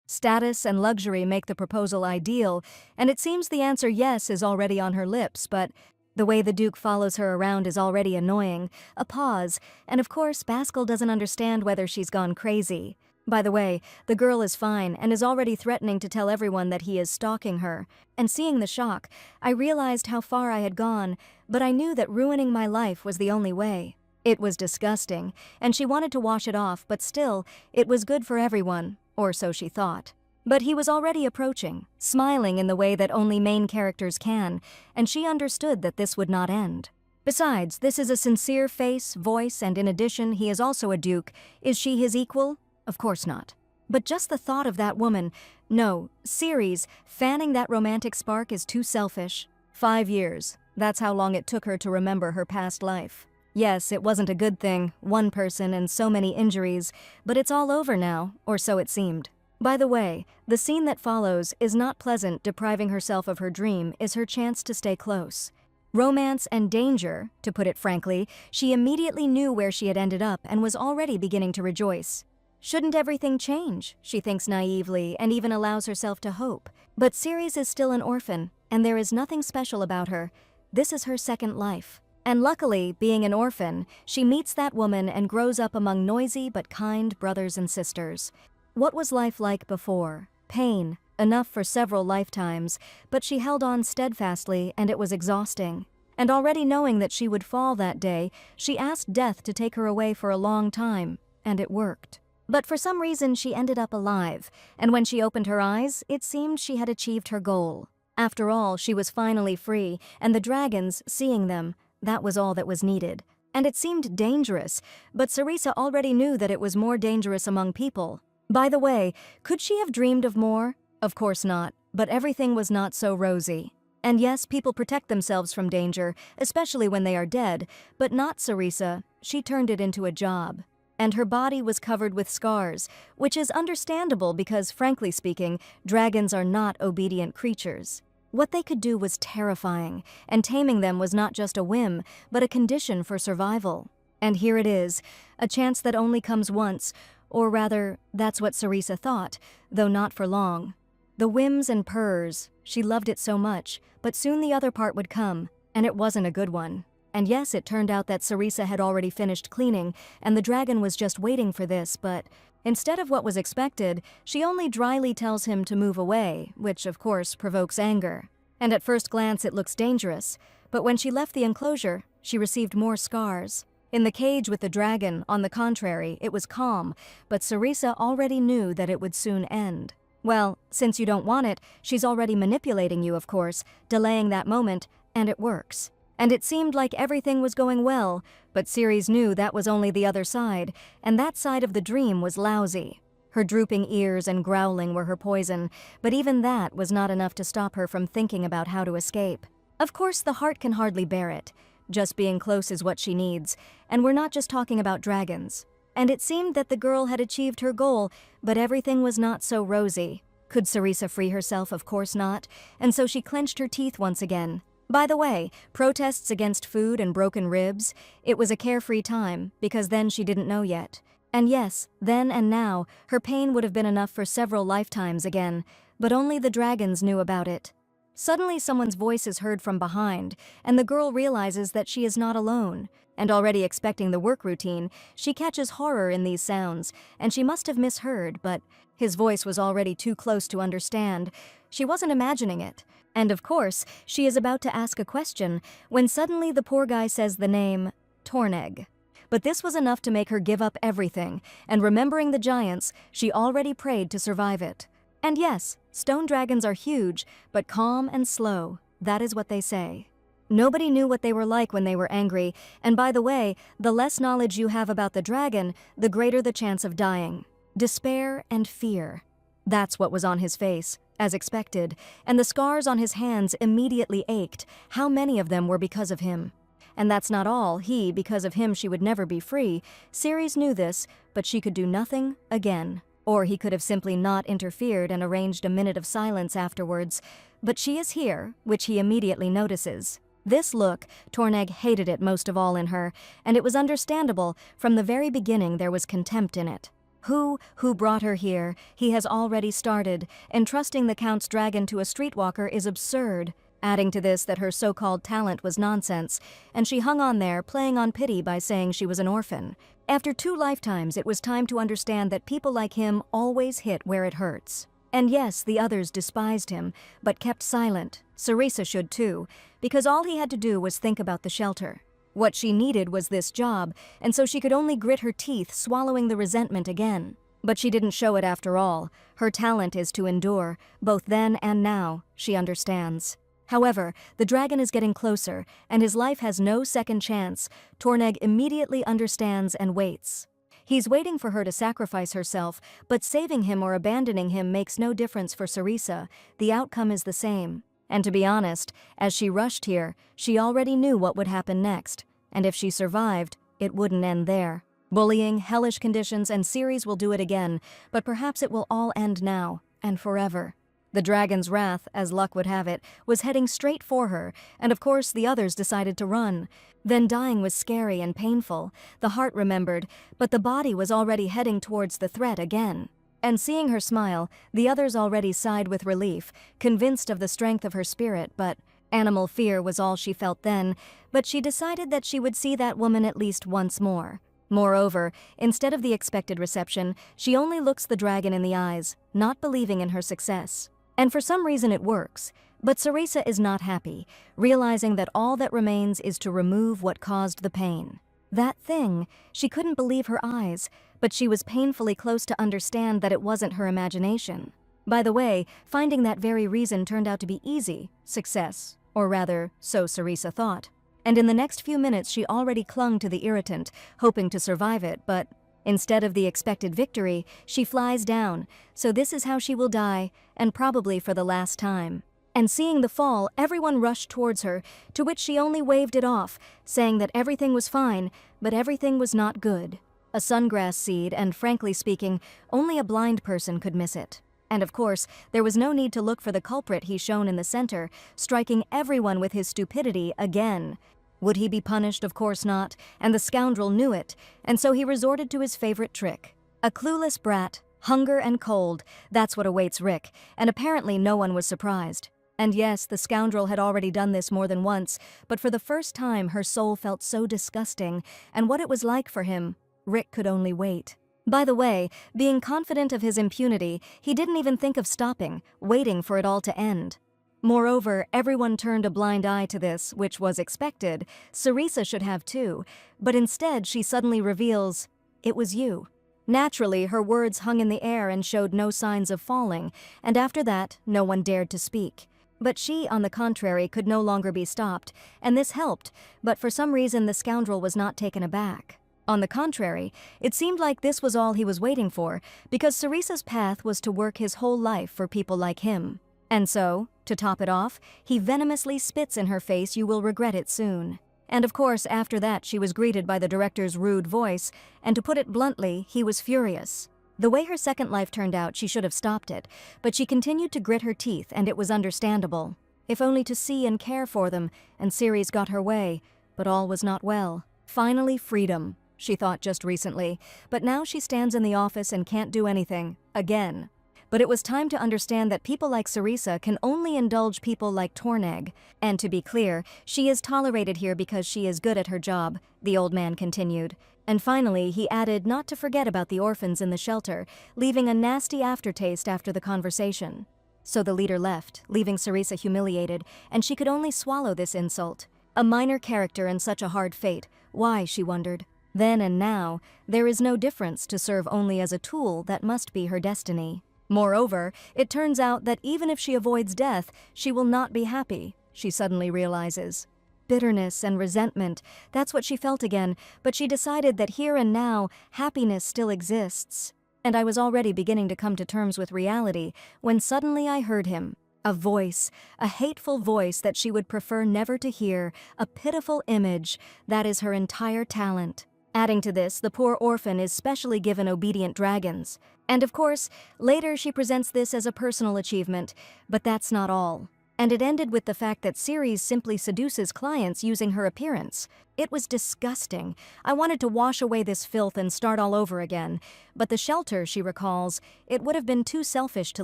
Status and luxury make the proposal ideal, and it seems the answer yes is already on her lips, but the way the Duke follows her around is already annoying. A pause, and of course Baskel doesn't understand whether she's gone crazy. By the way, the girl is fine and is already threatening to tell everyone that he is stalking her. And seeing the shock, I realized how far I had gone, but I knew that ruining my life was the only way. It was disgusting, and she wanted to wash it off, but still, it was good for everyone, or so she thought. But he was already approaching, smiling in the way that only main characters can, and she understood that this would not end. Besides, this is a sincere face, voice, and in addition, he is also a duke. Is she his equal? Of course not. But just the thought of that woman, no, Ceres, fanning that romantic spark is too selfish. 5 years, that's how long it took her to remember her past life. Yes, it wasn't a good thing, one person and so many injuries, but it's all over now, or so it seemed. By the way, the scene that follows is not pleasant. Depriving herself of her dream is her chance to stay close. Romance and danger, to put it frankly, she immediately knew where she had ended up and was already beginning to rejoice. Shouldn't everything change, she thinks naively, and even allows herself to hope. But Ceres is still an orphan, and there is nothing special about her. This is her second life. And luckily, being an orphan, she meets that woman and grows up among noisy but kind brothers and sisters. What was life like before? Pain, enough for several lifetimes, but she held on steadfastly and it was exhausting. And already knowing that she would fall that day, she asked death to take her away for a long time, and it worked. But for some reason she ended up alive, and when she opened her eyes, it seemed she had achieved her goal. After all, she was finally free, and the dragons, seeing them, that was all that was needed. And it seemed dangerous, but Sarisa already knew that it was more dangerous among people. By the way, could she have dreamed of more? Of course not, but everything was not so rosy. And yes, people protect themselves from danger, especially when they are dead, but not Sarisa. She turned it into a job. And her body was covered with scars, which is understandable because, frankly speaking, dragons are not obedient creatures. What they could do was terrifying, and taming them was not just a whim, but a condition for survival. And here it is, a chance that only comes once, or rather, that's what Sarisa thought, though not for long. The whims and purrs, she loved it so much, but soon the other part would come, and it wasn't a good one. And yes, it turned out that Sarisa had already finished cleaning, and the dragon was just waiting for this, but instead of what was expected, she only dryly tells him to move away, which of course provokes anger. And at first glance it looks dangerous, but when she left the enclosure, she received more scars. In the cage with the dragon, on the contrary, it was calm, but Sarisa already knew that it would soon end. Well, since you don't want it, she's already manipulating you, of course, delaying that moment, and it works. And it seemed like everything was going well, but Ceres knew that was only the other side, and that side of the dream was lousy. Her drooping ears and growling were her poison, but even that was not enough to stop her from thinking about how to escape. Of course, the heart can hardly bear it. Just being close is what she needs, and we're not just talking about dragons. And it seemed that the girl had achieved her goal, but everything was not so rosy. Could Sarisa free herself? Of course not, and so she clenched her teeth once again. By the way, protests against food and broken ribs, it was a carefree time, because then she didn't know yet. And yes, then and now, her pain would have been enough for several lifetimes again, but only the dragons knew about it. Suddenly someone's voice is heard from behind, and the girl realizes that she is not alone. And already expecting the work routine, she catches horror in these sounds, and she must have misheard, but his voice was already too close to understand. She wasn't imagining it. And of course, she is about to ask a question, when suddenly the poor guy says the name, Torneg. But this was enough to make her give up everything, and remembering the giants, she already prayed to survive it. And yes, stone dragons are huge, but calm and slow, that is what they say. Nobody knew what they were like when they were angry, and by the way, the less knowledge you have about the dragon, the greater the chance of dying. Despair and fear. That's what was on his face, as expected, and the scars on his hands immediately ached. How many of them were because of him? And that's not all. Because of him she would never be free. Ceres knew this, but she could do nothing again. Or he could have simply not interfered and arranged a minute of silence afterwards. But she is here, which he immediately notices. This look, Torneg hated it most of all in her, and it was understandable. From the very beginning there was contempt in it. Who brought her here? He has already started. Entrusting the Count's dragon to a streetwalker is absurd. Adding to this that her so-called talent was nonsense, and she hung on there, playing on pity by saying she was an orphan. After 2 lifetimes, it was time to understand that people like him always hit where it hurts. And yes, the others despised him, but kept silent. Sarisa should too, because all he had to do was think about the shelter. What she needed was this job, and so she could only grit her teeth, swallowing the resentment again. But she didn't show it after all. Her talent is to endure, both then and now, she understands. However, the dragon is getting closer, and his life has no second chance. Torneg immediately understands and waits. He's waiting for her to sacrifice herself, but saving him or abandoning him makes no difference for Sarisa. The outcome is the same. And to be honest, as she rushed here, she already knew what would happen next. And if she survived, it wouldn't end there. Bullying, hellish conditions, and Ceres will do it again, but perhaps it will all end now, and forever. The dragon's wrath, as luck would have it, was heading straight for her, and of course the others decided to run. Then dying was scary and painful. The heart remembered, but the body was already heading towards the threat again. And seeing her smile, the others already sighed with relief, convinced of the strength of her spirit, but animal fear was all she felt then, but she decided that she would see that woman at least once more. Moreover, instead of the expected reception, she only looks the dragon in the eyes, not believing in her success. And for some reason it works. But Sarisa is not happy, realizing that all that remains is to remove what caused the pain. That thing, she couldn't believe her eyes, but she was painfully close to understand that it wasn't her imagination. By the way, finding that very reason turned out to be easy, success, or rather, so Sarisa thought. And in the next few minutes she already clung to the irritant, hoping to survive it, but instead of the expected victory, she flies down, so this is how she will die, and probably for the last time. And seeing the fall, everyone rushed towards her, to which she only waved it off, saying that everything was fine, but everything was not good. A sungrass seed, and frankly speaking, only a blind person could miss it. And of course, there was no need to look for the culprit he shone in the center, striking everyone with his stupidity again. Would he be punished? Of course not, and the scoundrel knew it, and so he resorted to his favorite trick. A clueless brat, hunger and cold, that's what awaits Rick, and apparently no one was surprised. And yes, the scoundrel had already done this more than once, but for the first time her soul felt so disgusting, and what it was like for him, Rick could only wait. By the way, being confident of his impunity, he didn't even think of stopping, waiting for it all to end. Moreover, everyone turned a blind eye to this, which was expected. Sarisa should have too, but instead she suddenly reveals, "It was you." Naturally, her words hung in the air and showed no signs of falling, and after that, no one dared to speak. But she, on the contrary, could no longer be stopped, and this helped, but for some reason the scoundrel was not taken aback. On the contrary, it seemed like this was all he was waiting for, because Sarisa's path was to work his whole life for people like him. And so, to top it off, he venomously spits in her face, "You will regret it soon." And of course, after that she was greeted by the director's rude voice, and to put it bluntly, he was furious. The way her second life turned out, she should have stopped it, but she continued to grit her teeth, and it was understandable. If only to see and care for them, and Ceres got her way, but all was not well. Finally freedom, she thought just recently, but now she stands in the office and can't do anything, again. But it was time to understand that people like Sarisa can only indulge people like Torneg. And to be clear, she is tolerated here because she is good at her job, the old man continued. And finally, he added not to forget about the orphans in the shelter, leaving a nasty aftertaste after the conversation. So the leader left, leaving Sarisa humiliated, and she could only swallow this insult. A minor character and such a hard fate. Why, she wondered. Then and now, there is no difference to serve only as a tool that must be her destiny. Moreover, it turns out that even if she avoids death, she will not be happy, she suddenly realizes. Bitterness and resentment, that's what she felt again, but she decided that here and now, happiness still exists. And I was already beginning to come to terms with reality, when suddenly I heard him. A voice, a hateful voice that she would prefer never to hear, a pitiful image, that is her entire talent. Adding to this, the poor orphan is specially given obedient dragons. And of course, later she presents this as a personal achievement, but that's not all. And it ended with the fact that Ceres simply seduces clients using her appearance. It was disgusting. I wanted to wash away this filth and start all over again. But the shelter, she recalls, it would have been too selfish to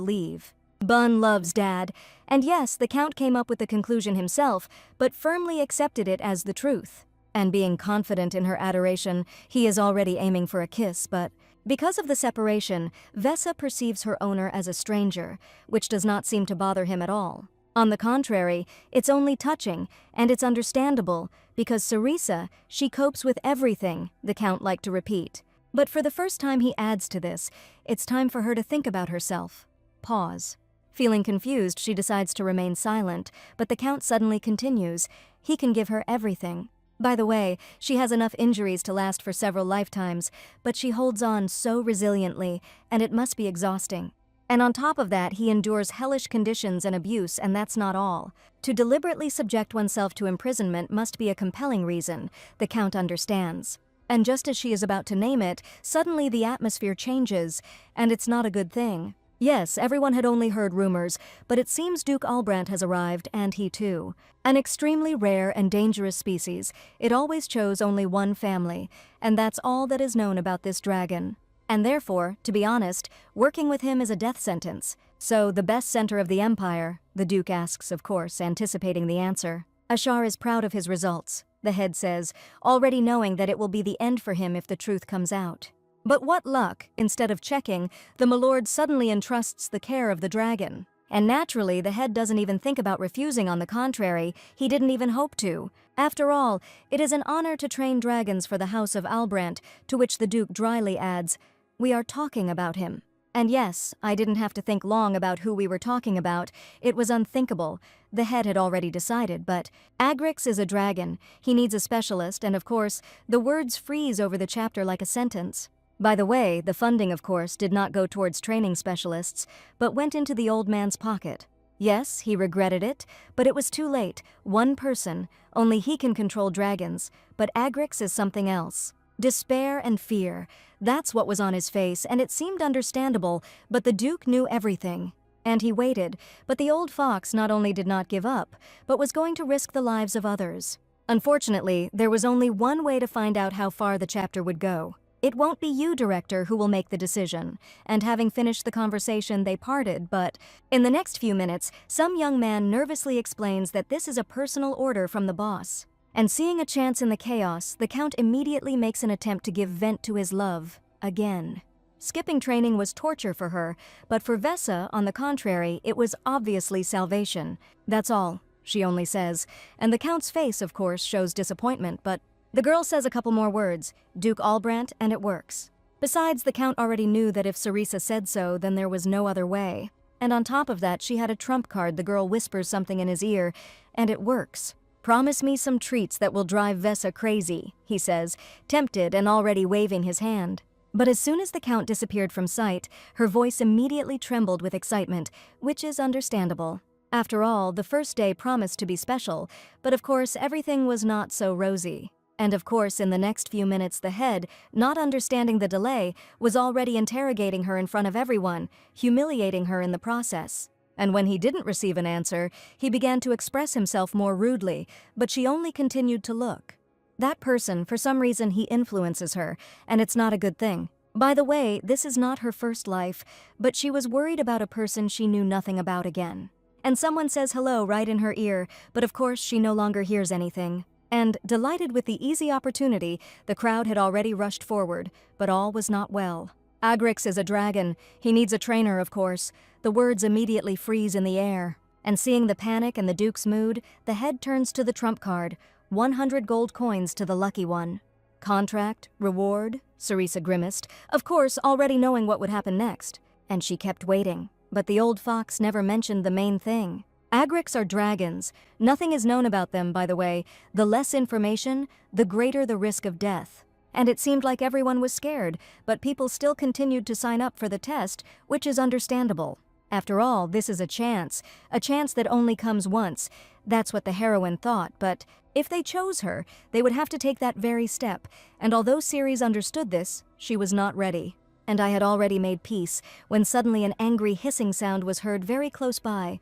leave. Bun loves Dad. And yes, the Count came up with the conclusion himself, but firmly accepted it as the truth. And being confident in her adoration, he is already aiming for a kiss, but because of the separation, Vesa perceives her owner as a stranger, which does not seem to bother him at all. On the contrary, it's only touching, and it's understandable, because Cerisa, she copes with everything, the Count liked to repeat. But for the first time he adds to this, it's time for her to think about herself. Pause. Feeling confused, she decides to remain silent, but the Count suddenly continues. He can give her everything. By the way, she has enough injuries to last for several lifetimes, but she holds on so resiliently, and it must be exhausting. And on top of that, he endures hellish conditions and abuse, and that's not all. To deliberately subject oneself to imprisonment must be a compelling reason, the Count understands. And just as she is about to name it, suddenly the atmosphere changes, and it's not a good thing. Yes, everyone had only heard rumors, but it seems Duke Albrandt has arrived, and he too. An extremely rare and dangerous species, it always chose only one family, and that's all that is known about this dragon. And therefore, to be honest, working with him is a death sentence. So, the best center of the Empire, the Duke asks, of course, anticipating the answer. Ashar is proud of his results, the head says, already knowing that it will be the end for him if the truth comes out. But what luck, instead of checking, the Milord suddenly entrusts the care of the dragon. And naturally, the head doesn't even think about refusing. On the contrary, he didn't even hope to. After all, it is an honor to train dragons for the House of Albrandt, to which the Duke dryly adds, "We are talking about him." And yes, I didn't have to think long about who we were talking about. It was unthinkable. The head had already decided, but Agrix is a dragon. He needs a specialist, and of course, the words freeze over the chapter like a sentence. By the way, the funding, of course, did not go towards training specialists, but went into the old man's pocket. Yes, he regretted it, but it was too late. One person, only he can control dragons, but Agrix is something else. Despair and fear, that's what was on his face, and it seemed understandable, but the Duke knew everything. And he waited, but the old fox not only did not give up, but was going to risk the lives of others. Unfortunately, there was only one way to find out how far the chapter would go. It won't be you, Director, who will make the decision. And having finished the conversation, they parted, but in the next few minutes, some young man nervously explains that this is a personal order from the boss. And seeing a chance in the chaos, the Count immediately makes an attempt to give vent to his love, again. Skipping training was torture for her, but for Vesa, on the contrary, it was obviously salvation. That's all, she only says, and the Count's face, of course, shows disappointment, but the girl says a couple more words, Duke Albrandt, and it works. Besides, the Count already knew that if Cerisa said so, then there was no other way. And on top of that, she had a trump card. The girl whispers something in his ear, and it works. "Promise me some treats that will drive Vesa crazy," he says, tempted and already waving his hand. But as soon as the Count disappeared from sight, her voice immediately trembled with excitement, which is understandable. After all, the first day promised to be special, but of course everything was not so rosy. And of course, in the next few minutes, the head, not understanding the delay, was already interrogating her in front of everyone, humiliating her in the process. And when he didn't receive an answer, he began to express himself more rudely, but she only continued to look. That person, for some reason, he influences her, and it's not a good thing. By the way, this is not her first life, but she was worried about a person she knew nothing about again. And someone says hello right in her ear, but of course she no longer hears anything. And, delighted with the easy opportunity, the crowd had already rushed forward, but all was not well. Agrix is a dragon. He needs a trainer, of course. The words immediately freeze in the air. And seeing the panic and the Duke's mood, the head turns to the trump card, 100 gold coins to the lucky one. Contract? Reward? Cerisa grimaced, of course already knowing what would happen next. And she kept waiting. But the old fox never mentioned the main thing. Agrix are dragons. Nothing is known about them, by the way. The less information, the greater the risk of death. And it seemed like everyone was scared, but people still continued to sign up for the test, which is understandable. After all, this is a chance that only comes once. That's what the heroine thought, but if they chose her, they would have to take that very step, and although Ceres understood this, she was not ready. And I had already made peace, when suddenly an angry hissing sound was heard very close by.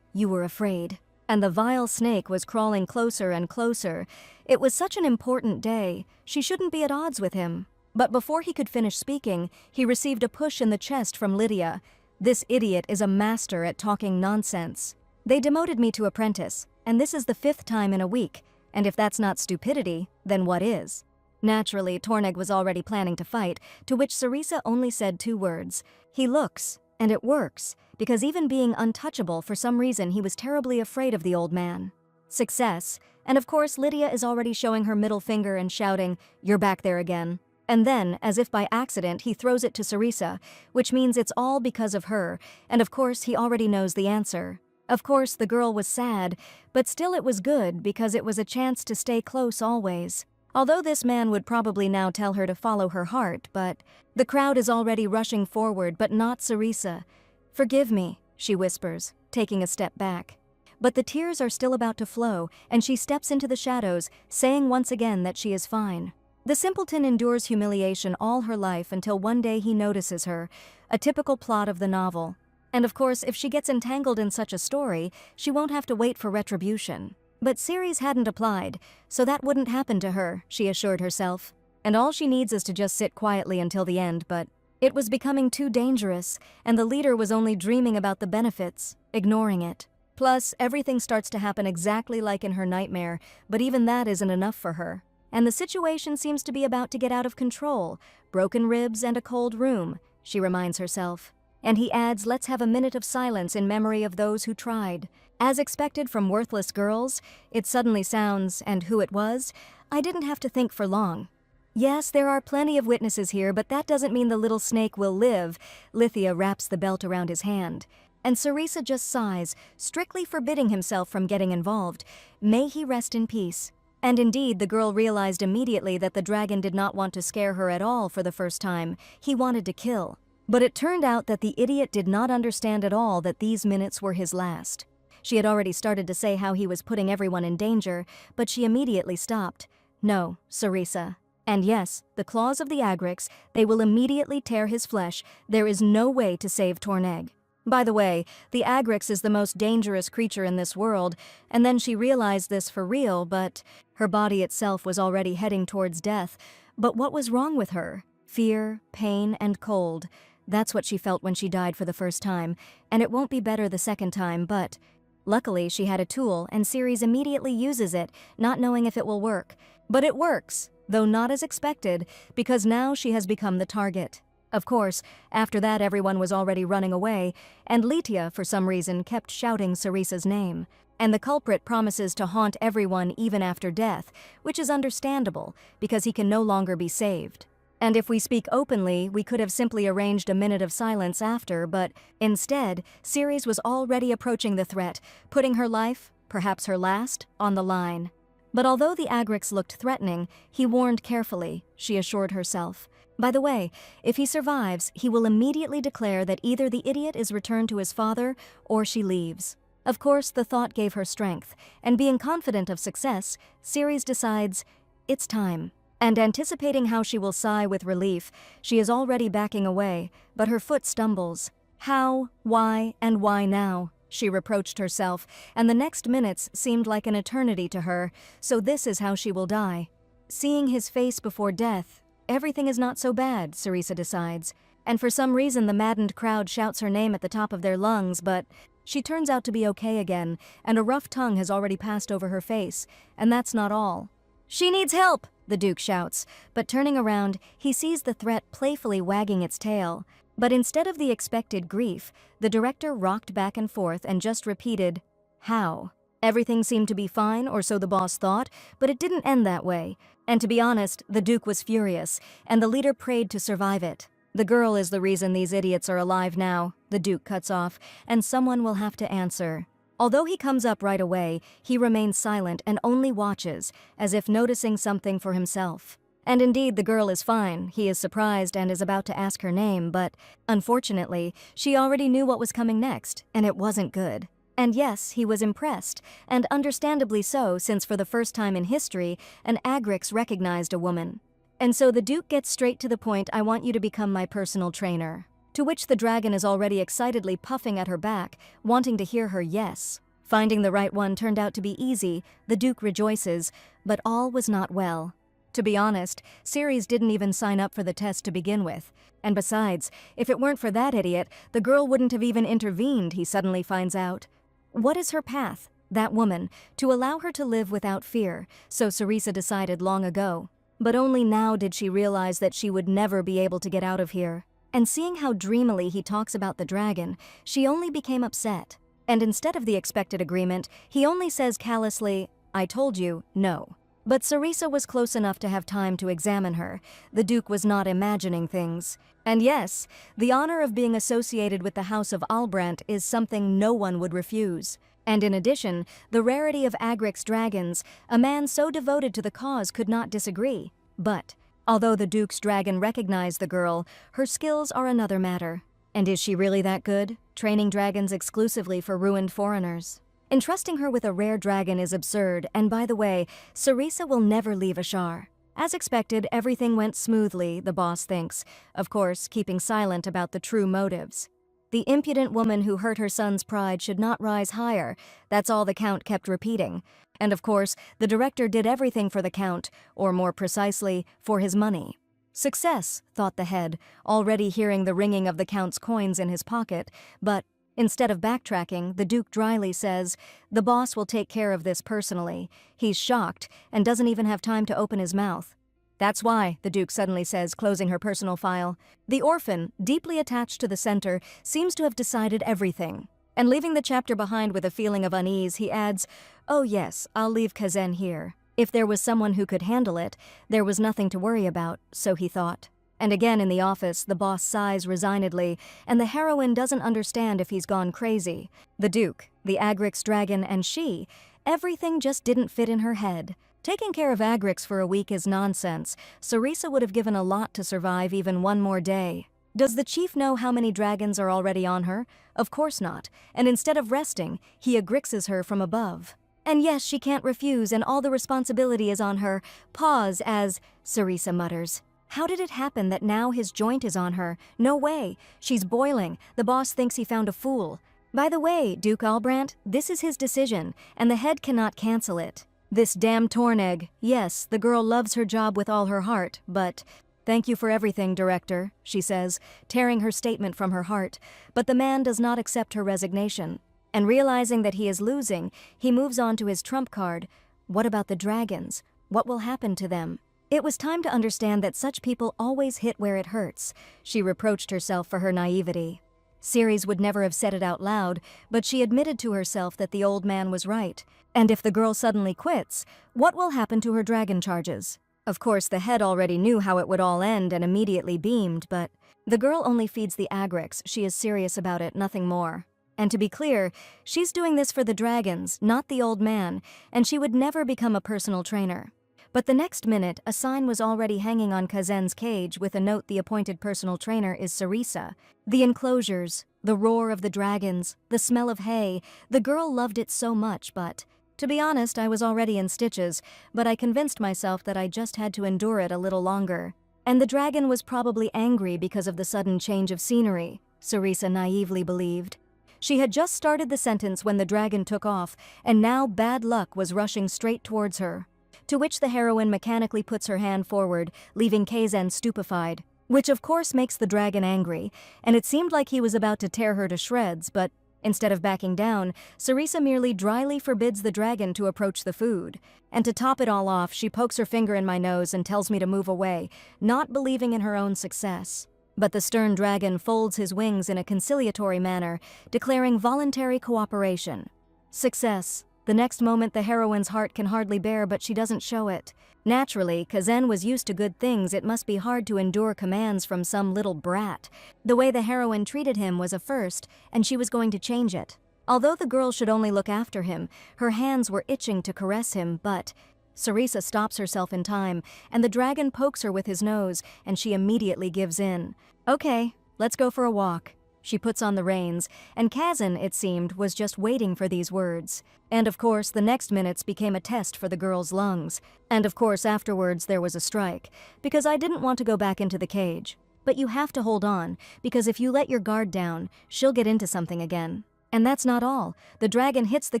"You were afraid." And the vile snake was crawling closer and closer. It was such an important day. She shouldn't be at odds with him. But before he could finish speaking, he received a push in the chest from Lydia. This idiot is a master at talking nonsense. They demoted me to apprentice, and this is the 5th time in a week. And if that's not stupidity, then what is? Naturally, Torneg was already planning to fight, to which Cerisa only said 2 words. He looks, and it works, because even being untouchable, for some reason he was terribly afraid of the old man. Success, and of course Lydia is already showing her middle finger and shouting, "You're back there again." And then, as if by accident, he throws it to Cerisa, which means it's all because of her, and of course he already knows the answer. Of course the girl was sad, but still it was good because it was a chance to stay close always. Although this man would probably now tell her to follow her heart, but the crowd is already rushing forward, but not Cerisa. "Forgive me," she whispers, taking a step back. But the tears are still about to flow, and she steps into the shadows, saying once again that she is fine. The simpleton endures humiliation all her life until one day he notices her, a typical plot of the novel. And of course, if she gets entangled in such a story, she won't have to wait for retribution. But Ceres hadn't applied, so that wouldn't happen to her, she assured herself. And all she needs is to just sit quietly until the end, but it was becoming too dangerous, and the leader was only dreaming about the benefits, ignoring it. Plus, everything starts to happen exactly like in her nightmare, but even that isn't enough for her. And the situation seems to be about to get out of control. Broken ribs and a cold room, she reminds herself. And he adds, "Let's have a minute of silence in memory of those who tried." As expected from worthless girls, it suddenly sounds, and who it was, I didn't have to think for long. Yes, there are plenty of witnesses here, but that doesn't mean the little snake will live. Lithia wraps the belt around his hand. And Cerisa just sighs, strictly forbidding himself from getting involved. May he rest in peace. And indeed, the girl realized immediately that the dragon did not want to scare her at all for the first time. He wanted to kill. But it turned out that the idiot did not understand at all that these minutes were his last. She had already started to say how he was putting everyone in danger, but she immediately stopped. "No, Cerisa. And yes, the claws of the Agrix, they will immediately tear his flesh. There is no way to save Torneg." By the way, the Agrix is the most dangerous creature in this world, and then she realized this for real, but her body itself was already heading towards death. But what was wrong with her? Fear, pain, and cold. That's what she felt when she died for the first time, and it won't be better the second time, but luckily she had a tool, and Ceres immediately uses it, not knowing if it will work. But it works, though not as expected, because now she has become the target. Of course, after that everyone was already running away, and Lydia, for some reason, kept shouting Cerisa's name. And the culprit promises to haunt everyone even after death, which is understandable, because he can no longer be saved. And if we speak openly, we could have simply arranged a minute of silence after, but instead, Ceres was already approaching the threat, putting her life, perhaps her last, on the line. But although the Agrix looked threatening, he warned carefully, she assured herself. By the way, if he survives, he will immediately declare that either the idiot is returned to his father or she leaves. Of course, the thought gave her strength, and being confident of success, Ceres decides, it's time. And anticipating how she will sigh with relief, she is already backing away, but her foot stumbles. How, why, and why now? She reproached herself, and the next minutes seemed like an eternity to her, so this is how she will die. Seeing his face before death, everything is not so bad, Cerisa decides, and for some reason the maddened crowd shouts her name at the top of their lungs, but she turns out to be okay again, and a rough tongue has already passed over her face, and that's not all. "She needs help!" the Duke shouts, but turning around, he sees the threat playfully wagging its tail. But instead of the expected grief, the director rocked back and forth and just repeated, "How?" Everything seemed to be fine, or so the boss thought, but it didn't end that way. And to be honest, the Duke was furious, and the leader prayed to survive it. "The girl is the reason these idiots are alive now," the Duke cuts off, "and someone will have to answer." Although he comes up right away, he remains silent and only watches, as if noticing something for himself. And indeed, the girl is fine. He is surprised and is about to ask her name, but unfortunately, she already knew what was coming next, and it wasn't good. And yes, he was impressed, and understandably so, since for the first time in history, an Agrix recognized a woman. And so the Duke gets straight to the point, "I want you to become my personal trainer." To which the dragon is already excitedly puffing at her back, wanting to hear her yes. Finding the right one turned out to be easy, the Duke rejoices, but all was not well. To be honest, Ceres didn't even sign up for the test to begin with. And besides, if it weren't for that idiot, the girl wouldn't have even intervened, he suddenly finds out. What is her path? That woman, to allow her to live without fear, so Cerisa decided long ago. But only now did she realize that she would never be able to get out of here. And seeing how dreamily he talks about the dragon, she only became upset. And instead of the expected agreement, he only says callously, "I told you, no." But Cerisa was close enough to have time to examine her. The Duke was not imagining things. And yes, the honor of being associated with the House of Albrandt is something no one would refuse. And in addition, the rarity of Agric's dragons, a man so devoted to the cause could not disagree. But, although the Duke's dragon recognized the girl, her skills are another matter. And is she really that good, training dragons exclusively for ruined foreigners? Entrusting her with a rare dragon is absurd, and by the way, Cerisa will never leave Ashar. As expected, everything went smoothly, the boss thinks, of course, keeping silent about the true motives. The impudent woman who hurt her son's pride should not rise higher, that's all the Count kept repeating. And of course, the director did everything for the Count, or more precisely, for his money. Success, thought the head, already hearing the ringing of the Count's coins in his pocket, but instead of backtracking, the Duke dryly says, "The boss will take care of this personally." He's shocked and doesn't even have time to open his mouth. "That's why," the Duke suddenly says, closing her personal file. The orphan, deeply attached to the center, seems to have decided everything. And leaving the chapter behind with a feeling of unease, he adds, "Oh yes, I'll leave Kazen here." If there was someone who could handle it, there was nothing to worry about, so he thought. And again in the office, the boss sighs resignedly, and the heroine doesn't understand if he's gone crazy. The Duke, the Agric's dragon, and she, everything just didn't fit in her head. Taking care of Agric's for a week is nonsense. Cerisa would have given a lot to survive even one more day. Does the chief know how many dragons are already on her? Of course not, and instead of resting, he agrixes her from above. And yes, she can't refuse, and all the responsibility is on her. Pause as Cerisa mutters. How did it happen that now his joint is on her? No way. She's boiling. The boss thinks he found a fool. By the way, Duke Albrandt, this is his decision, and the head cannot cancel it. This damn Torneg. Yes, the girl loves her job with all her heart, but... "Thank you for everything, Director," she says, tearing her statement from her heart. But the man does not accept her resignation. And realizing that he is losing, he moves on to his trump card. What about the dragons? What will happen to them? It was time to understand that such people always hit where it hurts. She reproached herself for her naivety. Ceres would never have said it out loud, but she admitted to herself that the old man was right. And if the girl suddenly quits, what will happen to her dragon charges? Of course, the head already knew how it would all end and immediately beamed, but the girl only feeds the Agrix. She is serious about it, nothing more. And to be clear, she's doing this for the dragons, not the old man, and she would never become a personal trainer. But the next minute, a sign was already hanging on Kazen's cage with a note: the appointed personal trainer is Cerisa. The enclosures, the roar of the dragons, the smell of hay, the girl loved it so much, but... To be honest, I was already in stitches, but I convinced myself that I just had to endure it a little longer. And the dragon was probably angry because of the sudden change of scenery, Cerisa naively believed. She had just started the sentence when the dragon took off, and now bad luck was rushing straight towards her. To which the heroine mechanically puts her hand forward, leaving Kazen stupefied. Which of course makes the dragon angry, and it seemed like he was about to tear her to shreds, but... Instead of backing down, Cerisa merely dryly forbids the dragon to approach the food. And to top it all off, she pokes her finger in my nose and tells me to move away, not believing in her own success. But the stern dragon folds his wings in a conciliatory manner, declaring voluntary cooperation. Success. The next moment the heroine's heart can hardly bear, but she doesn't show it. Naturally, Kazen was used to good things. It must be hard to endure commands from some little brat. The way the heroine treated him was a first, and she was going to change it. Although the girl should only look after him, her hands were itching to caress him, but... Cerisa stops herself in time, and the dragon pokes her with his nose, and she immediately gives in. "Okay, let's go for a walk." She puts on the reins, and Kazen, it seemed, was just waiting for these words. And of course, the next minutes became a test for the girl's lungs. And of course, afterwards there was a strike, because I didn't want to go back into the cage. But you have to hold on, because if you let your guard down, she'll get into something again. And that's not all. The dragon hits the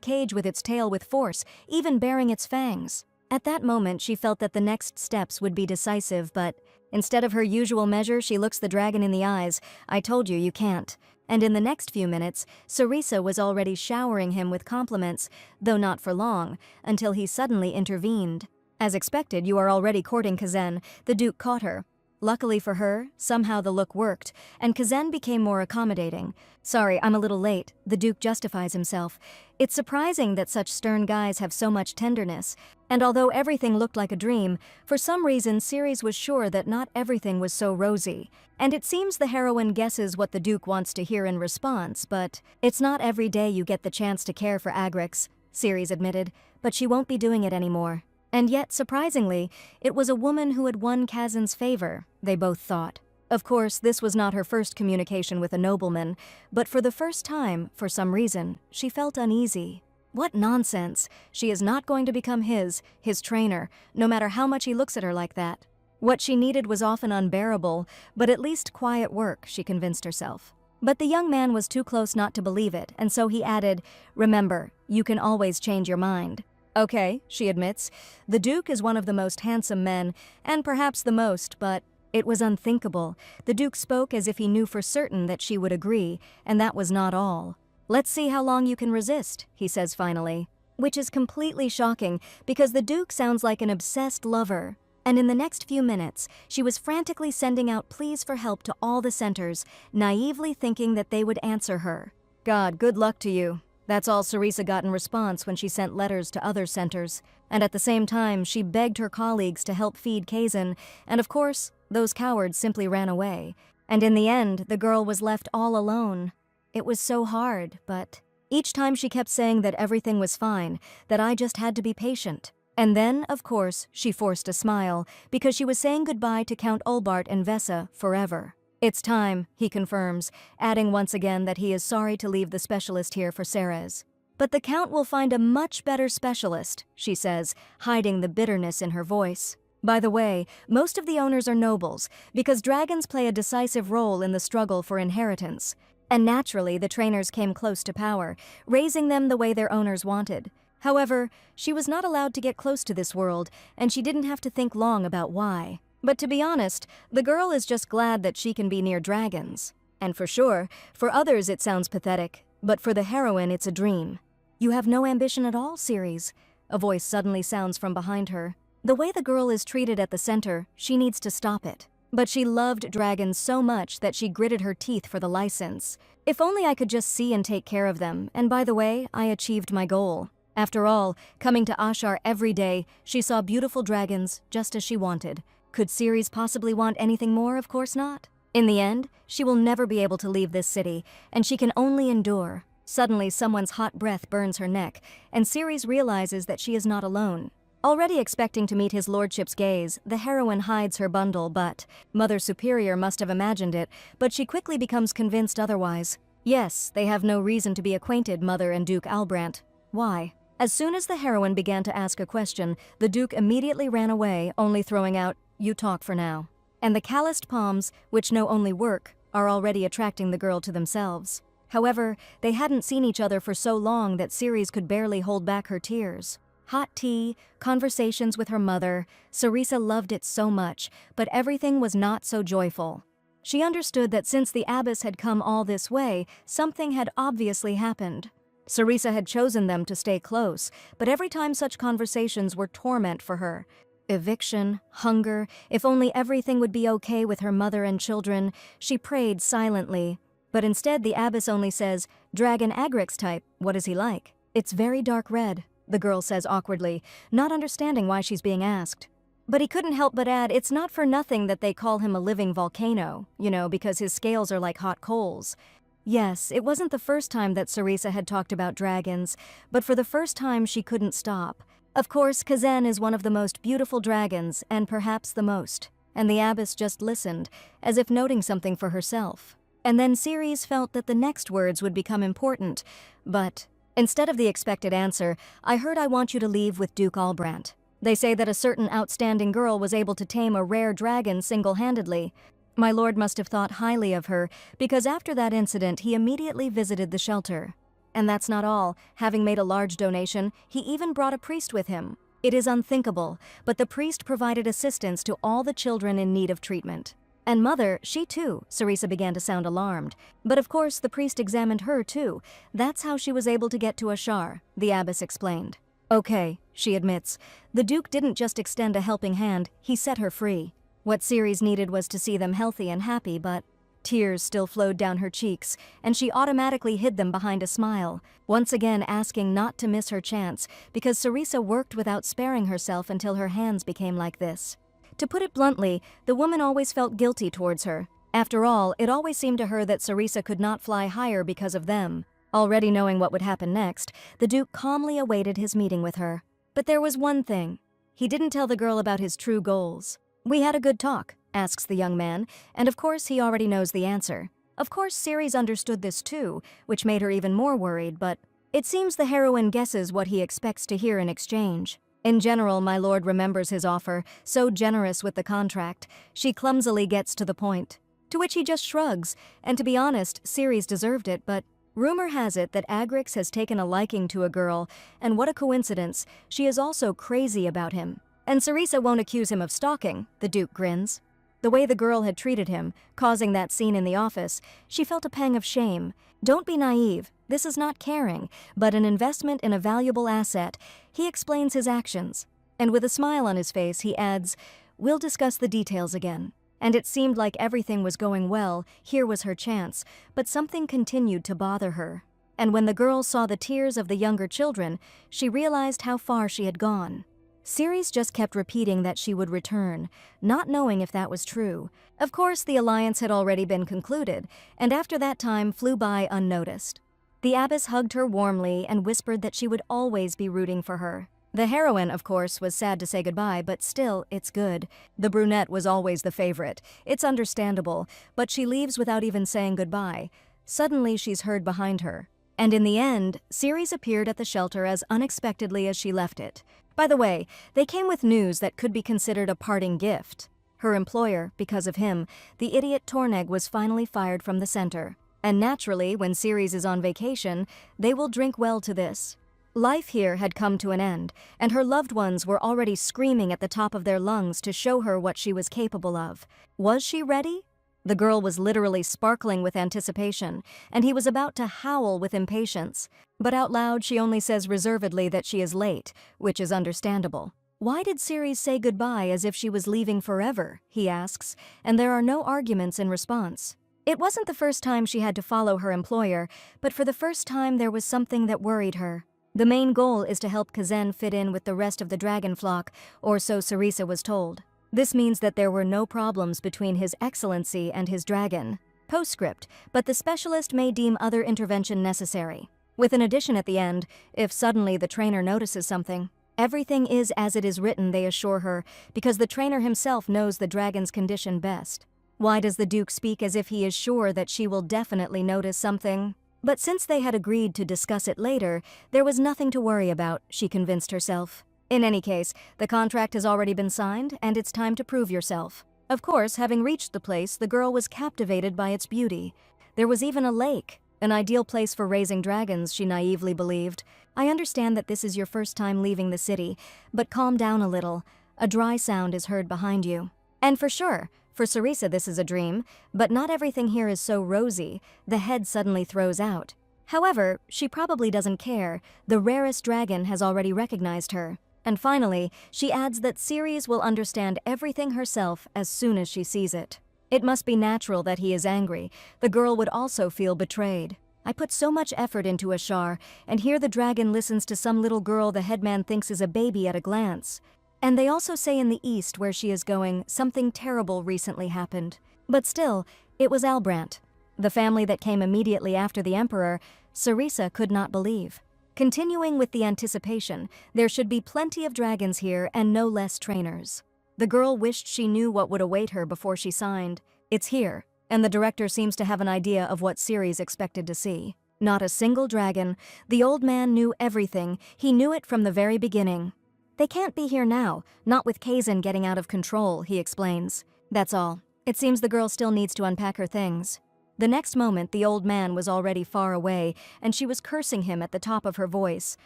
cage with its tail with force, even baring its fangs. At that moment, she felt that the next steps would be decisive, but instead of her usual measure, she looks the dragon in the eyes. "I told you, you can't." And in the next few minutes, Sarisa was already showering him with compliments, though not for long, until he suddenly intervened. "As expected, you are already courting Kazen." The Duke caught her. Luckily for her, somehow the look worked, and Kazen became more accommodating. "Sorry, I'm a little late," the Duke justifies himself. It's surprising that such stern guys have so much tenderness, and although everything looked like a dream, for some reason Ceres was sure that not everything was so rosy. And it seems the heroine guesses what the Duke wants to hear in response, but it's not every day you get the chance to care for Agrix, Ceres admitted, but she won't be doing it anymore. And yet, surprisingly, it was a woman who had won Kazen's favor, they both thought. Of course, this was not her first communication with a nobleman, but for the first time, for some reason, she felt uneasy. What nonsense! She is not going to become his trainer, no matter how much he looks at her like that. What she needed was often unbearable, but at least quiet work, she convinced herself. But the young man was too close not to believe it, and so he added, "Remember, you can always change your mind." "Okay," she admits. The Duke is one of the most handsome men, and perhaps the most, but it was unthinkable. The Duke spoke as if he knew for certain that she would agree, and that was not all. "Let's see how long you can resist," he says finally. Which is completely shocking, because the Duke sounds like an obsessed lover. And in the next few minutes, she was frantically sending out pleas for help to all the centers, naively thinking that they would answer her. "God, good luck to you." That's all Sarisa got in response when she sent letters to other centers. And at the same time, she begged her colleagues to help feed Kazen, and of course, those cowards simply ran away. And in the end, the girl was left all alone. It was so hard, but each time she kept saying that everything was fine, that I just had to be patient. And then, of course, she forced a smile, because she was saying goodbye to Count Olbart and Vesa forever. "It's time," he confirms, adding once again that he is sorry to leave the specialist here for Ceres. "But the Count will find a much better specialist," she says, hiding the bitterness in her voice. By the way, most of the owners are nobles, because dragons play a decisive role in the struggle for inheritance. And naturally, the trainers came close to power, raising them the way their owners wanted. However, she was not allowed to get close to this world, and she didn't have to think long about why. But to be honest, the girl is just glad that she can be near dragons. And for sure, for others it sounds pathetic, but for the heroine it's a dream. "You have no ambition at all, Ceres," a voice suddenly sounds from behind her. The way the girl is treated at the center, she needs to stop it. But she loved dragons so much that she gritted her teeth for the license. "If only I could just see and take care of them, and by the way, I achieved my goal." After all, coming to Ashar every day, she saw beautiful dragons just as she wanted. Could Ceres possibly want anything more? Of course not. In the end, she will never be able to leave this city, and she can only endure. Suddenly, someone's hot breath burns her neck, and Ceres realizes that she is not alone. Already expecting to meet his lordship's gaze, the heroine hides her bundle, but Mother Superior must have imagined it, but she quickly becomes convinced otherwise. Yes, they have no reason to be acquainted, Mother and Duke Albrandt. Why? As soon as the heroine began to ask a question, the Duke immediately ran away, only throwing out, "You talk for now." And the calloused palms, which know only work, are already attracting the girl to themselves. However, they hadn't seen each other for so long that Ceres could barely hold back her tears. Hot tea, conversations with her mother, Sarisa loved it so much, but everything was not so joyful. She understood that since the abbess had come all this way, something had obviously happened. Sarisa had chosen them to stay close, but every time such conversations were torment for her. Eviction, hunger, if only everything would be okay with her mother and children, she prayed silently. But instead the abbess only says, "Dragon Agrix type, what is he like?" "It's very dark red," the girl says awkwardly, not understanding why she's being asked. But he couldn't help but add, "It's not for nothing that they call him a living volcano, because his scales are like hot coals." Yes, it wasn't the first time that Sarisa had talked about dragons, but for the first time she couldn't stop. Of course, Kazen is one of the most beautiful dragons, and perhaps the most. And the abbess just listened, as if noting something for herself. And then Ceres felt that the next words would become important, but instead of the expected answer, "I heard I want you to leave with Duke Albrandt. They say that a certain outstanding girl was able to tame a rare dragon single-handedly. My lord must have thought highly of her, because after that incident he immediately visited the shelter." And that's not all. Having made a large donation, he even brought a priest with him. It is unthinkable, but the priest provided assistance to all the children in need of treatment. And Mother, she too, Sarisa began to sound alarmed. But of course the priest examined her too. That's how she was able to get to Ashar, the abbess explained. Okay, she admits. The Duke didn't just extend a helping hand, he set her free. What Ceres needed was to see them healthy and happy, but tears still flowed down her cheeks, and she automatically hid them behind a smile, once again asking not to miss her chance, because Sarisa worked without sparing herself until her hands became like this. To put it bluntly, the woman always felt guilty towards her. After all, it always seemed to her that Sarisa could not fly higher because of them. Already knowing what would happen next, the Duke calmly awaited his meeting with her. But there was one thing. He didn't tell the girl about his true goals. "We had a good talk," asks the young man, and of course he already knows the answer. Of course Ceres understood this too, which made her even more worried, but it seems the heroine guesses what he expects to hear in exchange. In general, my lord remembers his offer, so generous with the contract. She clumsily gets to the point. To which he just shrugs, and to be honest, Ceres deserved it, but rumor has it that Agrix has taken a liking to a girl, and what a coincidence, she is also crazy about him. And Sarisa won't accuse him of stalking, the Duke grins. The way the girl had treated him, causing that scene in the office, she felt a pang of shame. Don't be naive, this is not caring, but an investment in a valuable asset. He explains his actions. And with a smile on his face, he adds, "We'll discuss the details again." And it seemed like everything was going well, here was her chance, but something continued to bother her. And when the girl saw the tears of the younger children, she realized how far she had gone. Ceres just kept repeating that she would return, not knowing if that was true. Of course, the alliance had already been concluded, and after that time flew by unnoticed. The abbess hugged her warmly and whispered that she would always be rooting for her. The heroine, of course, was sad to say goodbye, but still, it's good. The brunette was always the favorite. It's understandable, but she leaves without even saying goodbye. Suddenly, she's heard behind her. And in the end, Ceres appeared at the shelter as unexpectedly as she left it. By the way, they came with news that could be considered a parting gift. Her employer, because of him, the idiot Torneg, was finally fired from the center. And naturally, when Ceres is on vacation, they will drink well to this. Life here had come to an end, and her loved ones were already screaming at the top of their lungs to show her what she was capable of. Was she ready? The girl was literally sparkling with anticipation, and he was about to howl with impatience. But out loud, she only says reservedly that she is late, which is understandable. Why did Ceres say goodbye as if she was leaving forever, he asks, and there are no arguments in response. It wasn't the first time she had to follow her employer, but for the first time there was something that worried her. The main goal is to help Kazen fit in with the rest of the dragon flock, or so Sarisa was told. This means that there were no problems between His Excellency and his dragon. Postscript, but the specialist may deem other intervention necessary. With an addition at the end, if suddenly the trainer notices something. Everything is as it is written, they assure her, because the trainer himself knows the dragon's condition best. Why does the Duke speak as if he is sure that she will definitely notice something? But since they had agreed to discuss it later, there was nothing to worry about, she convinced herself. In any case, the contract has already been signed, and it's time to prove yourself. Of course, having reached the place, the girl was captivated by its beauty. There was even a lake, an ideal place for raising dragons, she naively believed. I understand that this is your first time leaving the city, but calm down a little. A dry sound is heard behind you. And for sure, for Sarisa this is a dream, but not everything here is so rosy, the head suddenly throws out. However, she probably doesn't care, the rarest dragon has already recognized her. And finally, she adds that Ceres will understand everything herself as soon as she sees it. It must be natural that he is angry. The girl would also feel betrayed. I put so much effort into Ashar, and here the dragon listens to some little girl the headman thinks is a baby at a glance. And they also say in the east where she is going, something terrible recently happened. But still, it was Albrant. The family that came immediately after the emperor, Sarisa could not believe. Continuing with the anticipation, there should be plenty of dragons here and no less trainers. The girl wished she knew what would await her before she signed. It's here, and the director seems to have an idea of what Ceres expected to see. Not a single dragon. The old man knew everything. He knew it from the very beginning. They can't be here now, not with Kazan getting out of control, he explains. That's all. It seems the girl still needs to unpack her things. The next moment, the old man was already far away, and she was cursing him at the top of her voice.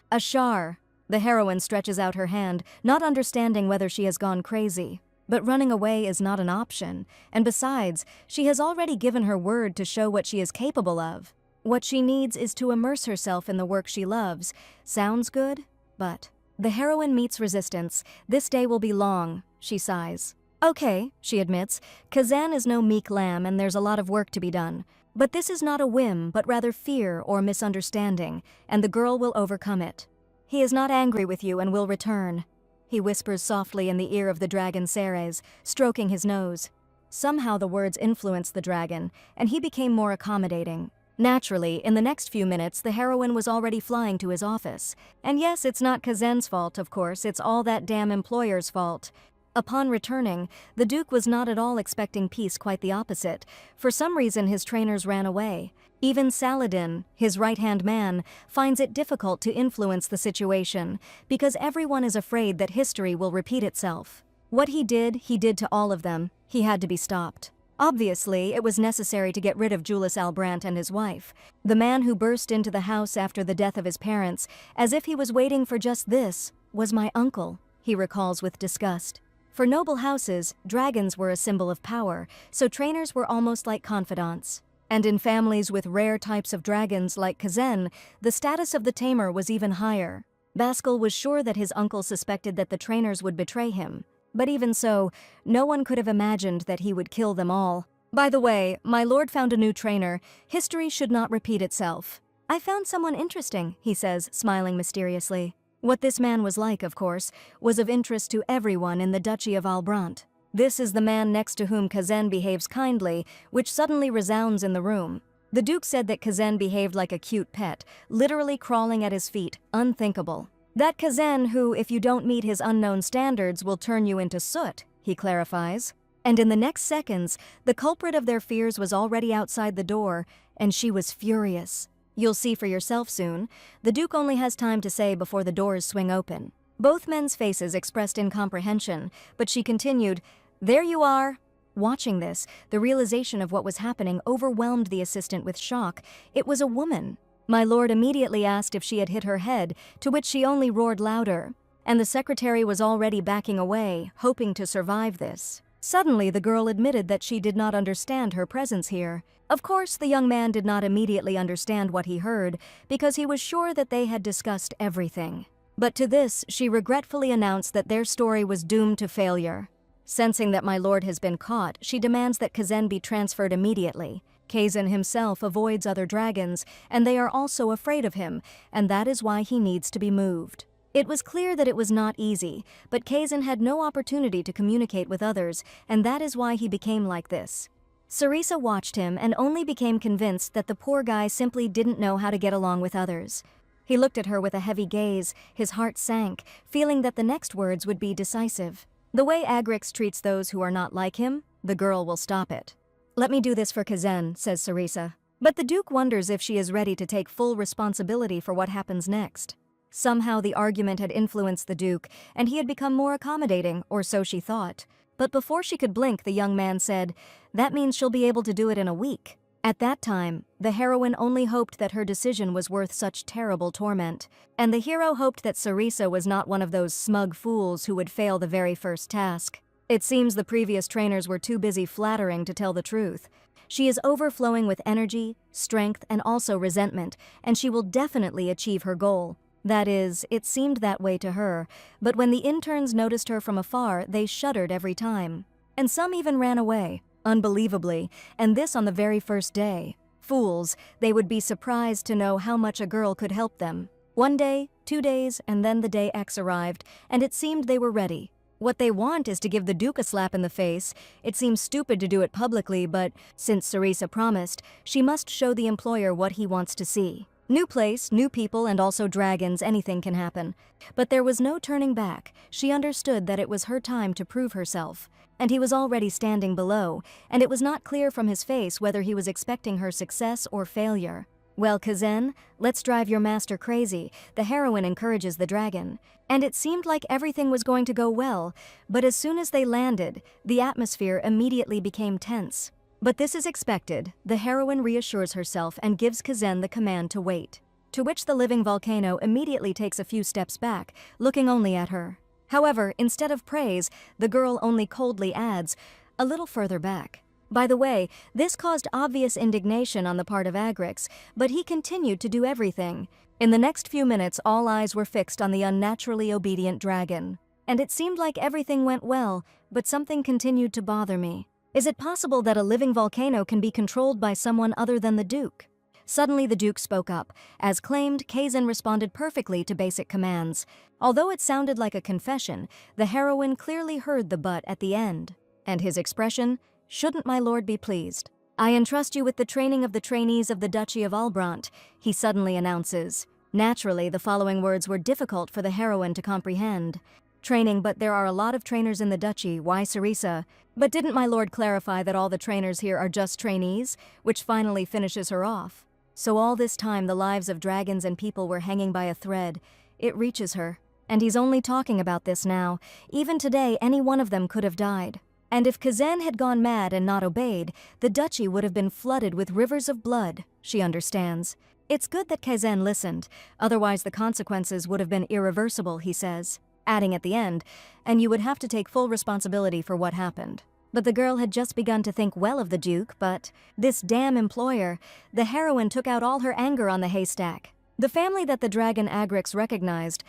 Ashar! The heroine stretches out her hand, not understanding whether she has gone crazy. But running away is not an option, and besides, she has already given her word to show what she is capable of. What she needs is to immerse herself in the work she loves. Sounds good? But the heroine meets resistance. This day will be long, she sighs. Okay, she admits, Kazan is no meek lamb and there's a lot of work to be done. But this is not a whim, but rather fear or misunderstanding, and the girl will overcome it. He is not angry with you and will return. He whispers softly in the ear of the dragon Ceres, stroking his nose. Somehow the words influenced the dragon, and he became more accommodating. Naturally, in the next few minutes, the heroine was already flying to his office. And yes, it's not Kazan's fault, of course, it's all that damn employer's fault. Upon returning, the Duke was not at all expecting peace, quite the opposite. For some reason, his trainers ran away. Even Saladin, his right-hand man, finds it difficult to influence the situation, because everyone is afraid that history will repeat itself. What he did to all of them. He had to be stopped. Obviously, it was necessary to get rid of Julius Albrandt and his wife, the man who burst into the house after the death of his parents, as if he was waiting for just this, was my uncle, he recalls with disgust. For noble houses, dragons were a symbol of power, so trainers were almost like confidants. And in families with rare types of dragons like Kazan, the status of the tamer was even higher. Baskel was sure that his uncle suspected that the trainers would betray him. But even so, no one could have imagined that he would kill them all. By the way, my lord found a new trainer. History should not repeat itself. I found someone interesting, he says, smiling mysteriously. What this man was like, of course, was of interest to everyone in the Duchy of Albrandt. This is the man next to whom Kazan behaves kindly, which suddenly resounds in the room. The Duke said that Kazan behaved like a cute pet, literally crawling at his feet, unthinkable. That Kazan who, if you don't meet his unknown standards, will turn you into soot, he clarifies. And in the next seconds, the culprit of their fears was already outside the door, and she was furious. You'll see for yourself soon. The Duke only has time to say before the doors swing open. Both men's faces expressed incomprehension, but she continued, "There you are." Watching this, the realization of what was happening overwhelmed the assistant with shock. It was a woman. My lord immediately asked if she had hit her head, to which she only roared louder. And the secretary was already backing away, hoping to survive this. Suddenly, the girl admitted that she did not understand her presence here. Of course, the young man did not immediately understand what he heard, because he was sure that they had discussed everything. But to this, she regretfully announced that their story was doomed to failure. Sensing that my lord has been caught, she demands that Kazan be transferred immediately. Kazan himself avoids other dragons, and they are also afraid of him, and that is why he needs to be moved. It was clear that it was not easy, but Kazan had no opportunity to communicate with others, and that is why he became like this. Sarisa watched him and only became convinced that the poor guy simply didn't know how to get along with others. He looked at her with a heavy gaze, his heart sank, feeling that the next words would be decisive. The way Agrix treats those who are not like him, the girl will stop it. Let me do this for Kazan, says Sarisa. But the Duke wonders if she is ready to take full responsibility for what happens next. Somehow the argument had influenced the Duke, and he had become more accommodating, or so she thought. But before she could blink, the young man said, "That means she'll be able to do it in a week." At that time, the heroine only hoped that her decision was worth such terrible torment, and the hero hoped that Sarisa was not one of those smug fools who would fail the very first task. It seems the previous trainers were too busy flattering to tell the truth. She is overflowing with energy, strength, and also resentment, and she will definitely achieve her goal. That is, it seemed that way to her, but when the interns noticed her from afar, they shuddered every time. And some even ran away, unbelievably, and this on the very first day. Fools, they would be surprised to know how much a girl could help them. 1 day, 2 days, and then the day X arrived, and it seemed they were ready. What they want is to give the Duke a slap in the face. It seems stupid to do it publicly, but since Sarisa promised, she must show the employer what he wants to see. New place, new people, and also dragons, anything can happen. But there was no turning back. She understood that it was her time to prove herself. And he was already standing below, and it was not clear from his face whether he was expecting her success or failure. Well, Kazan, let's drive your master crazy, the heroine encourages the dragon. And it seemed like everything was going to go well, but as soon as they landed, the atmosphere immediately became tense. But this is expected. The heroine reassures herself and gives Kazan the command to wait. To which the living volcano immediately takes a few steps back, looking only at her. However, instead of praise, the girl only coldly adds, "A little further back." By the way, this caused obvious indignation on the part of Agrix, but he continued to do everything. In the next few minutes, all eyes were fixed on the unnaturally obedient dragon. And it seemed like everything went well, but something continued to bother me. Is it possible that a living volcano can be controlled by someone other than the Duke? Suddenly the Duke spoke up. As claimed, Kazan responded perfectly to basic commands. Although it sounded like a confession, the heroine clearly heard the but at the end. And his expression, "Shouldn't my lord be pleased? I entrust you with the training of the trainees of the Duchy of Albrant," he suddenly announces. Naturally, the following words were difficult for the heroine to comprehend. "Training, but there are a lot of trainers in the duchy, why Cerisa? But didn't my lord clarify that all the trainers here are just trainees?" Which finally finishes her off. So all this time the lives of dragons and people were hanging by a thread. It reaches her. And he's only talking about this now. Even today, any one of them could have died. And if Kazan had gone mad and not obeyed, the duchy would have been flooded with rivers of blood, she understands. It's good that Kazan listened, otherwise the consequences would have been irreversible, he says, adding at the end, "And you would have to take full responsibility for what happened." But the girl had just begun to think well of the Duke, but this damn employer, the heroine took out all her anger on the haystack. The family that the dragon Agrix recognized,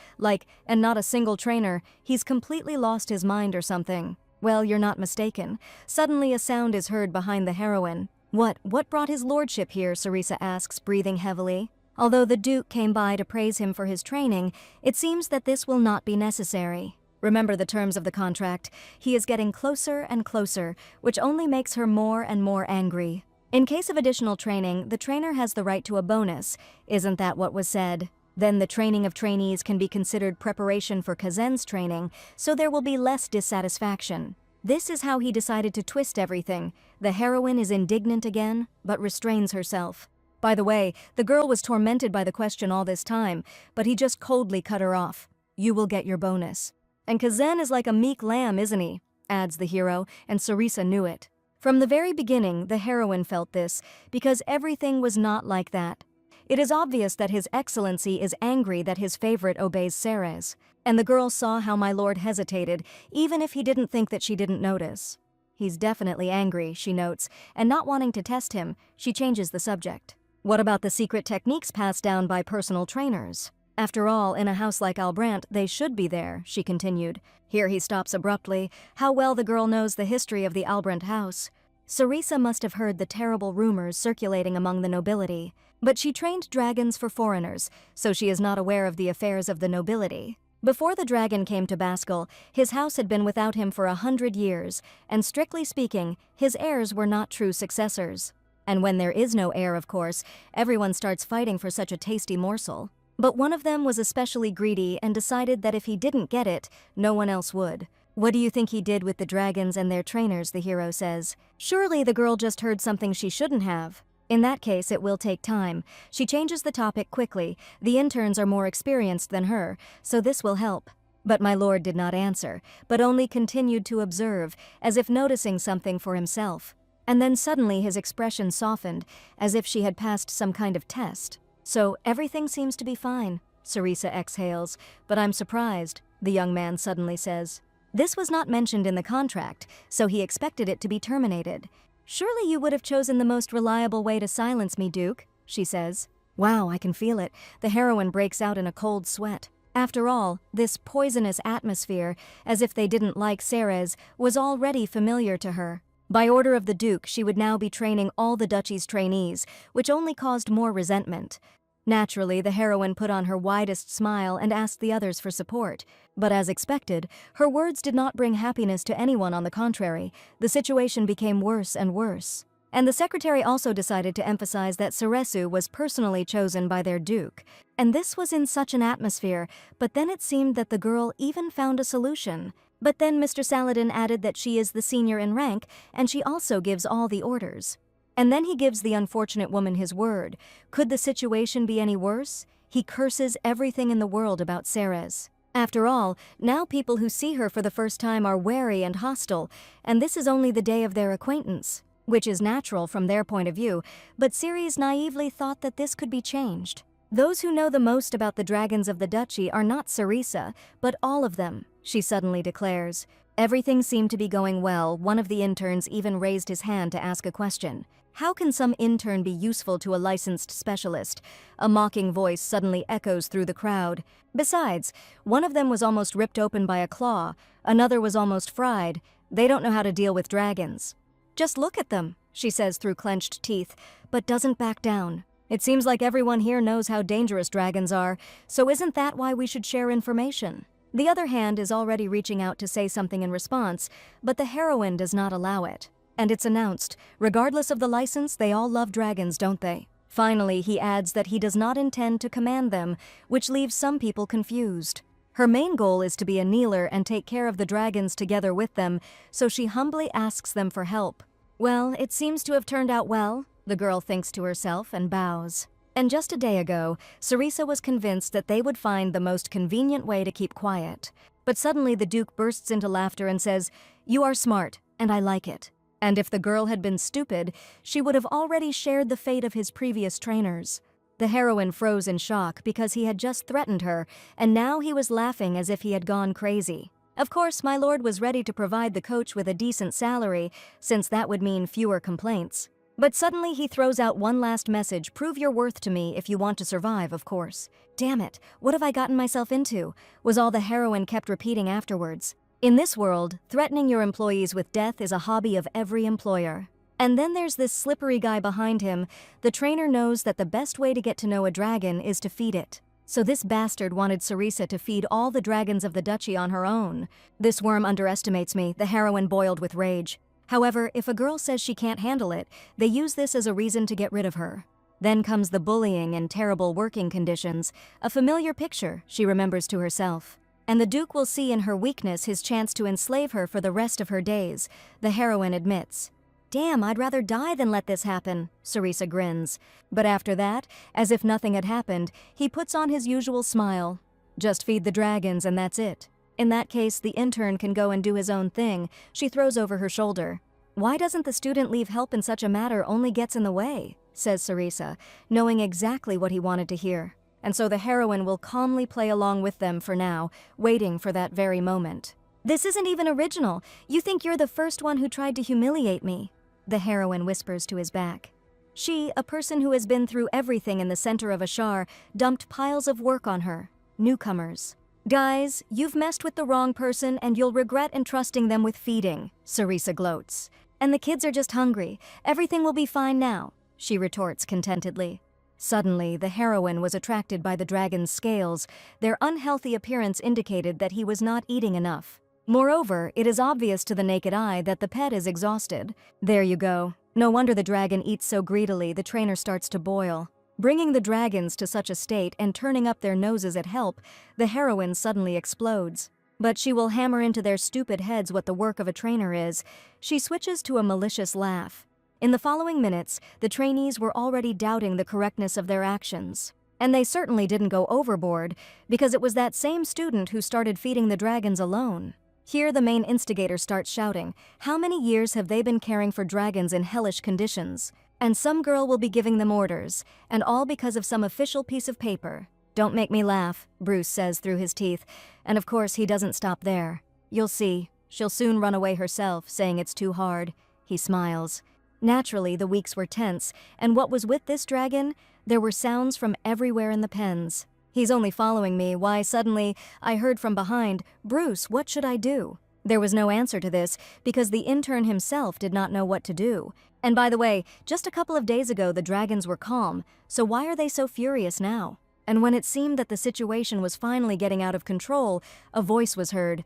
and not a single trainer, he's completely lost his mind or something. Well, you're not mistaken. Suddenly a sound is heard behind the heroine. What brought his lordship here?" Cerisa asks, breathing heavily. Although the Duke came by to praise him for his training, it seems that this will not be necessary. Remember the terms of the contract. He is getting closer and closer, which only makes her more and more angry. In case of additional training, the trainer has the right to a bonus. Isn't that what was said? Then the training of trainees can be considered preparation for Kazan's training, so there will be less dissatisfaction. This is how he decided to twist everything. The heroine is indignant again, but restrains herself. By the way, the girl was tormented by the question all this time, but he just coldly cut her off. "You will get your bonus." "And Kazan is like a meek lamb, isn't he?" adds the hero, and Cerisa knew it. From the very beginning, the heroine felt this, because everything was not like that. It is obvious that His Excellency is angry that his favorite obeys Ceres, and the girl saw how my lord hesitated, even if he didn't think that she didn't notice. He's definitely angry, she notes, and not wanting to test him, she changes the subject. What about the secret techniques passed down by personal trainers? After all, in a house like Albrant, they should be there, she continued. Here he stops abruptly. How well the girl knows the history of the Albrant house. Cerisa must have heard the terrible rumors circulating among the nobility. But she trained dragons for foreigners, so she is not aware of the affairs of the nobility. Before the dragon came to Baskel, his house had been without him for 100 years, and strictly speaking, his heirs were not true successors. And when there is no heir, of course, everyone starts fighting for such a tasty morsel. But one of them was especially greedy and decided that if he didn't get it, no one else would. What do you think he did with the dragons and their trainers, the hero says. Surely the girl just heard something she shouldn't have. In that case, it will take time. She changes the topic quickly. The interns are more experienced than her, so this will help. But my lord did not answer, but only continued to observe, as if noticing something for himself. And then suddenly his expression softened, as if she had passed some kind of test. So everything seems to be fine, Cerisa exhales. But I'm surprised, the young man suddenly says. This was not mentioned in the contract, so he expected it to be terminated. Surely you would have chosen the most reliable way to silence me, Duke, she says. Wow, I can feel it. The heroine breaks out in a cold sweat. After all, this poisonous atmosphere, as if they didn't like Ceres, was already familiar to her. By order of the Duke, she would now be training all the duchy's trainees, which only caused more resentment. Naturally, the heroine put on her widest smile and asked the others for support. But as expected, her words did not bring happiness to anyone. On the contrary, the situation became worse and worse. And the secretary also decided to emphasize that Ceresu was personally chosen by their Duke. And this was in such an atmosphere, but then it seemed that the girl even found a solution. But then Mr. Saladin added that she is the senior in rank, and she also gives all the orders. And then he gives the unfortunate woman his word. Could the situation be any worse? He curses everything in the world about Ceres. After all, now people who see her for the first time are wary and hostile, and this is only the day of their acquaintance. which is natural from their point of view, but Ceres naively thought that this could be changed. Those who know the most about the dragons of the duchy are not Cerisa, but all of them, she suddenly declares. Everything seemed to be going well. One of the interns even raised his hand to ask a question. How can some intern be useful to a licensed specialist? A mocking voice suddenly echoes through the crowd. Besides, one of them was almost ripped open by a claw, another was almost fried. They don't know how to deal with dragons. Just look at them, she says through clenched teeth, but doesn't back down. It seems like everyone here knows how dangerous dragons are, so isn't that why we should share information? The other hand is already reaching out to say something in response, but the heroine does not allow it. And it's announced, regardless of the license, they all love dragons, don't they? Finally, he adds that he does not intend to command them, which leaves some people confused. Her main goal is to be a kneeler and take care of the dragons together with them, so she humbly asks them for help. Well, it seems to have turned out well, the girl thinks to herself and bows. And just a day ago, Cerisa was convinced that they would find the most convenient way to keep quiet. But suddenly the Duke bursts into laughter and says, "You are smart, and I like it." And if the girl had been stupid, she would have already shared the fate of his previous trainers. The heroine froze in shock because he had just threatened her, and now he was laughing as if he had gone crazy. Of course, my lord was ready to provide the coach with a decent salary, since that would mean fewer complaints. But suddenly he throws out one last message: prove your worth to me if you want to survive, of course. Damn it, what have I gotten myself into? Was all the heroine kept repeating afterwards. In this world, threatening your employees with death is a hobby of every employer. And then there's this slippery guy behind him. The trainer knows that the best way to get to know a dragon is to feed it. So this bastard wanted Cerisa to feed all the dragons of the duchy on her own. This worm underestimates me, the heroine boiled with rage. However, if a girl says she can't handle it, they use this as a reason to get rid of her. Then comes the bullying and terrible working conditions, a familiar picture, she remembers to herself. And the Duke will see in her weakness his chance to enslave her for the rest of her days, the heroine admits. Damn, I'd rather die than let this happen, Cerisa grins. But after that, as if nothing had happened, he puts on his usual smile. Just feed the dragons and that's it. In that case, the intern can go and do his own thing, she throws over her shoulder. Why doesn't the student leave? Help in such a matter only gets in the way, says Cerisa, knowing exactly what he wanted to hear. And so the heroine will calmly play along with them for now, waiting for that very moment. This isn't even original. You think you're the first one who tried to humiliate me, the heroine whispers to his back. She, a person who has been through everything in the center of Ashar, dumped piles of work on her. Newcomers. Guys, you've messed with the wrong person and you'll regret entrusting them with feeding, Cerisa gloats. And the kids are just hungry. Everything will be fine now, she retorts contentedly. Suddenly, the heroine was attracted by the dragon's scales. Their unhealthy appearance indicated that he was not eating enough. Moreover, it is obvious to the naked eye that the pet is exhausted. There you go. No wonder the dragon eats so greedily, the trainer starts to boil. Bringing the dragons to such a state and turning up their noses at help, the heroine suddenly explodes. But she will hammer into their stupid heads what the work of a trainer is. She switches to a malicious laugh. In the following minutes, the trainees were already doubting the correctness of their actions. And they certainly didn't go overboard, because it was that same student who started feeding the dragons alone. Here the main instigator starts shouting, how many years have they been caring for dragons in hellish conditions? And some girl will be giving them orders, and all because of some official piece of paper. Don't make me laugh, Bruce says through his teeth, and of course he doesn't stop there. You'll see, she'll soon run away herself, saying it's too hard. He smiles. Naturally, the weeks were tense, and what was with this dragon? There were sounds from everywhere in the pens. He's only following me, why suddenly I heard from behind, Bruce, what should I do? There was no answer to this, because the intern himself did not know what to do. And by the way, just a couple of days ago the dragons were calm, so why are they so furious now? And when it seemed that the situation was finally getting out of control, a voice was heard.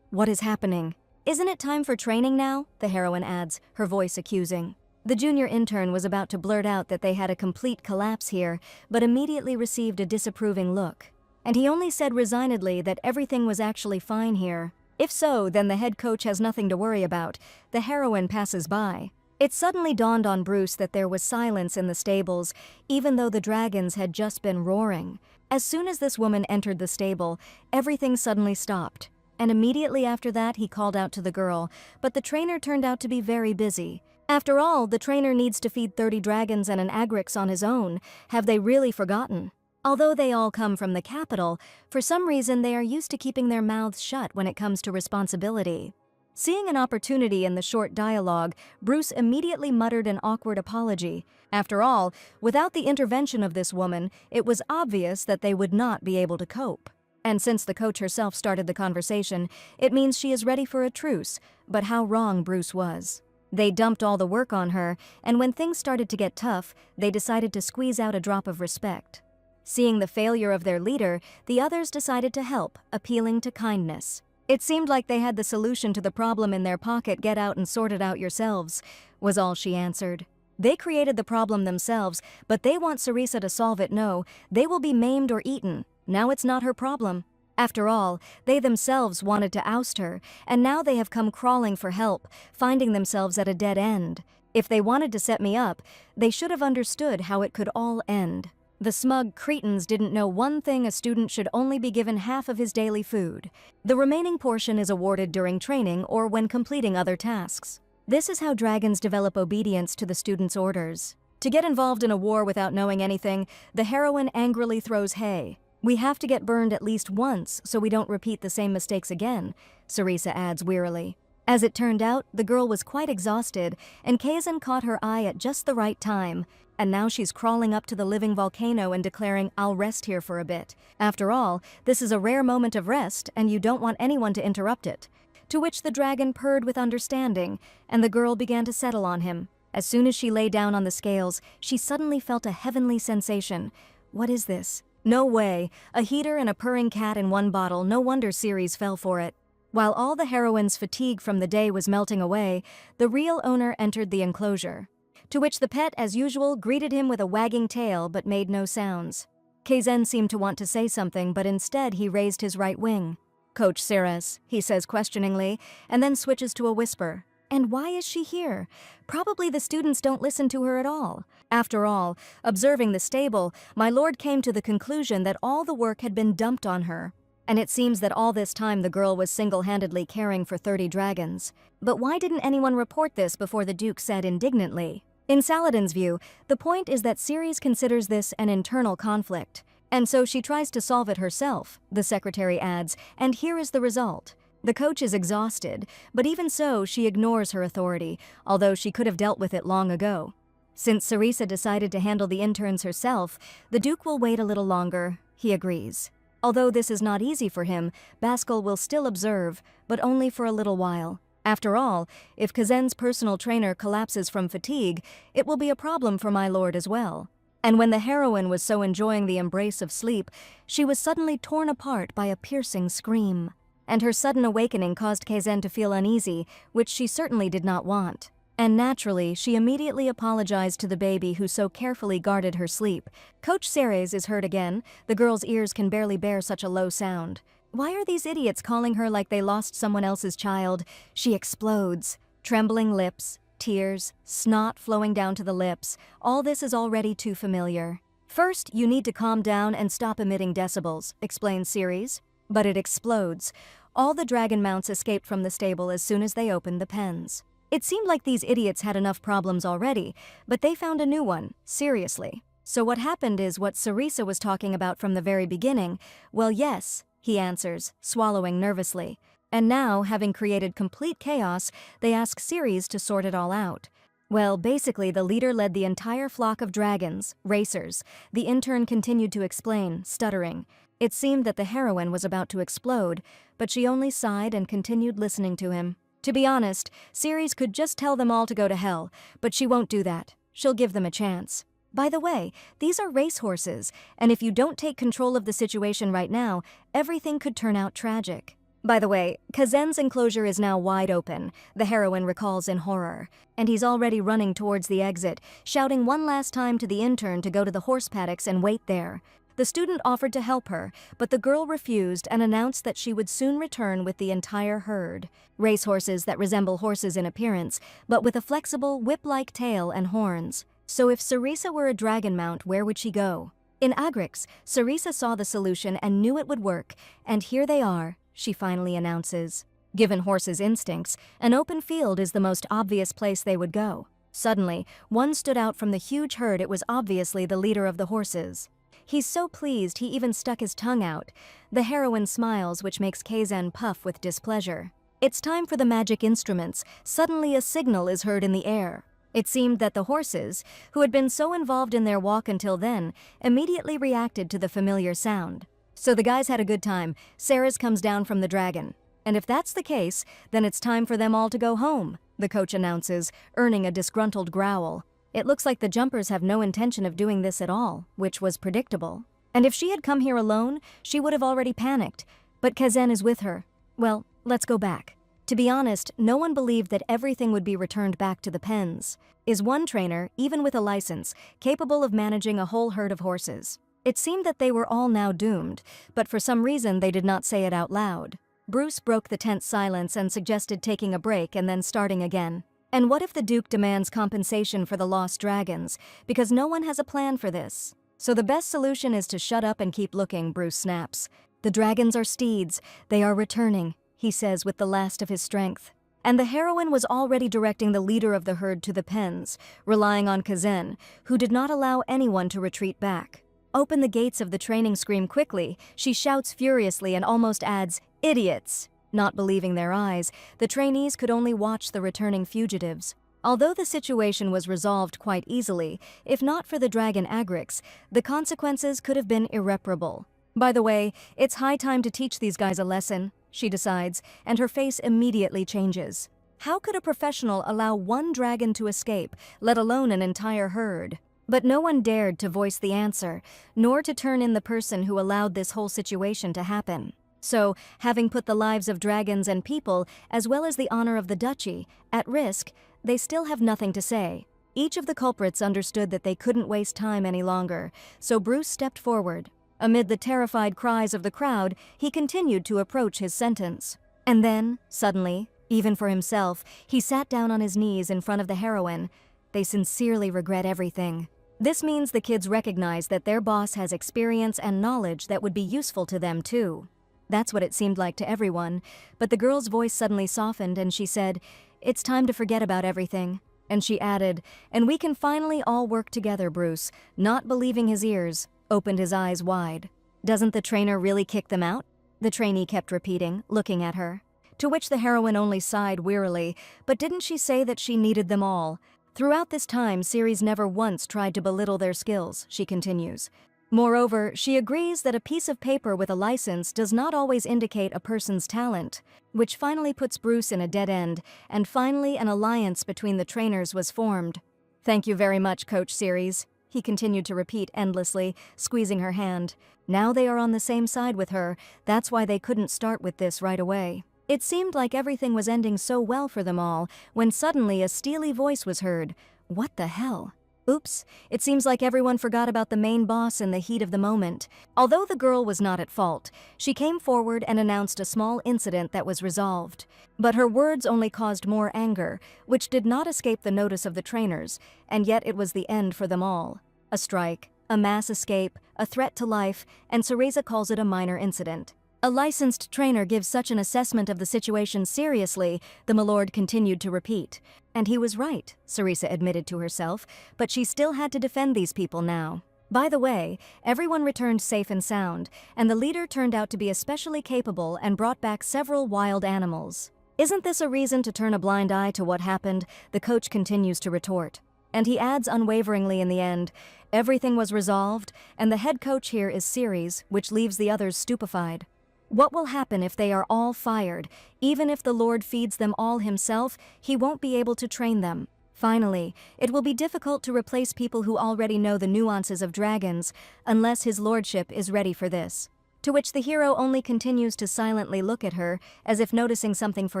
What is happening? Isn't it time for training now? The heroine adds, her voice accusing. The junior intern was about to blurt out that they had a complete collapse here, but immediately received a disapproving look. And he only said resignedly that everything was actually fine here. If so, then the head coach has nothing to worry about. The heroine passes by. It suddenly dawned on Bruce that there was silence in the stables, even though the dragons had just been roaring. As soon as this woman entered the stable, everything suddenly stopped. And immediately after that, he called out to the girl, but the trainer turned out to be very busy. After all, the trainer needs to feed 30 dragons and an agrix on his own. Have they really forgotten? Although they all come from the capital, for some reason they are used to keeping their mouths shut when it comes to responsibility. Seeing an opportunity in the short dialogue, Bruce immediately muttered an awkward apology. After all, without the intervention of this woman, it was obvious that they would not be able to cope. And since the coach herself started the conversation, it means she is ready for a truce, but how wrong Bruce was. They dumped all the work on her, and when things started to get tough, they decided to squeeze out a drop of respect. Seeing the failure of their leader, the others decided to help, appealing to kindness. It seemed like they had the solution to the problem in their pocket. Get out and sort it out yourselves, was all she answered. They created the problem themselves, but they want Sarisa to solve it. No, they will be maimed or eaten. Now it's not her problem. After all, they themselves wanted to oust her, and now they have come crawling for help, finding themselves at a dead end. If they wanted to set me up, they should have understood how it could all end. The smug cretins didn't know one thing: a student should only be given half of his daily food. The remaining portion is awarded during training or when completing other tasks. This is how dragons develop obedience to the student's orders. To get involved in a war without knowing anything, the heroine angrily throws hay. We have to get burned at least once so we don't repeat the same mistakes again, Sarisa adds wearily. As it turned out, the girl was quite exhausted, and Kaizen caught her eye at just the right time. And now she's crawling up to the living volcano and declaring, "I'll rest here for a bit." After all, this is a rare moment of rest, and you don't want anyone to interrupt it. To which the dragon purred with understanding, and the girl began to settle on him. As soon as she lay down on the scales, she suddenly felt a heavenly sensation. What is this? No way. A heater and a purring cat in one bottle. No wonder Ceres fell for it. While all the heroine's fatigue from the day was melting away, the real owner entered the enclosure. To which the pet, as usual, greeted him with a wagging tail but made no sounds. Kaizen seemed to want to say something, but instead he raised his right wing. "Coach Ceres," he says questioningly, and then switches to a whisper. And why is she here? Probably the students don't listen to her at all. After all, observing the stable, my lord came to the conclusion that all the work had been dumped on her. And it seems that all this time the girl was single-handedly caring for 30 dragons. But why didn't anyone report this before? The Duke said indignantly. In Saladin's view, the point is that Ceres considers this an internal conflict. And so she tries to solve it herself, the secretary adds, and here is the result. The coach is exhausted, but even so, she ignores her authority, although she could have dealt with it long ago. Since Sarisa decided to handle the interns herself, the Duke will wait a little longer, he agrees. Although this is not easy for him, Baskel will still observe, but only for a little while. After all, if Kaizen's personal trainer collapses from fatigue, it will be a problem for my lord as well. And when the heroine was so enjoying the embrace of sleep, she was suddenly torn apart by a piercing scream. And her sudden awakening caused Kaizen to feel uneasy, which she certainly did not want. And naturally, she immediately apologized to the baby who so carefully guarded her sleep. Coach Ceres is hurt again. The girl's ears can barely bear such a low sound. Why are these idiots calling her like they lost someone else's child? She explodes. Trembling lips, tears, snot flowing down to the lips. All this is already too familiar. First, you need to calm down and stop emitting decibels, explains Ceres. But it explodes. All the dragon mounts escaped from the stable as soon as they opened the pens. It seemed like these idiots had enough problems already, but they found a new one, seriously. So what happened is what Sarisa was talking about from the very beginning. Well, yes, he answers, swallowing nervously. And now, having created complete chaos, they ask Ceres to sort it all out. Well, basically the leader led the entire flock of dragons, racers. The intern continued to explain, stuttering. It seemed that the heroine was about to explode, but she only sighed and continued listening to him. To be honest, Ceres could just tell them all to go to hell, but she won't do that. She'll give them a chance. By the way, these are racehorses, and if you don't take control of the situation right now, everything could turn out tragic. By the way, Kaizen's enclosure is now wide open, the heroine recalls in horror, and he's already running towards the exit, shouting one last time to the intern to go to the horse paddocks and wait there. The student offered to help her, but the girl refused and announced that she would soon return with the entire herd. Racehorses that resemble horses in appearance, but with a flexible, whip-like tail and horns. So if Sarisa were a dragon mount, where would she go? In Agrix, Sarisa saw the solution and knew it would work, and here they are, she finally announces. Given horses' instincts, an open field is the most obvious place they would go. Suddenly, one stood out from the huge herd. It was obviously the leader of the horses. He's so pleased he even stuck his tongue out. The heroine smiles, which makes Kazan puff with displeasure. It's time for the magic instruments. Suddenly a signal is heard in the air. It seemed that the horses, who had been so involved in their walk until then, immediately reacted to the familiar sound. So the guys had a good time. Ceres comes down from the dragon. And if that's the case, then it's time for them all to go home, the coach announces, earning a disgruntled growl. It looks like the jumpers have no intention of doing this at all, which was predictable. And if she had come here alone, she would have already panicked. But Kazan is with her. Well, let's go back. To be honest, no one believed that everything would be returned back to the pens. Is one trainer, even with a license, capable of managing a whole herd of horses? It seemed that they were all now doomed, but for some reason they did not say it out loud. Bruce broke the tense silence and suggested taking a break and then starting again. And what if the Duke demands compensation for the lost dragons? Because no one has a plan for this. So the best solution is to shut up and keep looking, Bruce snaps. The dragons are steeds. They are returning, he says with the last of his strength. And the heroine was already directing the leader of the herd to the pens, relying on Kazan, who did not allow anyone to retreat back. Open the gates of the training scream quickly, she shouts furiously and almost adds, idiots! Not believing their eyes, the trainees could only watch the returning fugitives. Although the situation was resolved quite easily, if not for the dragon Agrix, the consequences could have been irreparable. By the way, it's high time to teach these guys a lesson, she decides, and her face immediately changes. How could a professional allow one dragon to escape, let alone an entire herd? But no one dared to voice the answer, nor to turn in the person who allowed this whole situation to happen. So, having put the lives of dragons and people, as well as the honor of the duchy, at risk, they still have nothing to say. Each of the culprits understood that they couldn't waste time any longer, so Bruce stepped forward. Amid the terrified cries of the crowd, he continued to approach his sentence. And then, suddenly, even for himself, he sat down on his knees in front of the heroine. They sincerely regret everything. This means the kids recognize that their boss has experience and knowledge that would be useful to them too. That's what it seemed like to everyone, but the girl's voice suddenly softened and she said, "It's time to forget about everything." And she added, "And we can finally all work together." Bruce, not believing his ears, opened his eyes wide. "Doesn't the trainer really kick them out?" the trainee kept repeating, looking at her. To which the heroine only sighed wearily, but didn't she say that she needed them all? Throughout this time, Ceres never once tried to belittle their skills, she continues. Moreover, she agrees that a piece of paper with a license does not always indicate a person's talent, which finally puts Bruce in a dead end, and finally an alliance between the trainers was formed. "Thank you very much, Coach Ceres," he continued to repeat endlessly, squeezing her hand. Now they are on the same side with her, that's why they couldn't start with this right away. It seemed like everything was ending so well for them all, when suddenly a steely voice was heard. What the hell? Oops, it seems like everyone forgot about the main boss in the heat of the moment. Although the girl was not at fault, she came forward and announced a small incident that was resolved. But her words only caused more anger, which did not escape the notice of the trainers, and yet it was the end for them all. A strike, a mass escape, a threat to life, and Cereza calls it a minor incident. A licensed trainer gives such an assessment of the situation seriously, the milord continued to repeat. And he was right, Cereza admitted to herself, but she still had to defend these people now. By the way, everyone returned safe and sound, and the leader turned out to be especially capable and brought back several wild animals. Isn't this a reason to turn a blind eye to what happened? The coach continues to retort. And he adds unwaveringly in the end, everything was resolved, and the head coach here is Ceres, which leaves the others stupefied. What will happen if they are all fired? Even if the Lord feeds them all himself, he won't be able to train them. Finally, it will be difficult to replace people who already know the nuances of dragons, unless his lordship is ready for this. To which the hero only continues to silently look at her, as if noticing something for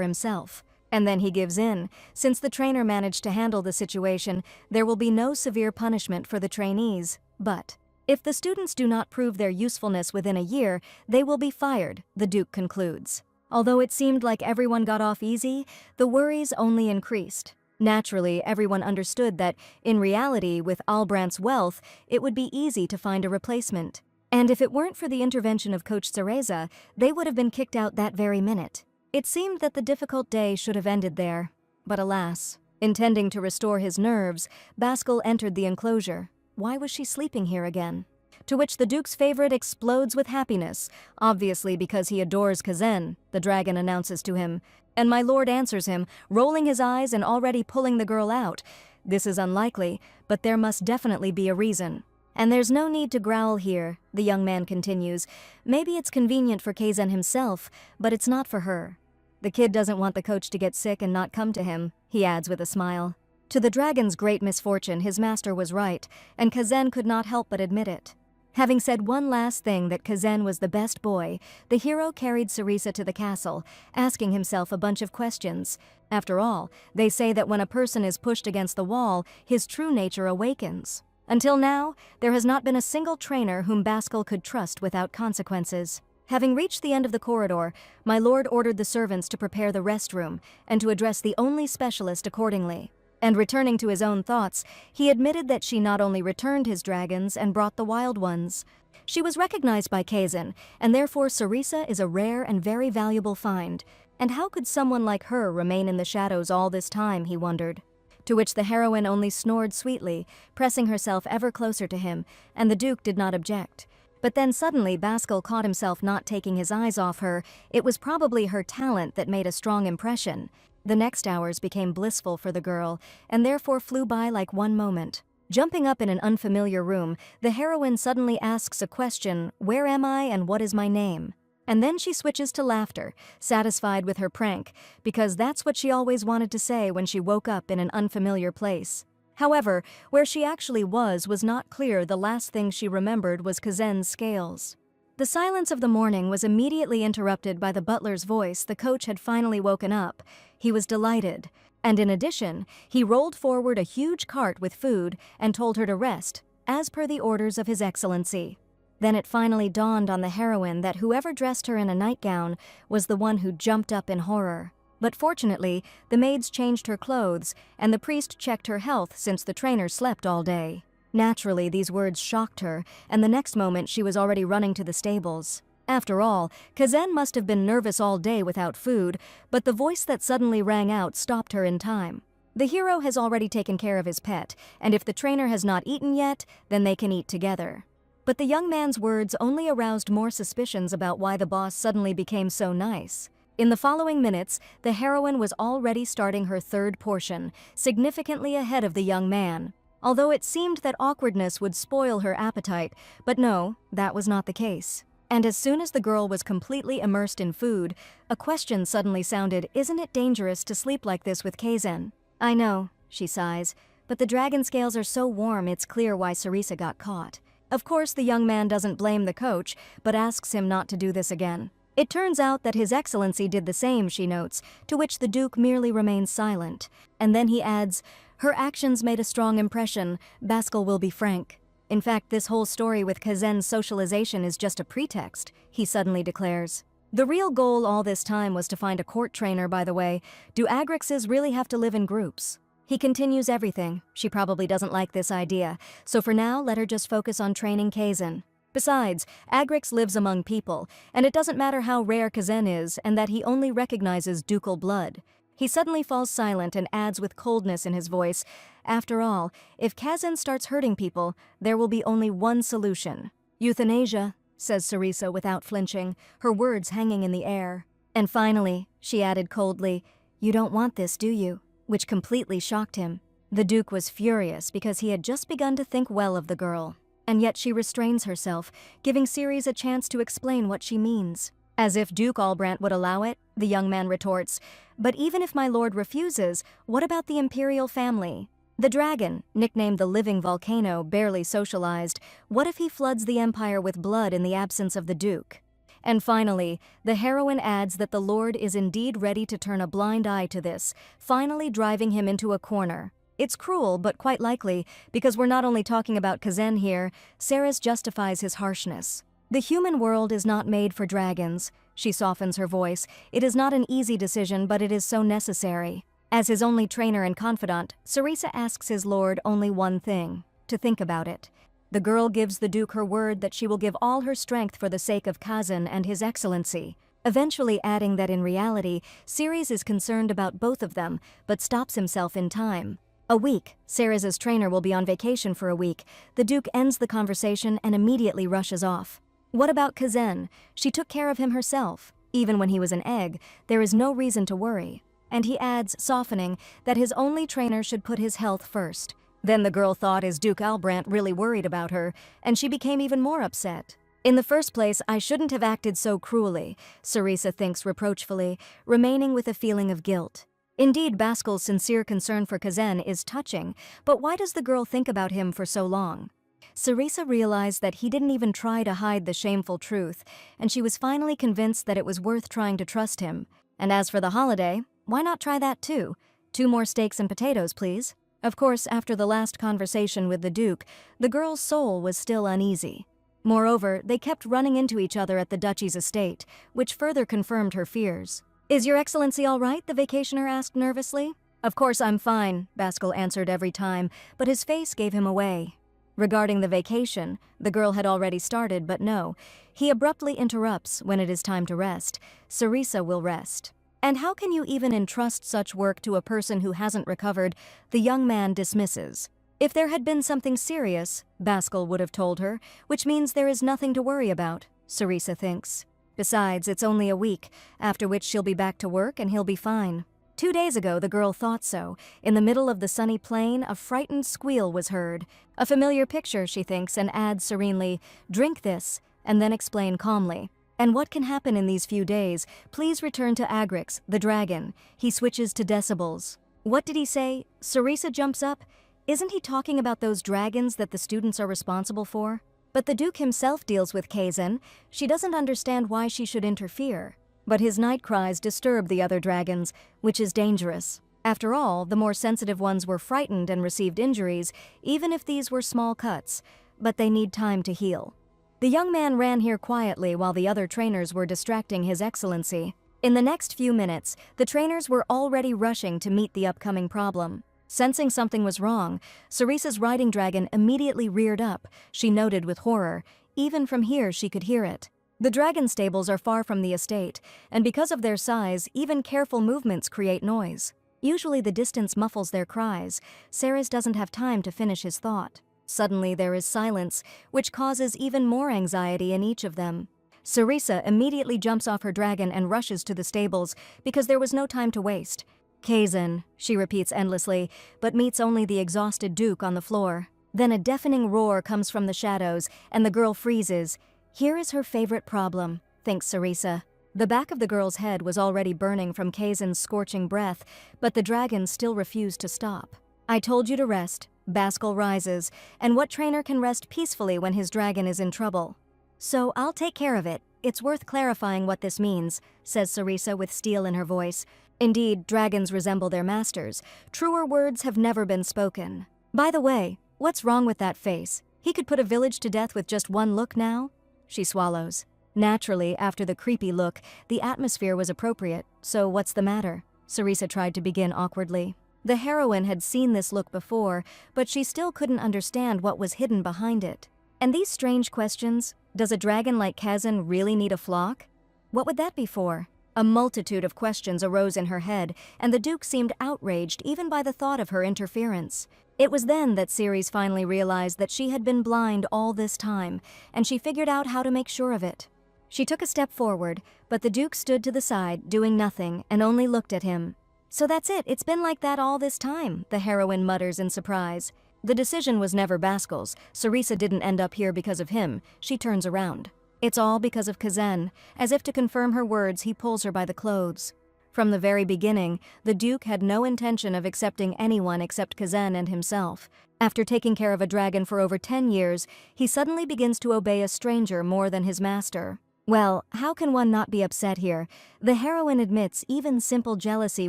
himself. And then he gives in. Since the trainer managed to handle the situation, there will be no severe punishment for the trainees. But if the students do not prove their usefulness within a year, they will be fired, the Duke concludes. Although it seemed like everyone got off easy, the worries only increased. Naturally, everyone understood that, in reality, with Albrandt's wealth, it would be easy to find a replacement. And if it weren't for the intervention of Coach Cereza, they would have been kicked out that very minute. It seemed that the difficult day should have ended there. But alas, Intending to restore his nerves, Baskel entered the enclosure. Why was she sleeping here again? To which the Duke's favorite explodes with happiness, obviously because he adores Kazen, the dragon announces to him. And my lord answers him, rolling his eyes and already pulling the girl out. This is unlikely, but there must definitely be a reason. And there's no need to growl here, the young man continues. Maybe it's convenient for Kazen himself, but it's not for her. The kid doesn't want the coach to get sick and not come to him, he adds with a smile. To the dragon's great misfortune, his master was right, and Kazen could not help but admit it. Having said one last thing that Kazen was the best boy, the hero carried Sarisa to the castle, asking himself a bunch of questions. After all, they say that when a person is pushed against the wall, his true nature awakens. Until now, there has not been a single trainer whom Baskel could trust without consequences. Having reached the end of the corridor, my lord ordered the servants to prepare the restroom and to address the only specialist accordingly. And returning to his own thoughts, he admitted that she not only returned his dragons and brought the wild ones. She was recognized by Kazen, and therefore Sarisa is a rare and very valuable find. And how could someone like her remain in the shadows all this time, he wondered. To which the heroine only snored sweetly, pressing herself ever closer to him, and the Duke did not object. But then suddenly Baskel caught himself not taking his eyes off her. It was probably her talent that made a strong impression. The next hours became blissful for the girl, and therefore flew by like one moment. Jumping up in an unfamiliar room, the heroine suddenly asks a question, "Where am I and what is my name?" And then she switches to laughter, satisfied with her prank, because that's what she always wanted to say when she woke up in an unfamiliar place. However, where she actually was not clear. The last thing she remembered was Kazen's scales. The silence of the morning was immediately interrupted by the butler's voice. The coach had finally woken up. He was delighted. And in addition, he rolled forward a huge cart with food and told her to rest, as per the orders of His Excellency. Then it finally dawned on the heroine that whoever dressed her in a nightgown was the one who jumped up in horror. But fortunately, the maids changed her clothes, and the priest checked her health since the trainer slept all day. Naturally, these words shocked her, and the next moment she was already running to the stables. After all, Kazen must have been nervous all day without food, but the voice that suddenly rang out stopped her in time. The hero has already taken care of his pet, and if the trainer has not eaten yet, then they can eat together. But the young man's words only aroused more suspicions about why the boss suddenly became so nice. In the following minutes, the heroine was already starting her third portion, significantly ahead of the young man. Although it seemed that awkwardness would spoil her appetite, but no, that was not the case. And as soon as the girl was completely immersed in food, a question suddenly sounded, "Isn't it dangerous to sleep like this with Kazen?" "I know," she sighs, "but the dragon scales are so warm it's clear why Sarisa got caught." Of course, the young man doesn't blame the coach, but asks him not to do this again. It turns out that His Excellency did the same, she notes, to which the Duke merely remains silent. And then he adds, "Her actions made a strong impression. Baskel will be frank. In fact, this whole story with Kazen's socialization is just a pretext," he suddenly declares. The real goal all this time was to find a court trainer, by the way. Do Agrixes really have to live in groups? He continues everything. She probably doesn't like this idea, so for now let her just focus on training Kazen. Besides, Agrix lives among people, and it doesn't matter how rare Kazen is and that he only recognizes ducal blood. He suddenly falls silent and adds with coldness in his voice, "After all, if Kazen starts hurting people, there will be only one solution. Euthanasia," says Sarisa without flinching, her words hanging in the air. "And finally," she added coldly, "you don't want this, do you?" Which completely shocked him. The Duke was furious because he had just begun to think well of the girl. And yet she restrains herself, giving Ceres a chance to explain what she means. As if Duke Albrant would allow it, the young man retorts, "But even if my lord refuses, what about the imperial family? The dragon, nicknamed the living volcano, barely socialized. What if he floods the empire with blood in the absence of the Duke?" And finally, the heroine adds that the Lord is indeed ready to turn a blind eye to this, finally driving him into a corner. It's cruel, but quite likely, because we're not only talking about Kazen here. Ceres justifies his harshness. The human world is not made for dragons. She softens her voice. It is not an easy decision, but it is so necessary. As his only trainer and confidant, Sarisa asks his lord only one thing: to think about it. The girl gives the Duke her word that she will give all her strength for the sake of Kazen and His Excellency. eventually adding that in reality, Ceres is concerned about both of them, but stops himself in time. A week. Ceres' trainer will be on vacation for a week. The Duke ends the conversation and immediately rushes off. What about Kazen? She took care of him herself. Even when he was an egg, there is no reason to worry. And he adds, softening, that his only trainer should put his health first. Then the girl thought, is Duke Albrant really worried about her? And she became even more upset. In the first place, I shouldn't have acted so cruelly, Cerisa thinks reproachfully, remaining with a feeling of guilt. Indeed, Baskel's sincere concern for Kazen is touching, but why does the girl think about him for so long? Cerisa realized that he didn't even try to hide the shameful truth, and she was finally convinced that it was worth trying to trust him. And as for the holiday, why not try that too? 2 more steaks and potatoes, please. Of course, after the last conversation with the Duke, the girl's soul was still uneasy. Moreover, they kept running into each other at the Duchy's estate, which further confirmed her fears. Is Your Excellency all right? The vacationer asked nervously. Of course I'm fine, Baskel answered every time, but his face gave him away. Regarding the vacation, the girl had already started, but no. He abruptly interrupts when it is time to rest. Cerisa will rest. And how can you even entrust such work to a person who hasn't recovered? The young man dismisses. If there had been something serious, Baskel would have told her, which means there is nothing to worry about, Cerisa thinks. Besides, it's only a week, after which she'll be back to work and he'll be fine. 2 days ago, the girl thought so. In the middle of the sunny plain, a frightened squeal was heard. A familiar picture, she thinks, and adds serenely, drink this, and then explain calmly. And what can happen in these few days? Please return to Agrix, the dragon. He switches to decibels. What did he say? Cerisa jumps up. Isn't he talking about those dragons that the students are responsible for? But the Duke himself deals with Kazen. She doesn't understand why she should interfere. But his night cries disturb the other dragons, which is dangerous. After all, the more sensitive ones were frightened and received injuries, even if these were small cuts. But they need time to heal. The young man ran here quietly while the other trainers were distracting His Excellency. In the next few minutes, the trainers were already rushing to meet the upcoming problem. Sensing something was wrong, Cerisa's riding dragon immediately reared up, she noted with horror. Even from here she could hear it. The dragon stables are far from the estate, and because of their size, even careful movements create noise. Usually the distance muffles their cries. Ceres doesn't have time to finish his thought. Suddenly there is silence, which causes even more anxiety in each of them. Cerisa immediately jumps off her dragon and rushes to the stables, because there was no time to waste. Kazen, she repeats endlessly, but meets only the exhausted Duke on the floor. Then a deafening roar comes from the shadows, and the girl freezes. Here is her favorite problem, thinks Cerisa. The back of the girl's head was already burning from Kazen's scorching breath, but the dragon still refused to stop. I told you to rest. Baskel rises, and what trainer can rest peacefully when his dragon is in trouble? So I'll take care of it. It's worth clarifying what this means, says Cerisa with steel in her voice. Indeed, dragons resemble their masters. Truer words have never been spoken. By the way, what's wrong with that face? He could put a village to death with just one look now? She swallows. Naturally, after the creepy look, the atmosphere was appropriate. So what's the matter? Cerisa tried to begin awkwardly. The heroine had seen this look before, but she still couldn't understand what was hidden behind it. And these strange questions, does a dragon like Kazen really need a flock? What would that be for? A multitude of questions arose in her head, and the Duke seemed outraged even by the thought of her interference. It was then that Ceres finally realized that she had been blind all this time, and she figured out how to make sure of it. She took a step forward, but the Duke stood to the side, doing nothing, and only looked at him. So that's it, it's been like that all this time, the heroine mutters in surprise. The decision was never Baskel's. Cerisa didn't end up here because of him. She turns around. It's all because of Kazen. As if to confirm her words, he pulls her by the clothes. From the very beginning, the Duke had no intention of accepting anyone except Kazen and himself. After taking care of a dragon for over 10 years, he suddenly begins to obey a stranger more than his master. Well, how can one not be upset here? The heroine admits even simple jealousy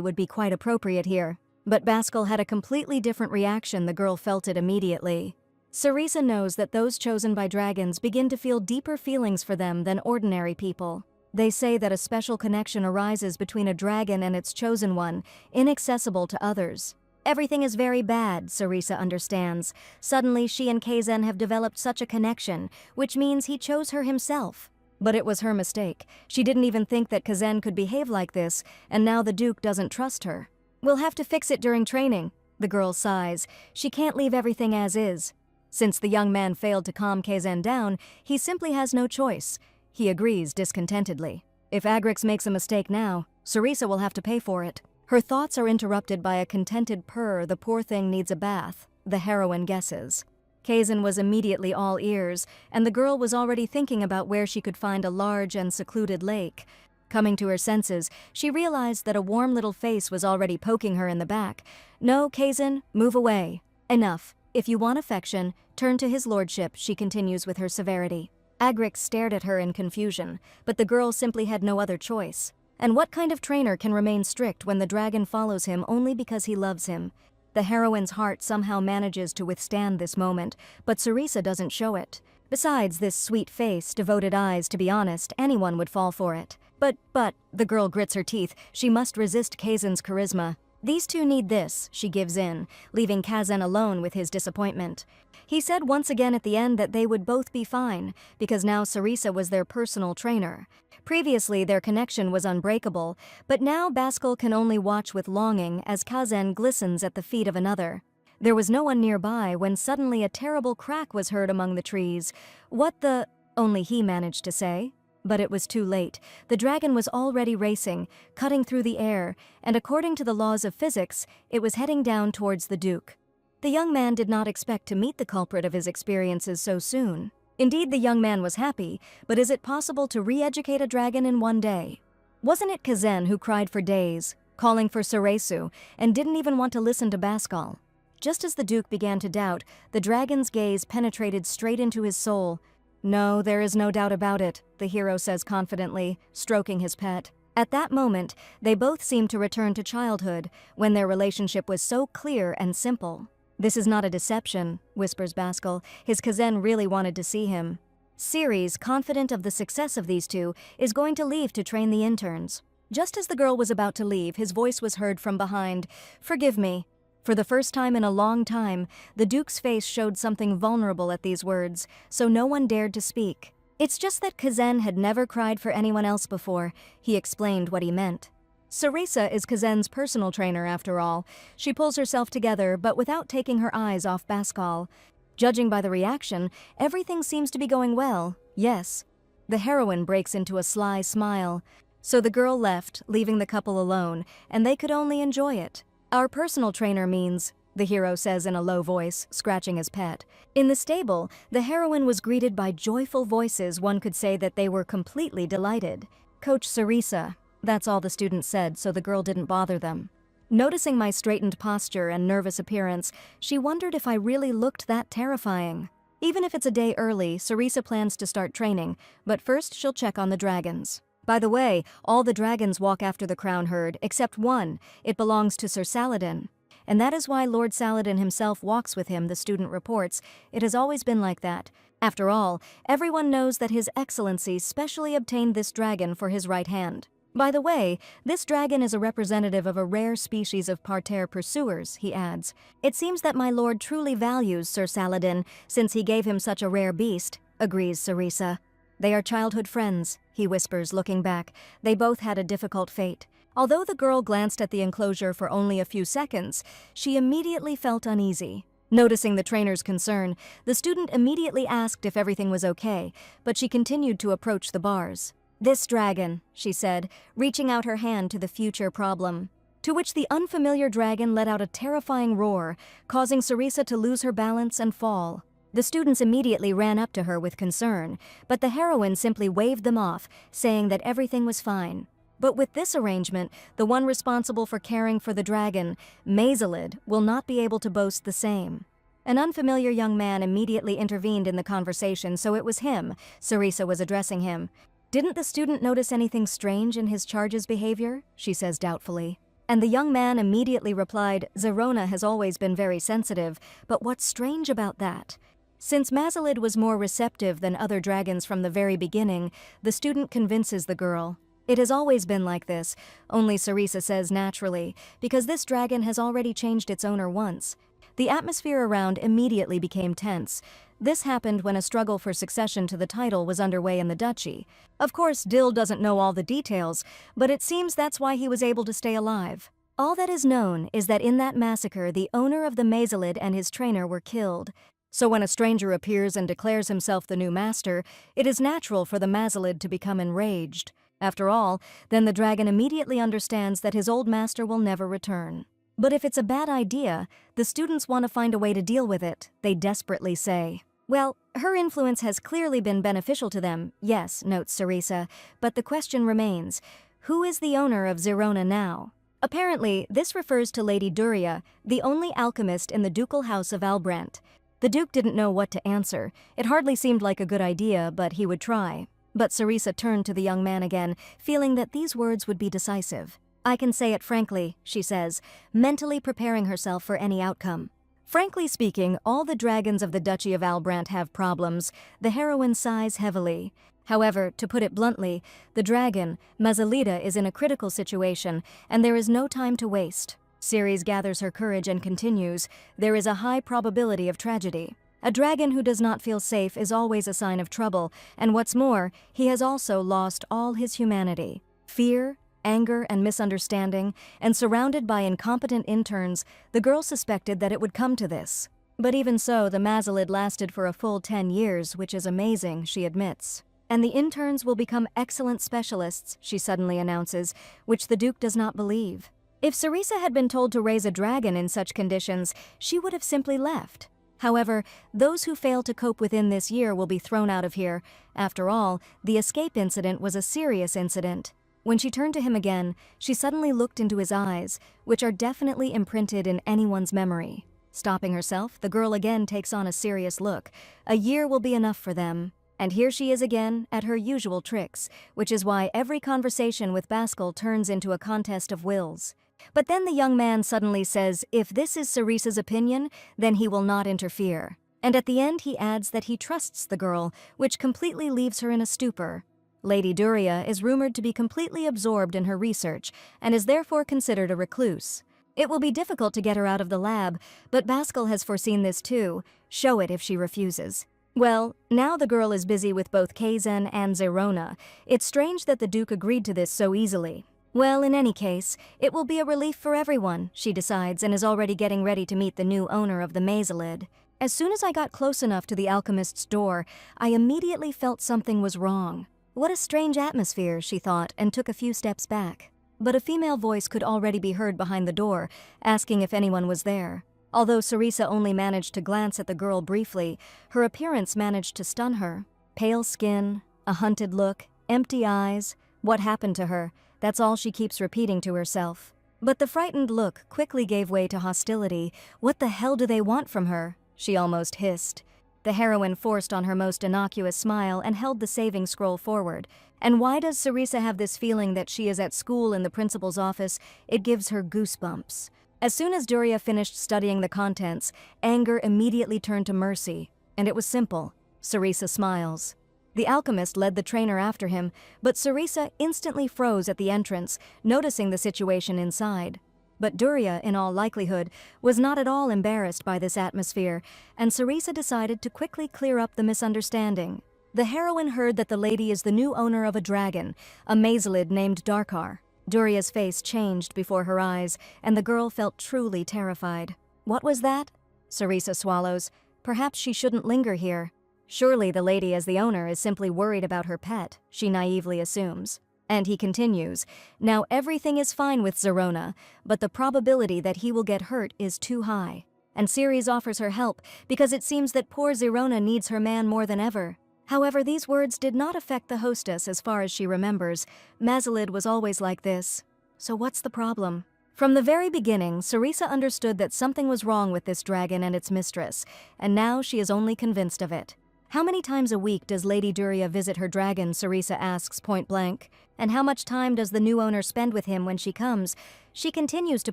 would be quite appropriate here. But Baskel had a completely different reaction. The girl felt it immediately. Cerisa knows that those chosen by dragons begin to feel deeper feelings for them than ordinary people. They say that a special connection arises between a dragon and its chosen one, inaccessible to others. Everything is very bad, Cerisa understands. Suddenly she and Kazen have developed such a connection, which means he chose her himself. But it was her mistake. She didn't even think that Kazan could behave like this, and now the Duke doesn't trust her. We'll have to fix it during training, the girl sighs. She can't leave everything as is. Since the young man failed to calm Kazan down, he simply has no choice. He agrees discontentedly. If Agrix makes a mistake now, Sarisa will have to pay for it. Her thoughts are interrupted by a contented purr. The poor thing needs a bath, the heroine guesses. Kazan was immediately all ears, and the girl was already thinking about where she could find a large and secluded lake. Coming to her senses, she realized that a warm little face was already poking her in the back. No, Kazan, move away. Enough. If you want affection, turn to his lordship, she continues with her severity. Agrix stared at her in confusion, but the girl simply had no other choice. And what kind of trainer can remain strict when the dragon follows him only because he loves him? The heroine's heart somehow manages to withstand this moment, but Sarisa doesn't show it. Besides this sweet face, devoted eyes, to be honest, anyone would fall for it. But, the girl grits her teeth. She must resist Kazan's charisma. These two need this, she gives in, leaving Kazan alone with his disappointment. He said once again at the end that they would both be fine, because now Sarisa was their personal trainer. Previously, their connection was unbreakable, but now Baskel can only watch with longing as Kazan glistens at the feet of another. There was no one nearby when suddenly a terrible crack was heard among the trees. What the... only he managed to say. But it was too late. The dragon was already racing, cutting through the air, and according to the laws of physics, it was heading down towards the Duke. The young man did not expect to meet the culprit of his experiences so soon. Indeed, the young man was happy, but is it possible to re-educate a dragon in one day? Wasn't it Kazan who cried for days, calling for Saresu, and didn't even want to listen to Bascal? Just as the Duke began to doubt, the dragon's gaze penetrated straight into his soul. No, there is no doubt about it, the hero says confidently, stroking his pet. At that moment, they both seemed to return to childhood, when their relationship was so clear and simple. This is not a deception, whispers Bascal. His Kazan really wanted to see him. Ceres, confident of the success of these two, is going to leave to train the interns. Just as the girl was about to leave, his voice was heard from behind. Forgive me. For the first time in a long time, the Duke's face showed something vulnerable at these words, so no one dared to speak. It's just that Kazan had never cried for anyone else before. He explained what he meant. Sarisa is Kazan's personal trainer, after all. She pulls herself together, but without taking her eyes off Bascal. Judging by the reaction, everything seems to be going well. Yes. The heroine breaks into a sly smile. So the girl left, leaving the couple alone, and they could only enjoy it. Our personal trainer means, the hero says in a low voice, scratching his pet. In the stable, the heroine was greeted by joyful voices. One could say that they were completely delighted. Coach Sarisa. That's all the students said, so the girl didn't bother them. Noticing my straightened posture and nervous appearance, she wondered if I really looked that terrifying. Even if it's a day early, Sarisa plans to start training, but first she'll check on the dragons. By the way, all the dragons walk after the crown herd, except one. It belongs to Sir Saladin. And that is why Lord Saladin himself walks with him, the student reports. It has always been like that. After all, everyone knows that His Excellency specially obtained this dragon for his right hand. By the way, this dragon is a representative of a rare species of parterre pursuers, he adds. It seems that my lord truly values Sir Saladin, since he gave him such a rare beast, agrees Sarisa. They are childhood friends, he whispers, looking back. They both had a difficult fate. Although the girl glanced at the enclosure for only a few seconds, she immediately felt uneasy. Noticing the trainer's concern, the student immediately asked if everything was okay, but she continued to approach the bars. This dragon, she said, reaching out her hand to the future problem. To which the unfamiliar dragon let out a terrifying roar, causing Sarisa to lose her balance and fall. The students immediately ran up to her with concern, but the heroine simply waved them off, saying that everything was fine. But with this arrangement, the one responsible for caring for the dragon, Mazalid, will not be able to boast the same. An unfamiliar young man immediately intervened in the conversation, so it was him. Sarisa was addressing him. Didn't the student notice anything strange in his charge's behavior? She says doubtfully. And the young man immediately replied, Zerona has always been very sensitive, but what's strange about that? Since Mazalid was more receptive than other dragons from the very beginning, the student convinces the girl. It has always been like this, only Sarisa says naturally, because this dragon has already changed its owner once. The atmosphere around immediately became tense. This happened when a struggle for succession to the title was underway in the duchy. Of course, Dill doesn't know all the details, but it seems that's why he was able to stay alive. All that is known is that in that massacre, the owner of the Mazalid and his trainer were killed. So when a stranger appears and declares himself the new master, it is natural for the Mazalid to become enraged. After all, then the dragon immediately understands that his old master will never return. But if it's a bad idea, the students want to find a way to deal with it, they desperately say. Well, her influence has clearly been beneficial to them, yes, notes Cerisa, but the question remains, who is the owner of Zerona now? Apparently, this refers to Lady Duria, the only alchemist in the ducal house of Albrant. The Duke didn't know what to answer. It hardly seemed like a good idea, but he would try. But Cerisa turned to the young man again, feeling that these words would be decisive. I can say it frankly, she says, mentally preparing herself for any outcome. Frankly speaking, all the dragons of the Duchy of Albrant have problems. The heroine sighs heavily. However, to put it bluntly, the dragon, Mazalida, is in a critical situation, and there is no time to waste. Ceres gathers her courage and continues, there is a high probability of tragedy. A dragon who does not feel safe is always a sign of trouble, and what's more, he has also lost all his humanity. Fear, anger, and misunderstanding, and surrounded by incompetent interns, the girl suspected that it would come to this. But even so, the Mazalid lasted for a full 10 years, which is amazing, she admits. And the interns will become excellent specialists, she suddenly announces, which the Duke does not believe. If Cerisa had been told to raise a dragon in such conditions, she would have simply left. However, those who fail to cope within this year will be thrown out of here. After all, the escape incident was a serious incident. When she turned to him again, she suddenly looked into his eyes, which are definitely imprinted in anyone's memory. Stopping herself, the girl again takes on a serious look. A year will be enough for them. And here she is again, at her usual tricks, which is why every conversation with Baskel turns into a contest of wills. But then the young man suddenly says if this is Cerisa's opinion, then he will not interfere. And at the end he adds that he trusts the girl, which completely leaves her in a stupor. Lady Duria is rumored to be completely absorbed in her research, and is therefore considered a recluse. It will be difficult to get her out of the lab, but Baskel has foreseen this too. Show it if she refuses. Well, now the girl is busy with both Kaizen and Zerona. It's strange that the Duke agreed to this so easily. Well, in any case, it will be a relief for everyone, she decides, and is already getting ready to meet the new owner of the Mazalid. As soon as I got close enough to the alchemist's door, I immediately felt something was wrong. What a strange atmosphere, she thought, and took a few steps back. But a female voice could already be heard behind the door, asking if anyone was there. Although Cerisa only managed to glance at the girl briefly, her appearance managed to stun her. Pale skin, a hunted look, empty eyes. What happened to her? That's all she keeps repeating to herself. But the frightened look quickly gave way to hostility. What the hell do they want from her? She almost hissed. The heroine forced on her most innocuous smile and held the saving scroll forward. And why does Cerisa have this feeling that she is at school in the principal's office? It gives her goosebumps. As soon as Duria finished studying the contents, anger immediately turned to mercy, and it was simple. Cerisa smiles. The alchemist led the trainer after him, but Cerisa instantly froze at the entrance, noticing the situation inside. But Duria, in all likelihood, was not at all embarrassed by this atmosphere, and Cerisa decided to quickly clear up the misunderstanding. The heroine heard that the lady is the new owner of a dragon, a Mazalid named Darkar. Duria's face changed before her eyes, and the girl felt truly terrified. What was that? Cerisa swallows. Perhaps she shouldn't linger here. Surely the lady as the owner is simply worried about her pet, she naively assumes. And he continues, now everything is fine with Zerona, but the probability that he will get hurt is too high. And Ceres offers her help because it seems that poor Zerona needs her man more than ever. However, these words did not affect the hostess as far as she remembers. Mazalid was always like this. So what's the problem? From the very beginning, Cerisa understood that something was wrong with this dragon and its mistress, and now she is only convinced of it. How many times a week does Lady Duria visit her dragon, Cerisa asks point blank. And how much time does the new owner spend with him when she comes? She continues to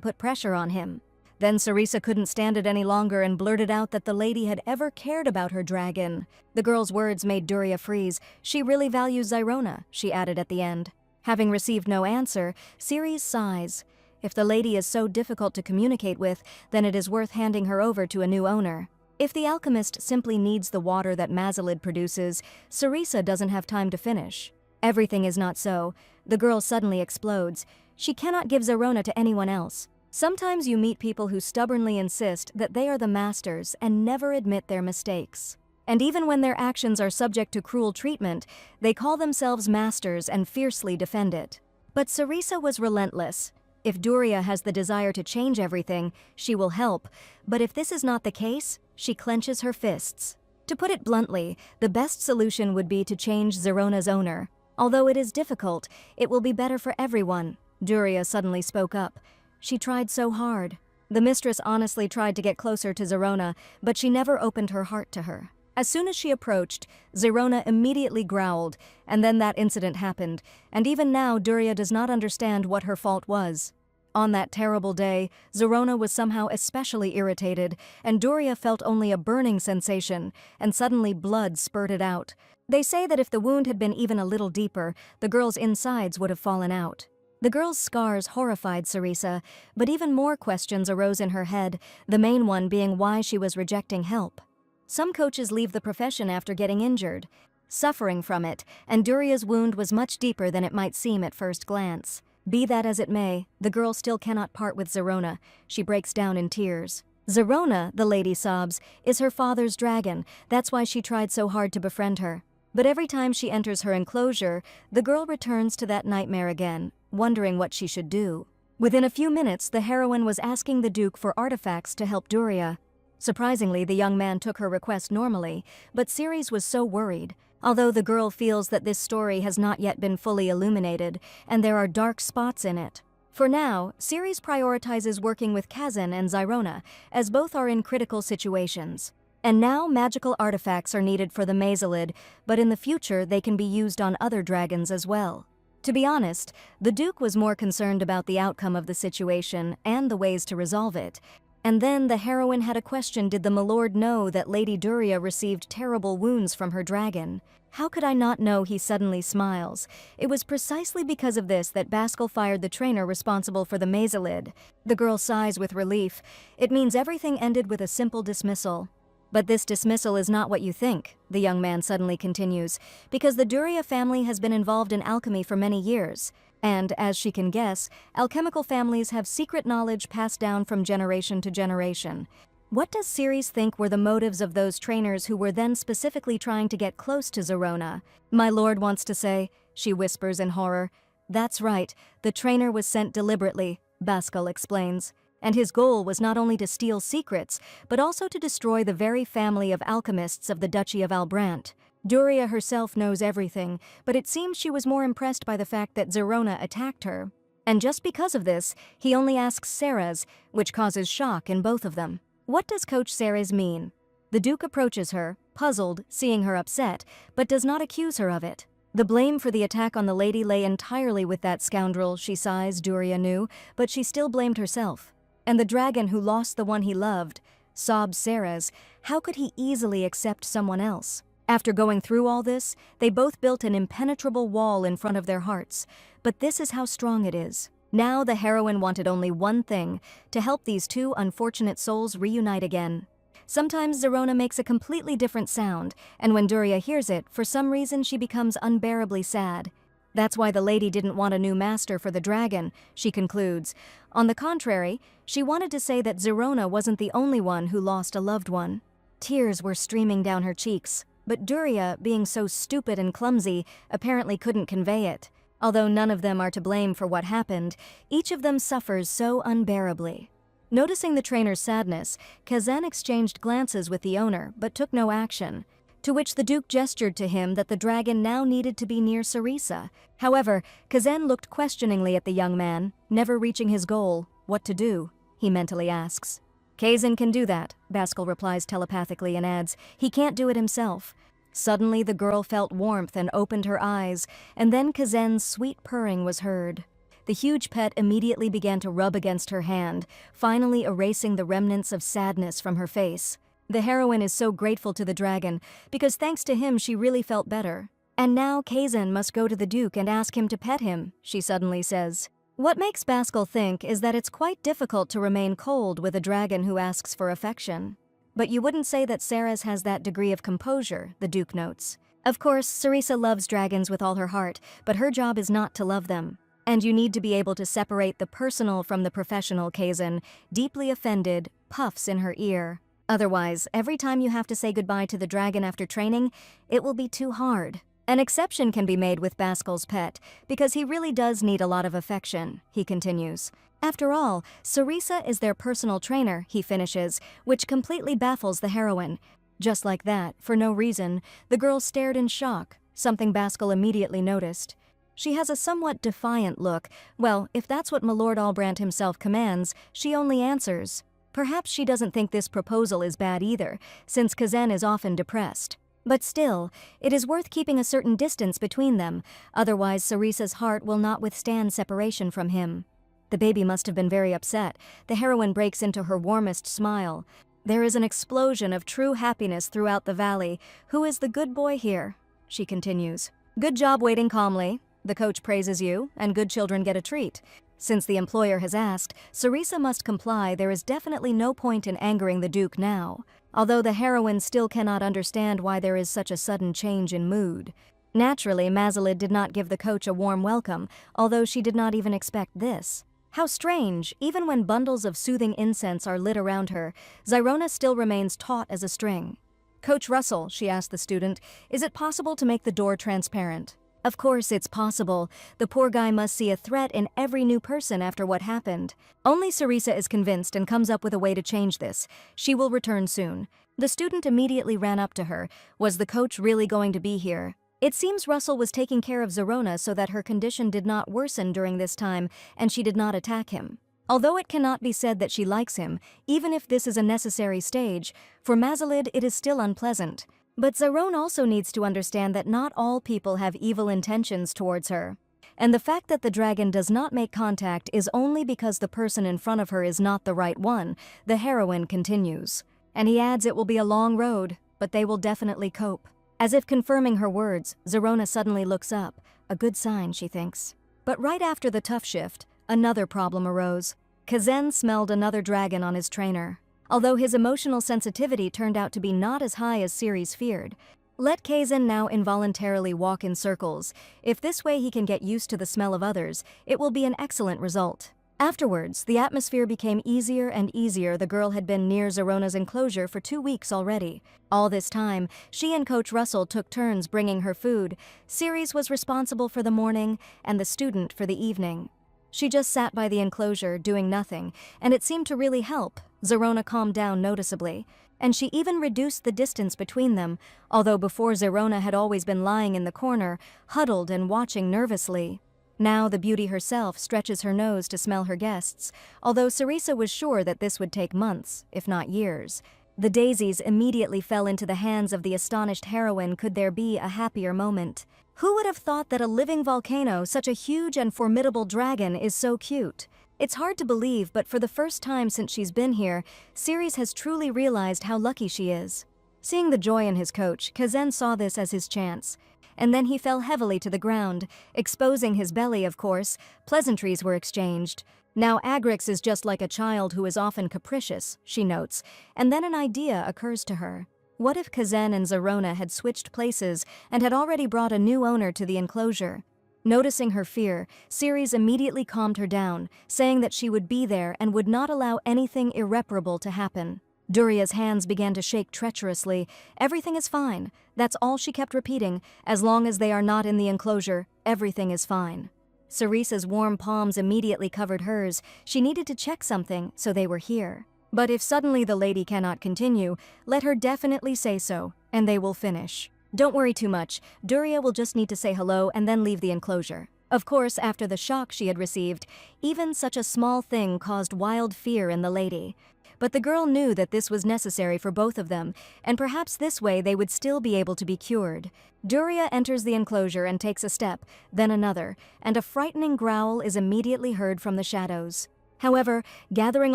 put pressure on him. Then Cerisa couldn't stand it any longer and blurted out that the lady had ever cared about her dragon. The girl's words made Duria freeze. She really values Zerona, she added at the end. Having received no answer, Ceres sighs. If the lady is so difficult to communicate with, then it is worth handing her over to a new owner. If the alchemist simply needs the water that Mazalid produces, Sarisa doesn't have time to finish. Everything is not so. The girl suddenly explodes. She cannot give Zerona to anyone else. Sometimes you meet people who stubbornly insist that they are the masters and never admit their mistakes. And even when their actions are subject to cruel treatment, they call themselves masters and fiercely defend it. But Sarisa was relentless. If Duria has the desire to change everything, she will help, but if this is not the case, she clenches her fists. To put it bluntly, the best solution would be to change Zerona's owner. Although it is difficult, it will be better for everyone. Duria suddenly spoke up. She tried so hard. The mistress honestly tried to get closer to Zerona, but she never opened her heart to her. As soon as she approached, Zerona immediately growled, and then that incident happened, and even now Duria does not understand what her fault was. On that terrible day, Zerona was somehow especially irritated, and Duria felt only a burning sensation, and suddenly blood spurted out. They say that if the wound had been even a little deeper, the girl's insides would have fallen out. The girl's scars horrified Sarisa, but even more questions arose in her head, the main one being why she was rejecting help. Some coaches leave the profession after getting injured, suffering from it, and Duria's wound was much deeper than it might seem at first glance. Be that as it may, the girl still cannot part with Zerona. She breaks down in tears. Zerona, the lady sobs, is her father's dragon. That's why she tried so hard to befriend her. But every time she enters her enclosure, the girl returns to that nightmare again, wondering what she should do. Within a few minutes, the heroine was asking the Duke for artifacts to help Duria. Surprisingly, the young man took her request normally, but Ceres was so worried. Although the girl feels that this story has not yet been fully illuminated, and there are dark spots in it. For now, Ceres prioritizes working with Kazan and Zerona, as both are in critical situations. And now magical artifacts are needed for the Mazalid, but in the future they can be used on other dragons as well. To be honest, the Duke was more concerned about the outcome of the situation and the ways to resolve it. And then the heroine had a question: did the milord know that Lady Duria received terrible wounds from her dragon? How could I not know? He suddenly smiles. It was precisely because of this that Baskel fired the trainer responsible for the Mazalid. The girl sighs with relief. It means everything ended with a simple dismissal. But this dismissal is not what you think, the young man suddenly continues, because the Duria family has been involved in alchemy for many years. And, as she can guess, alchemical families have secret knowledge passed down from generation to generation. What does Ceres think were the motives of those trainers who were then specifically trying to get close to Zerona? My lord wants to say, she whispers in horror. That's right, the trainer was sent deliberately, Baskel explains. And his goal was not only to steal secrets, but also to destroy the very family of alchemists of the Duchy of Albrant. Duria herself knows everything, but it seems she was more impressed by the fact that Zerona attacked her. And just because of this, he only asks Ceres, which causes shock in both of them. What does Coach Ceres mean? The Duke approaches her, puzzled, seeing her upset, but does not accuse her of it. The blame for the attack on the lady lay entirely with that scoundrel, she sighs, Duria knew, but she still blamed herself. And the dragon who lost the one he loved, sobs Ceres, how could he easily accept someone else? After going through all this, they both built an impenetrable wall in front of their hearts. But this is how strong it is. Now the heroine wanted only one thing, to help these two unfortunate souls reunite again. Sometimes Zerona makes a completely different sound, and when Duria hears it, for some reason she becomes unbearably sad. That's why the lady didn't want a new master for the dragon, she concludes. On the contrary, she wanted to say that Zerona wasn't the only one who lost a loved one. Tears were streaming down her cheeks. But Duria, being so stupid and clumsy, apparently couldn't convey it. Although none of them are to blame for what happened, each of them suffers so unbearably. Noticing the trainer's sadness, Kazan exchanged glances with the owner, but took no action. To which the Duke gestured to him that the dragon now needed to be near Sarisa. However, Kazan looked questioningly at the young man, never reaching his goal. What to do? He mentally asks. Kazan can do that, Baskel replies telepathically and adds, he can't do it himself. Suddenly the girl felt warmth and opened her eyes, and then Kazan's sweet purring was heard. The huge pet immediately began to rub against her hand, finally erasing the remnants of sadness from her face. The heroine is so grateful to the dragon, because thanks to him she really felt better. And now Kazan must go to the Duke and ask him to pet him, she suddenly says. What makes Baskel think is that it's quite difficult to remain cold with a dragon who asks for affection. But you wouldn't say that Ceres has that degree of composure, the Duke notes. Of course, Cerisa loves dragons with all her heart, but her job is not to love them. And you need to be able to separate the personal from the professional, Kazan, deeply offended, puffs in her ear. Otherwise, every time you have to say goodbye to the dragon after training, it will be too hard. An exception can be made with Baskel's pet, because he really does need a lot of affection, he continues. After all, Cerisa is their personal trainer, he finishes, which completely baffles the heroine. Just like that, for no reason, the girl stared in shock, something Baskel immediately noticed. She has a somewhat defiant look. Well, if that's what Milord Albrandt himself commands, she only answers. Perhaps she doesn't think this proposal is bad either, since Kazan is often depressed. But still, it is worth keeping a certain distance between them, otherwise Cerisa's heart will not withstand separation from him. The baby must have been very upset. The heroine breaks into her warmest smile. There is an explosion of true happiness throughout the valley. Who is the good boy here? She continues. Good job waiting calmly. The coach praises you, and good children get a treat. Since the employer has asked, Cerisa must comply. There is definitely no point in angering the Duke now, although the heroine still cannot understand why there is such a sudden change in mood. Naturally, Mazalid did not give the coach a warm welcome, although she did not even expect this. How strange, even when bundles of soothing incense are lit around her, Zyrona still remains taut as a string. Coach Russell, she asked the student, is it possible to make the door transparent? Of course it's possible. The poor guy must see a threat in every new person after what happened. Only Cerisa is convinced and comes up with a way to change this. She will return soon. The student immediately ran up to her. Was the coach really going to be here? It seems Russell was taking care of Zerona so that her condition did not worsen during this time and she did not attack him. Although it cannot be said that she likes him, even if this is a necessary stage, for Mazalid it is still unpleasant. But Zerone also needs to understand that not all people have evil intentions towards her. And the fact that the dragon does not make contact is only because the person in front of her is not the right one, the heroine continues. And he adds it will be a long road, but they will definitely cope. As if confirming her words, Zerona suddenly looks up, a good sign, she thinks. But right after the tough shift, another problem arose. Kazan smelled another dragon on his trainer. Although his emotional sensitivity turned out to be not as high as Ceres feared. Let Kazan now involuntarily walk in circles. If this way he can get used to the smell of others, it will be an excellent result. Afterwards, the atmosphere became easier and easier. The girl had been near Zerona's enclosure for 2 weeks already. All this time, she and Coach Russell took turns bringing her food. Ceres was responsible for the morning and the student for the evening. She just sat by the enclosure, doing nothing, and it seemed to really help. Zerona calmed down noticeably, and she even reduced the distance between them, although before Zerona had always been lying in the corner, huddled and watching nervously. Now the beauty herself stretches her nose to smell her guests, although Cerisa was sure that this would take months, if not years. The daisies immediately fell into the hands of the astonished heroine. Could there be a happier moment? Who would have thought that a living volcano, such a huge and formidable dragon, is so cute? It's hard to believe, but for the first time since she's been here, Ceres has truly realized how lucky she is. Seeing the joy in his coach, Kazan saw this as his chance. And then he fell heavily to the ground, exposing his belly, of course. Pleasantries were exchanged. Now Agrix is just like a child who is often capricious, she notes, and then an idea occurs to her. What if Kazan and Zerona had switched places and had already brought a new owner to the enclosure? Noticing her fear, Ceres immediately calmed her down, saying that she would be there and would not allow anything irreparable to happen. Duria's hands began to shake treacherously. Everything is fine. That's all she kept repeating. As long as they are not in the enclosure, everything is fine. Cerisa's warm palms immediately covered hers. She needed to check something, so they were here. But if suddenly the lady cannot continue, let her definitely say so, and they will finish. Don't worry too much. Duria will just need to say hello and then leave the enclosure. Of course, after the shock she had received, even such a small thing caused wild fear in the lady. But the girl knew that this was necessary for both of them, and perhaps this way they would still be able to be cured. Duria enters the enclosure and takes a step, then another, and a frightening growl is immediately heard from the shadows. However, gathering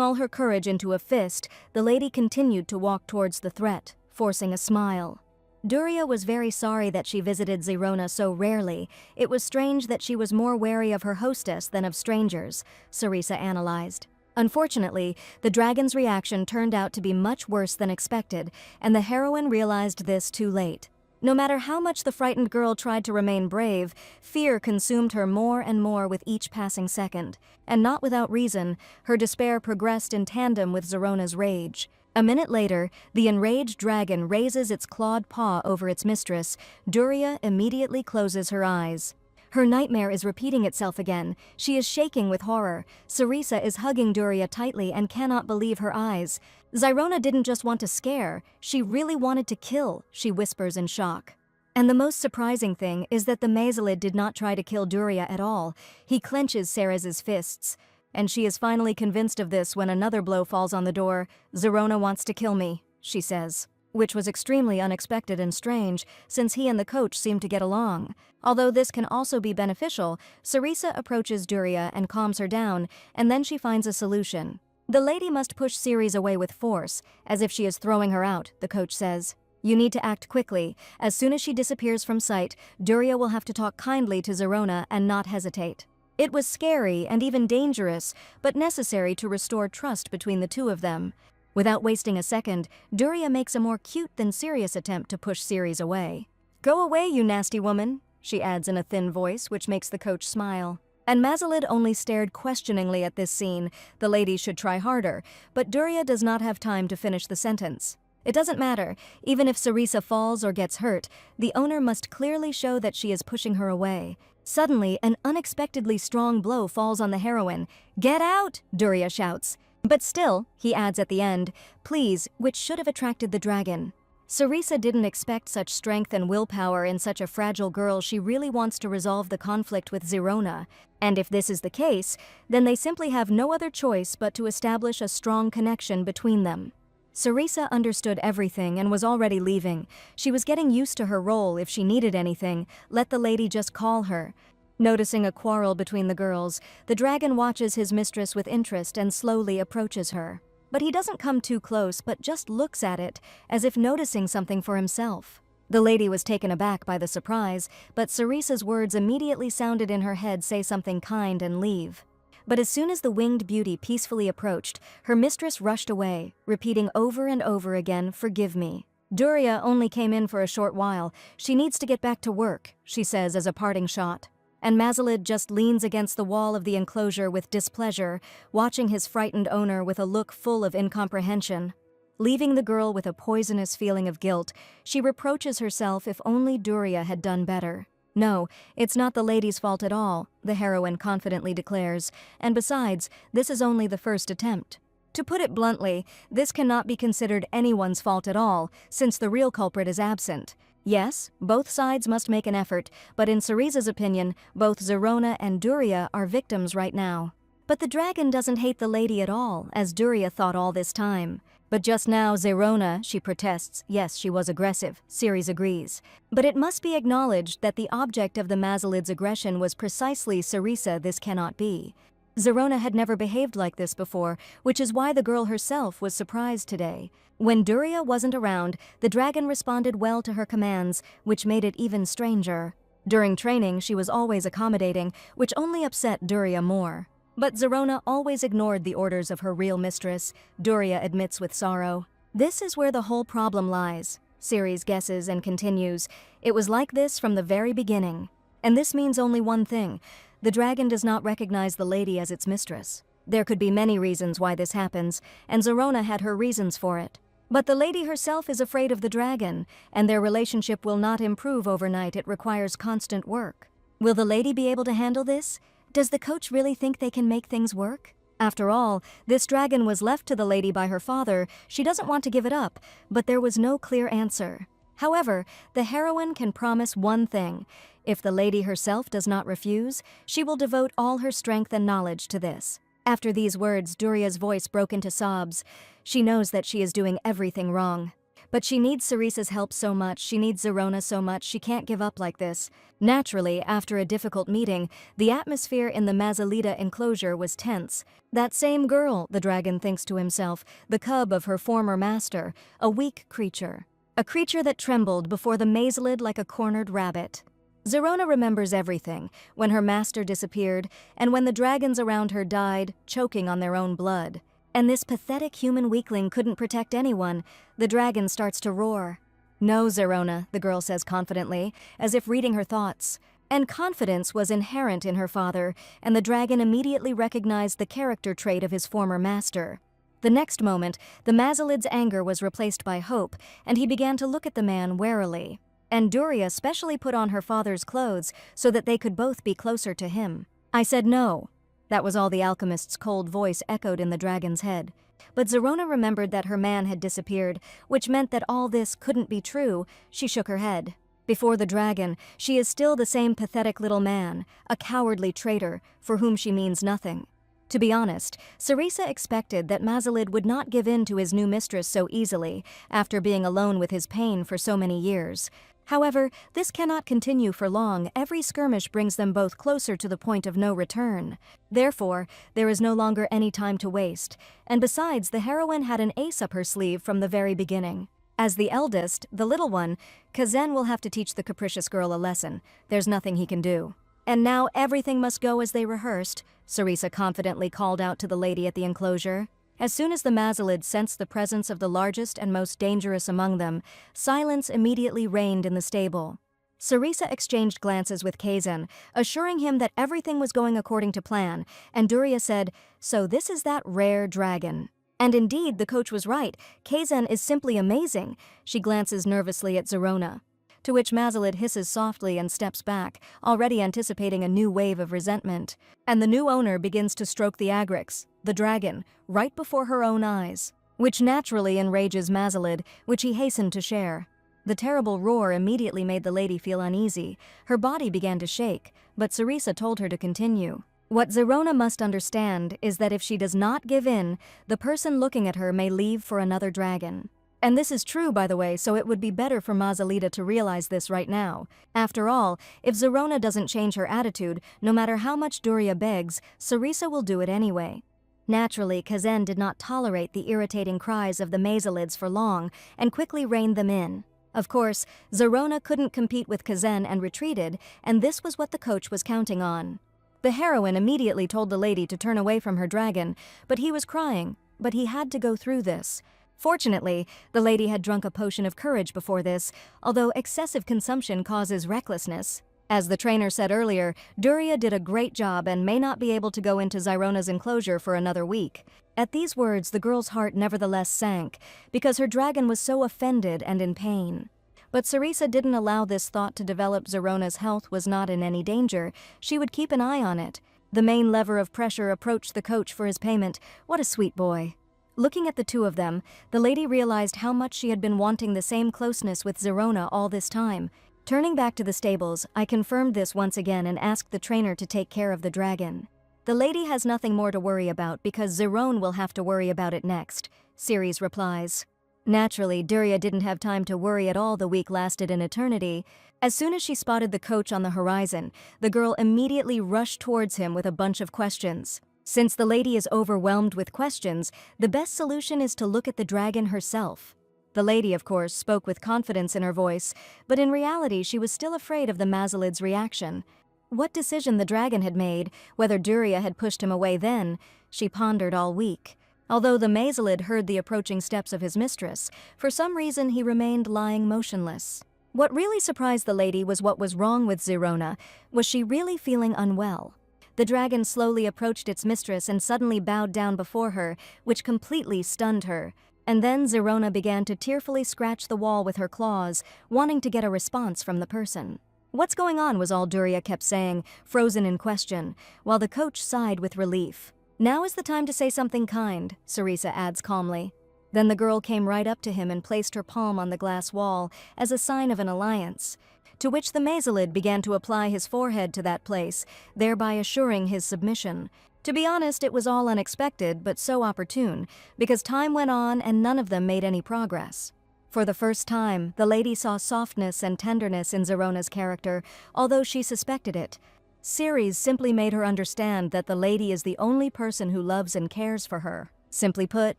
all her courage into a fist, the lady continued to walk towards the threat, forcing a smile. Duria was very sorry that she visited Zirona so rarely. It was strange that she was more wary of her hostess than of strangers, Sarisa analyzed. Unfortunately, the dragon's reaction turned out to be much worse than expected, and the heroine realized this too late. No matter how much the frightened girl tried to remain brave, fear consumed her more and more with each passing second. And not without reason, her despair progressed in tandem with Zirona's rage. A minute later, the enraged dragon raises its clawed paw over its mistress. Duria immediately closes her eyes. Her nightmare is repeating itself again. She is shaking with horror. Sarisa is hugging Duria tightly and cannot believe her eyes. Zirona didn't just want to scare, she really wanted to kill, she whispers in shock. And the most surprising thing is that the Mazalid did not try to kill Duria at all. He clenches Ceres's fists. And she is finally convinced of this when another blow falls on the door. Zirona wants to kill me, she says. Which was extremely unexpected and strange, since he and the coach seem to get along. Although this can also be beneficial, Sarisa approaches Duria and calms her down, and then she finds a solution. The lady must push Ceres away with force, as if she is throwing her out, the coach says. You need to act quickly. As soon as she disappears from sight, Duria will have to talk kindly to Zirona and not hesitate. It was scary and even dangerous, but necessary to restore trust between the two of them. Without wasting a second, Duria makes a more cute than serious attempt to push Ceres away. Go away, you nasty woman, she adds in a thin voice, which makes the coach smile. And Mazalid only stared questioningly at this scene. The lady should try harder, but Duria does not have time to finish the sentence. It doesn't matter. Even if Sarisa falls or gets hurt, the owner must clearly show that she is pushing her away. Suddenly, an unexpectedly strong blow falls on the heroine. Get out, Duria shouts. But still, he adds at the end, please, which should have attracted the dragon. Sarisa didn't expect such strength and willpower in such a fragile girl. She really wants to resolve the conflict with Zirona. And if this is the case, then they simply have no other choice but to establish a strong connection between them. Sarisa understood everything and was already leaving. She was getting used to her role. If she needed anything, let the lady just call her. Noticing a quarrel between the girls, the dragon watches his mistress with interest and slowly approaches her. But he doesn't come too close, but just looks at it, as if noticing something for himself. The lady was taken aback by the surprise, but Sarisa's words immediately sounded in her head, say something kind and leave. But as soon as the winged beauty peacefully approached, her mistress rushed away, repeating over and over again, forgive me. Duria only came in for a short while. She needs to get back to work, she says as a parting shot. And Mazalid just leans against the wall of the enclosure with displeasure, watching his frightened owner with a look full of incomprehension. Leaving the girl with a poisonous feeling of guilt, she reproaches herself if only Duria had done better. No, it's not the lady's fault at all, the heroine confidently declares, and besides, this is only the first attempt. To put it bluntly, this cannot be considered anyone's fault at all, since the real culprit is absent. Yes, both sides must make an effort, but in Cerise's opinion, both Zirona and Duria are victims right now. But the dragon doesn't hate the lady at all, as Duria thought all this time. But just now, Zirona, she protests. Yes, she was aggressive. Ceres agrees. But it must be acknowledged that the object of the Mazalid's aggression was precisely Cerisa. This cannot be. Zirona had never behaved like this before, which is why the girl herself was surprised today. When Duria wasn't around, the dragon responded well to her commands, which made it even stranger. During training, she was always accommodating, which only upset Duria more. But Zirona always ignored the orders of her real mistress, Duria admits with sorrow. This is where the whole problem lies, Ceres guesses and continues. It was like this from the very beginning. And this means only one thing. The dragon does not recognize the lady as its mistress. There could be many reasons why this happens, and Zirona had her reasons for it. But the lady herself is afraid of the dragon, and their relationship will not improve overnight. It requires constant work. Will the lady be able to handle this? Does the coach really think they can make things work? After all, this dragon was left to the lady by her father. She doesn't want to give it up, but there was no clear answer. However, the heroine can promise one thing. If the lady herself does not refuse, she will devote all her strength and knowledge to this. After these words, Duria's voice broke into sobs. She knows that she is doing everything wrong. But she needs Cerisa's help so much, she needs Zirona so much, she can't give up like this. Naturally, after a difficult meeting, the atmosphere in the Mazalida enclosure was tense. That same girl, the dragon thinks to himself, the cub of her former master, a weak creature. a creature that trembled before the mazelid like a cornered rabbit. Zerona remembers everything, when her master disappeared, and when the dragons around her died, choking on their own blood. And this pathetic human weakling couldn't protect anyone. The dragon starts to roar. "No, Zerona," the girl says confidently, as if reading her thoughts. And confidence was inherent in her father, and the dragon immediately recognized the character trait of his former master. The next moment, the mazelid's anger was replaced by hope, and he began to look at the man warily. And Duria specially put on her father's clothes so that they could both be closer to him. "I said no." That was all the alchemist's cold voice echoed in the dragon's head. But Zerona remembered that her man had disappeared, which meant that all this couldn't be true. She shook her head. Before the dragon, she is still the same pathetic little man, a cowardly traitor, for whom she means nothing. To be honest, Cerisa expected that Mazalid would not give in to his new mistress so easily, after being alone with his pain for so many years. However, this cannot continue for long. Every skirmish brings them both closer to the point of no return. Therefore, there is no longer any time to waste, and besides, the heroine had an ace up her sleeve from the very beginning. As the eldest, the little one, Kazen will have to teach the capricious girl a lesson. There's nothing he can do. "And now everything must go as they rehearsed," Cerisa confidently called out to the lady at the enclosure. As soon as the Mazalid sensed the presence of the largest and most dangerous among them, silence immediately reigned in the stable. Cerisa exchanged glances with Kazen, assuring him that everything was going according to plan, and Duria said, "So this is that rare dragon." And indeed, the coach was right. Kazen is simply amazing. She glances nervously at Zerona, to which Mazalid hisses softly and steps back, already anticipating a new wave of resentment. And the new owner begins to stroke the Agrix, the dragon, right before her own eyes, which naturally enrages Mazalid, which he hastened to share. The terrible roar immediately made the lady feel uneasy. Her body began to shake, but Cerisa told her to continue. What Zerona must understand is that if she does not give in, the person looking at her may leave for another dragon. And this is true, by the way, so it would be better for Mazalida to realize this right now. After all, if Zerona doesn't change her attitude, no matter how much Duria begs, Cerisa will do it anyway. Naturally, Kazen did not tolerate the irritating cries of the Mazalids for long, and quickly reined them in. Of course, Zerona couldn't compete with Kazen and retreated, and this was what the coach was counting on. The heroine immediately told the lady to turn away from her dragon, but he was crying, but he had to go through this. Fortunately, the lady had drunk a potion of courage before this, although excessive consumption causes recklessness. As the trainer said earlier, Duria did a great job and may not be able to go into Zerona's enclosure for another week. At these words, the girl's heart nevertheless sank, because her dragon was so offended and in pain. But Cerisa didn't allow this thought to develop. Zerona's health was not in any danger. She would keep an eye on it. The main lever of pressure approached the coach for his payment. What a sweet boy. Looking at the two of them, the lady realized how much she had been wanting the same closeness with Zerona all this time. Turning back to the stables, I confirmed this once again and asked the trainer to take care of the dragon. "The lady has nothing more to worry about because Zerone will have to worry about it next," Ceres replies. Naturally, Duria didn't have time to worry at all. The week lasted an eternity. As soon as she spotted the coach on the horizon, the girl immediately rushed towards him with a bunch of questions. Since the lady is overwhelmed with questions, the best solution is to look at the dragon herself. The lady, of course, spoke with confidence in her voice, but in reality she was still afraid of the Mazalid's reaction. What decision the dragon had made, whether Duria had pushed him away then, she pondered all week. Although the Mazalid heard the approaching steps of his mistress, for some reason he remained lying motionless. What really surprised the lady was what was wrong with Zerona. Was she really feeling unwell? The dragon slowly approached its mistress and suddenly bowed down before her, which completely stunned her. And then Zerona began to tearfully scratch the wall with her claws, wanting to get a response from the person. "What's going on?" was all Duria kept saying, frozen in question, while the coach sighed with relief. "Now is the time to say something kind," Cerisa adds calmly. Then the girl came right up to him and placed her palm on the glass wall as a sign of an alliance, to which the Mazalid began to apply his forehead to that place, thereby assuring his submission. To be honest, it was all unexpected, but so opportune, because time went on and none of them made any progress. For the first time, the lady saw softness and tenderness in Zerona's character, although she suspected it. Ceres simply made her understand that the lady is the only person who loves and cares for her. Simply put,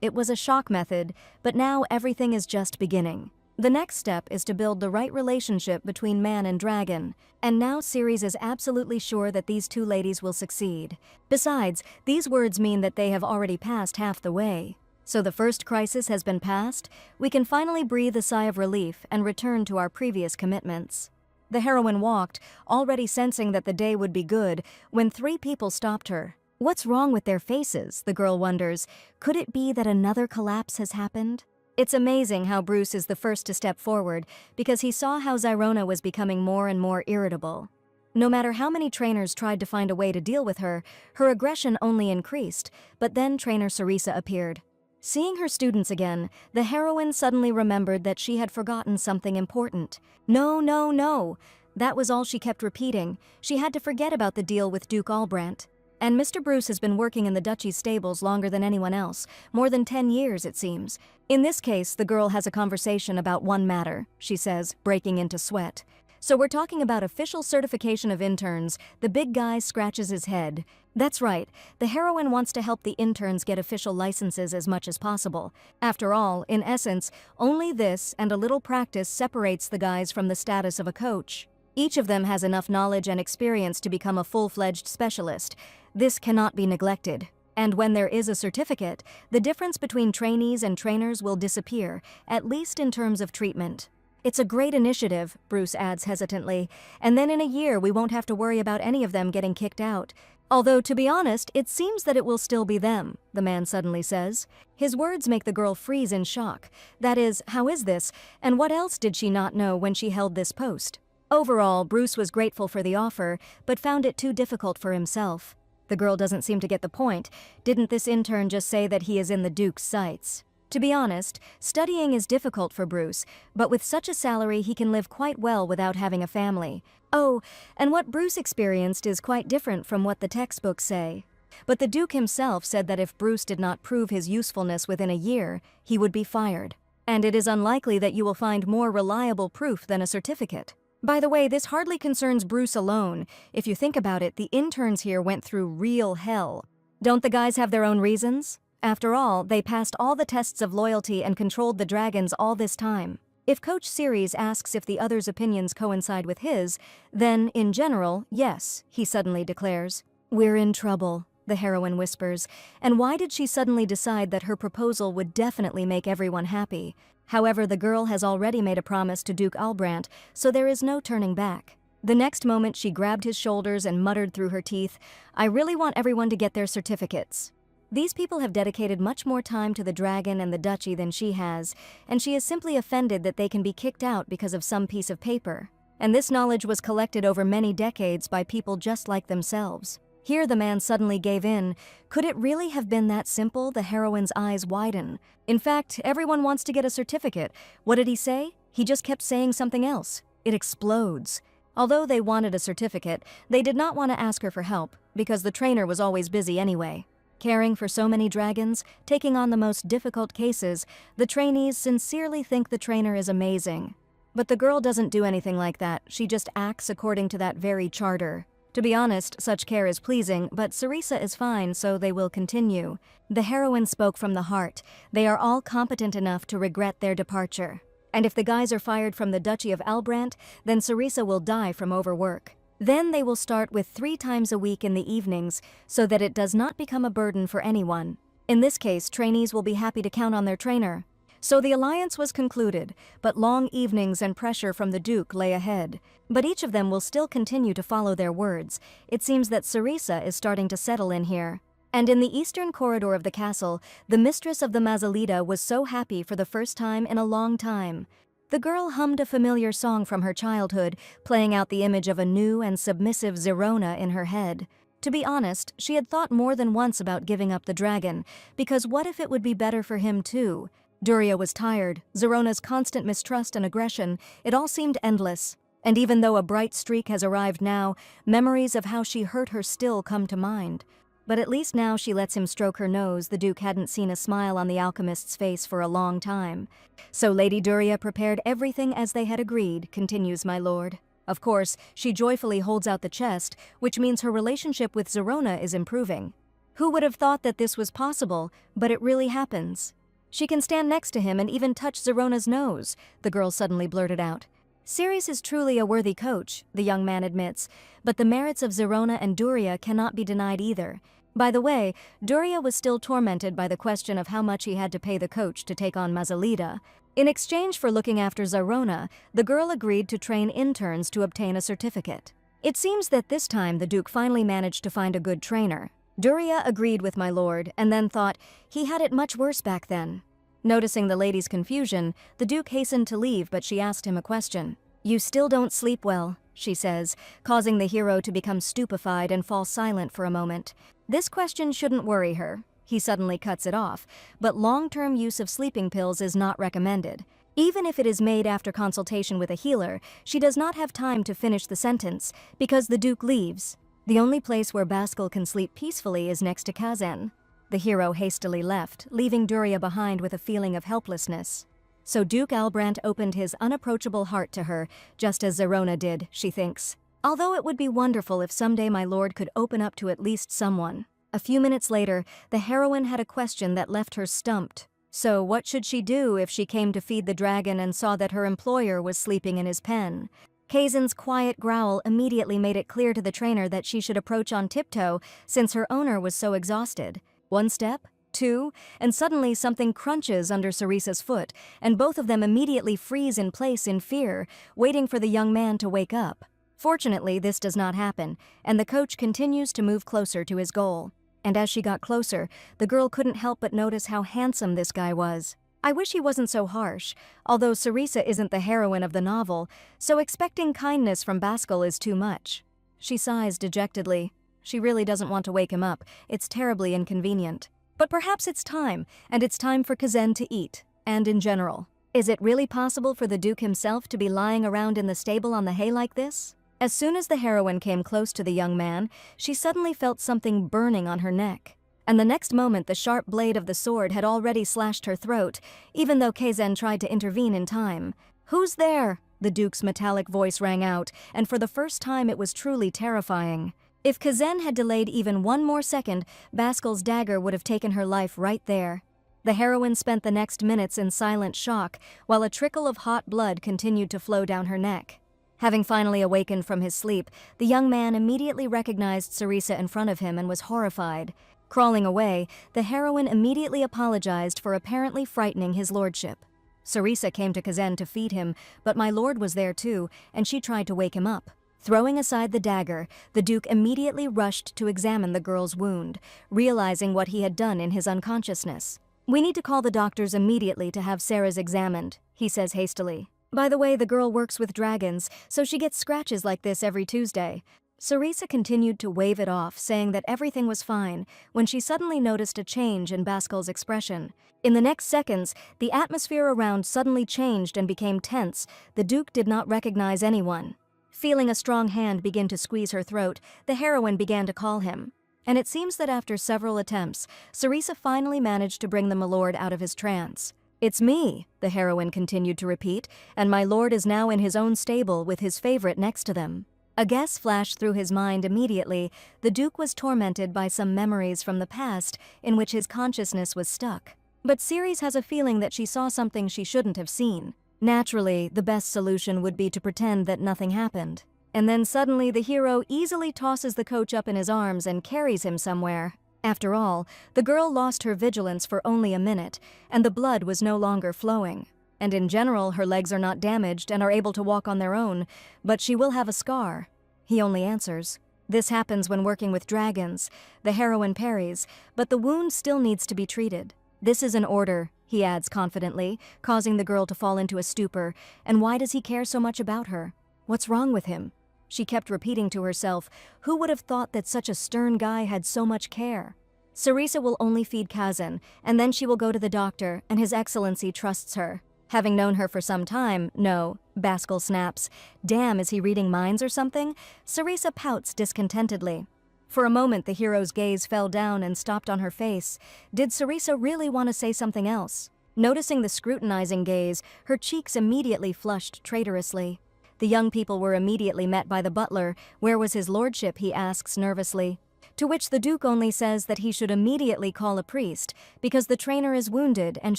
it was a shock method, but now everything is just beginning. The next step is to build the right relationship between man and dragon, and now Ceres is absolutely sure that these two ladies will succeed. Besides, these words mean that they have already passed half the way. So the first crisis has been passed, we can finally breathe a sigh of relief and return to our previous commitments. The heroine walked, already sensing that the day would be good, when 3 people stopped her. What's wrong with their faces, the girl wonders. Could it be that another collapse has happened? It's amazing how Bruce is the first to step forward, because he saw how Zyrona was becoming more and more irritable. No matter how many trainers tried to find a way to deal with her, her aggression only increased, but then trainer Cerisa appeared. Seeing her students again, the heroine suddenly remembered that she had forgotten something important. No, no, no! That was all she kept repeating. She had to forget about the deal with Duke Albrandt. And Mr. Bruce has been working in the duchy's stables longer than anyone else, more than 10 years it seems. In this case, the girl has a conversation about one matter, she says, breaking into sweat. So we're talking about official certification of interns. The big guy scratches his head. That's right, the heroine wants to help the interns get official licenses as much as possible. After all, in essence, only this and a little practice separates the guys from the status of a coach. Each of them has enough knowledge and experience to become a full-fledged specialist. This cannot be neglected. And when there is a certificate, the difference between trainees and trainers will disappear, at least in terms of treatment. It's a great initiative, Bruce adds hesitantly, and then in a year we won't have to worry about any of them getting kicked out. Although, to be honest, it seems that it will still be them, the man suddenly says. His words make the girl freeze in shock. That is, how is this, and what else did she not know when she held this post? Overall, Bruce was grateful for the offer, but found it too difficult for himself. The girl doesn't seem to get the point. Didn't this intern just say that he is in the Duke's sights? To be honest, studying is difficult for Bruce, but with such a salary he can live quite well without having a family. Oh, and what Bruce experienced is quite different from what the textbooks say. But the Duke himself said that if Bruce did not prove his usefulness within a year, he would be fired. And it is unlikely that you will find more reliable proof than a certificate. By the way, this hardly concerns Bruce alone. If you think about it, the interns here went through real hell. Don't the guys have their own reasons? After all, they passed all the tests of loyalty and controlled the dragons all this time. If Coach Ceres asks if the others' opinions coincide with his, then, in general, yes, he suddenly declares. We're in trouble, the heroine whispers. And why did she suddenly decide that her proposal would definitely make everyone happy? However, the girl has already made a promise to Duke Albrandt, so there is no turning back. The next moment she grabbed his shoulders and muttered through her teeth, I really want everyone to get their certificates. These people have dedicated much more time to the dragon and the duchy than she has, and she is simply offended that they can be kicked out because of some piece of paper. And this knowledge was collected over many decades by people just like themselves. Here the man suddenly gave in. Could it really have been that simple? The heroine's eyes widen. In fact, everyone wants to get a certificate. What did he say? He just kept saying something else. It explodes. Although they wanted a certificate, they did not want to ask her for help, because the trainer was always busy anyway. Caring for so many dragons, taking on the most difficult cases, the trainees sincerely think the trainer is amazing. But the girl doesn't do anything like that. She just acts according to that very charter. To be honest, such care is pleasing, but Cerisa is fine, so they will continue. The heroine spoke from the heart. They are all competent enough to regret their departure. And if the guys are fired from the Duchy of Albrandt, then Cerisa will die from overwork. Then they will start with 3 times a week in the evenings, so that it does not become a burden for anyone. In this case, trainees will be happy to count on their trainer. So the alliance was concluded, but long evenings and pressure from the Duke lay ahead. But each of them will still continue to follow their words. It seems that Cerisa is starting to settle in here. And in the eastern corridor of the castle, the mistress of the Mazalita was so happy for the first time in a long time. The girl hummed a familiar song from her childhood, playing out the image of a new and submissive Zyrona in her head. To be honest, she had thought more than once about giving up the dragon, because what if it would be better for him too? Duria was tired. Zyrona's constant mistrust and aggression, it all seemed endless. And even though a bright streak has arrived now, memories of how she hurt her still come to mind. But at least now she lets him stroke her nose. The Duke hadn't seen a smile on the alchemist's face for a long time. So Lady Duria prepared everything as they had agreed, continues my lord. Of course, she joyfully holds out the chest, which means her relationship with Zyrona is improving. Who would have thought that this was possible, but it really happens. She can stand next to him and even touch Zerona's nose, the girl suddenly blurted out. Sirius is truly a worthy coach, the young man admits, but the merits of Zerona and Duria cannot be denied either. By the way, Duria was still tormented by the question of how much he had to pay the coach to take on Mazalida. In exchange for looking after Zerona, the girl agreed to train interns to obtain a certificate. It seems that this time the Duke finally managed to find a good trainer. Duria agreed with my lord and then thought he had it much worse back then. Noticing the lady's confusion, the Duke hastened to leave, but she asked him a question. "You still don't sleep well," she says, causing the hero to become stupefied and fall silent for a moment. This question shouldn't worry her. He suddenly cuts it off, but long-term use of sleeping pills is not recommended. Even if it is made after consultation with a healer, she does not have time to finish the sentence because the Duke leaves. The only place where Baskel can sleep peacefully is next to Kazan. The hero hastily left, leaving Duria behind with a feeling of helplessness. So Duke Albrandt opened his unapproachable heart to her, just as Zerona did, she thinks. Although it would be wonderful if someday my lord could open up to at least someone. A few minutes later, the heroine had a question that left her stumped. So what should she do if she came to feed the dragon and saw that her employer was sleeping in his pen? Kazan's quiet growl immediately made it clear to the trainer that she should approach on tiptoe since her owner was so exhausted. One step, two, and suddenly something crunches under Cerisa's foot, and both of them immediately freeze in place in fear, waiting for the young man to wake up. Fortunately, this does not happen, and the coach continues to move closer to his goal. And as she got closer, the girl couldn't help but notice how handsome this guy was. I wish he wasn't so harsh, although Cerisa isn't the heroine of the novel, so expecting kindness from Baskel is too much. She sighs dejectedly. She really doesn't want to wake him up. It's terribly inconvenient. But perhaps it's time, and it's time for Kazan to eat, and in general. Is it really possible for the Duke himself to be lying around in the stable on the hay like this? As soon as the heroine came close to the young man, she suddenly felt something burning on her neck. And the next moment the sharp blade of the sword had already slashed her throat, even though Kazan tried to intervene in time. "Who's there?" the Duke's metallic voice rang out, and for the first time it was truly terrifying. If Kazan had delayed even one more second, Baskel's dagger would have taken her life right there. The heroine spent the next minutes in silent shock, while a trickle of hot blood continued to flow down her neck. Having finally awakened from his sleep, the young man immediately recognized Cerisa in front of him and was horrified. Crawling away, the heroine immediately apologized for apparently frightening his lordship. Cerisa came to Kazan to feed him, but my lord was there too, and she tried to wake him up. Throwing aside the dagger, the Duke immediately rushed to examine the girl's wound, realizing what he had done in his unconsciousness. "We need to call the doctors immediately to have Sarah's examined," he says hastily. "By the way, the girl works with dragons, so she gets scratches like this every Tuesday." Cerisa continued to wave it off, saying that everything was fine, when she suddenly noticed a change in Baskel's expression. In the next seconds, the atmosphere around suddenly changed and became tense. The Duke did not recognize anyone. Feeling a strong hand begin to squeeze her throat, the heroine began to call him. And it seems that after several attempts, Cerisa finally managed to bring the milord out of his trance. "It's me," the heroine continued to repeat, "and my lord is now in his own stable with his favorite next to them." A guess flashed through his mind immediately. The Duke was tormented by some memories from the past in which his consciousness was stuck. But Ceres has a feeling that she saw something she shouldn't have seen. Naturally, the best solution would be to pretend that nothing happened. And then suddenly the hero easily tosses the coach up in his arms and carries him somewhere. After all, the girl lost her vigilance for only a minute, and the blood was no longer flowing. And in general, her legs are not damaged and are able to walk on their own, but she will have a scar. He only answers. This happens when working with dragons. The heroine parries, but the wound still needs to be treated. "This is an order," he adds confidently, causing the girl to fall into a stupor. And why does he care so much about her? What's wrong with him? She kept repeating to herself, who would have thought that such a stern guy had so much care? Cerisa will only feed Kazan, and then she will go to the doctor, and His Excellency trusts her. Having known her for some time, no, Baskel snaps. Damn, is he reading minds or something? Cerisa pouts discontentedly. For a moment, the hero's gaze fell down and stopped on her face. Did Cerisa really want to say something else? Noticing the scrutinizing gaze, her cheeks immediately flushed traitorously. The young people were immediately met by the butler. "Where was his lordship?" he asks nervously. to which the Duke only says that he should immediately call a priest because the trainer is wounded and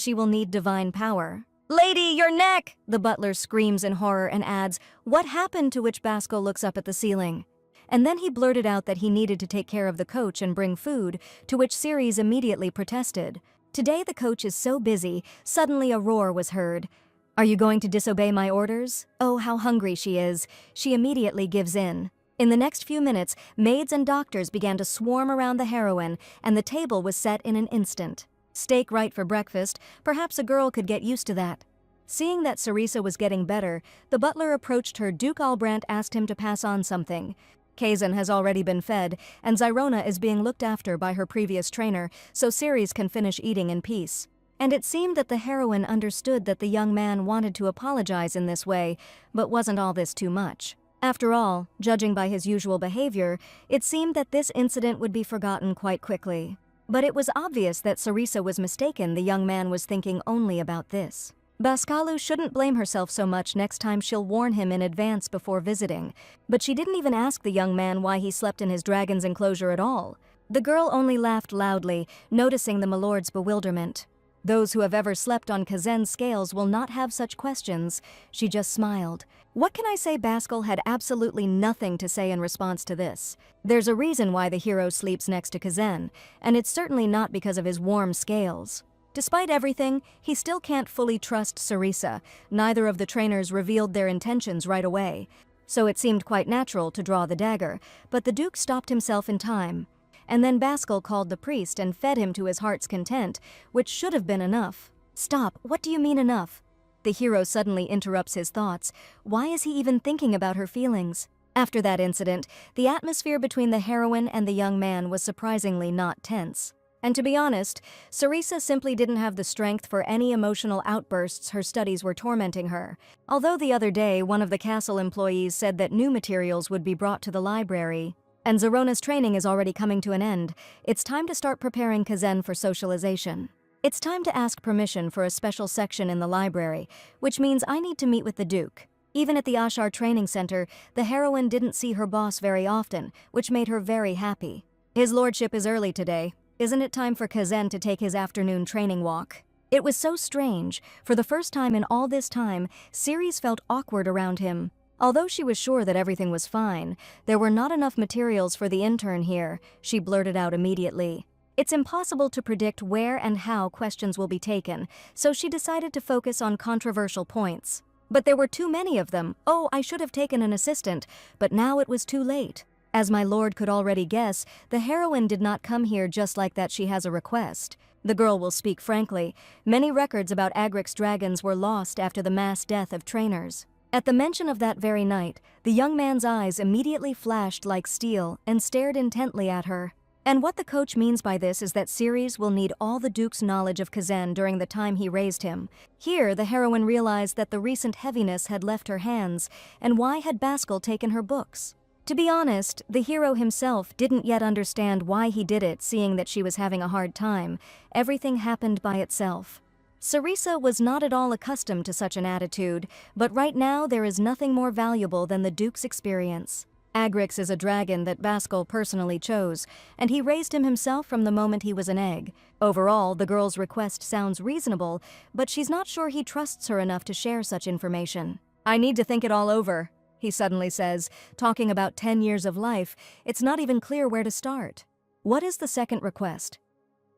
she will need divine power. "Lady, your neck!" the butler screams in horror and adds, "What happened?" to which Baskel looks up at the ceiling. And then he blurted out that he needed to take care of the coach and bring food, to which Ceres immediately protested. Today the coach is so busy, suddenly a roar was heard. "Are you going to disobey my orders?" Oh, how hungry she is. She immediately gives in. In the next few minutes, maids and doctors began to swarm around the heroine, and the table was set in an instant. Steak right for breakfast, perhaps a girl could get used to that. Seeing that Cerisa was getting better, the butler approached her. Duke Albrandt asked him to pass on something. Kazan has already been fed, and Zyrona is being looked after by her previous trainer, so Ceres can finish eating in peace. And it seemed that the heroine understood that the young man wanted to apologize in this way, but wasn't all this too much? After all, judging by his usual behavior, it seemed that this incident would be forgotten quite quickly. But it was obvious that Cerisa was mistaken. The young man was thinking only about this. Baskalu shouldn't blame herself so much. Next time she'll warn him in advance before visiting. But she didn't even ask the young man why he slept in his dragon's enclosure at all. The girl only laughed loudly, noticing the milord's bewilderment. Those who have ever slept on Kazen's scales will not have such questions. She just smiled. What can I say? Baskel had absolutely nothing to say in response to this. There's a reason why the hero sleeps next to Kazen, and it's certainly not because of his warm scales. Despite everything, he still can't fully trust Cerisa. Neither of the trainers revealed their intentions right away, so it seemed quite natural to draw the dagger, but the Duke stopped himself in time. And then Baskel called the priest and fed him to his heart's content, which should have been enough. Stop, what do you mean enough? The hero suddenly interrupts his thoughts. Why is he even thinking about her feelings? After that incident, the atmosphere between the heroine and the young man was surprisingly not tense. And to be honest, Cerisa simply didn't have the strength for any emotional outbursts. Her studies were tormenting her. Although the other day, one of the castle employees said that new materials would be brought to the library. And Zerona's training is already coming to an end. It's time to start preparing Kazen for socialization. It's time to ask permission for a special section in the library, which means I need to meet with the Duke. Even at the Ashar training center, the heroine didn't see her boss very often, which made her very happy. His lordship is early today. Isn't it time for Kazen to take his afternoon training walk? It was so strange. For the first time in all this time, Ceres felt awkward around him. Although she was sure that everything was fine, there were not enough materials for the intern here, she blurted out immediately. It's impossible to predict where and how questions will be taken, so she decided to focus on controversial points. But there were too many of them. Oh, I should have taken an assistant, but now it was too late. As my lord could already guess, the heroine did not come here just like that. She has a request. The girl will speak frankly. Many records about Agric's dragons were lost after the mass death of trainers. At the mention of that very night, the young man's eyes immediately flashed like steel and stared intently at her. And what the coach means by this is that Ceres will need all the Duke's knowledge of Kazen during the time he raised him. Here, the heroine realized that the recent heaviness had left her hands, and why had Baskel taken her books? To be honest, the hero himself didn't yet understand why he did it, seeing that she was having a hard time. Everything happened by itself. Cerisa was not at all accustomed to such an attitude, but right now there is nothing more valuable than the Duke's experience. Agrix is a dragon that Baskel personally chose, and he raised him himself from the moment he was an egg. Overall, the girl's request sounds reasonable, but she's not sure he trusts her enough to share such information. I need to think it all over, he suddenly says, talking about 10 years of life. It's not even clear where to start. What is the second request?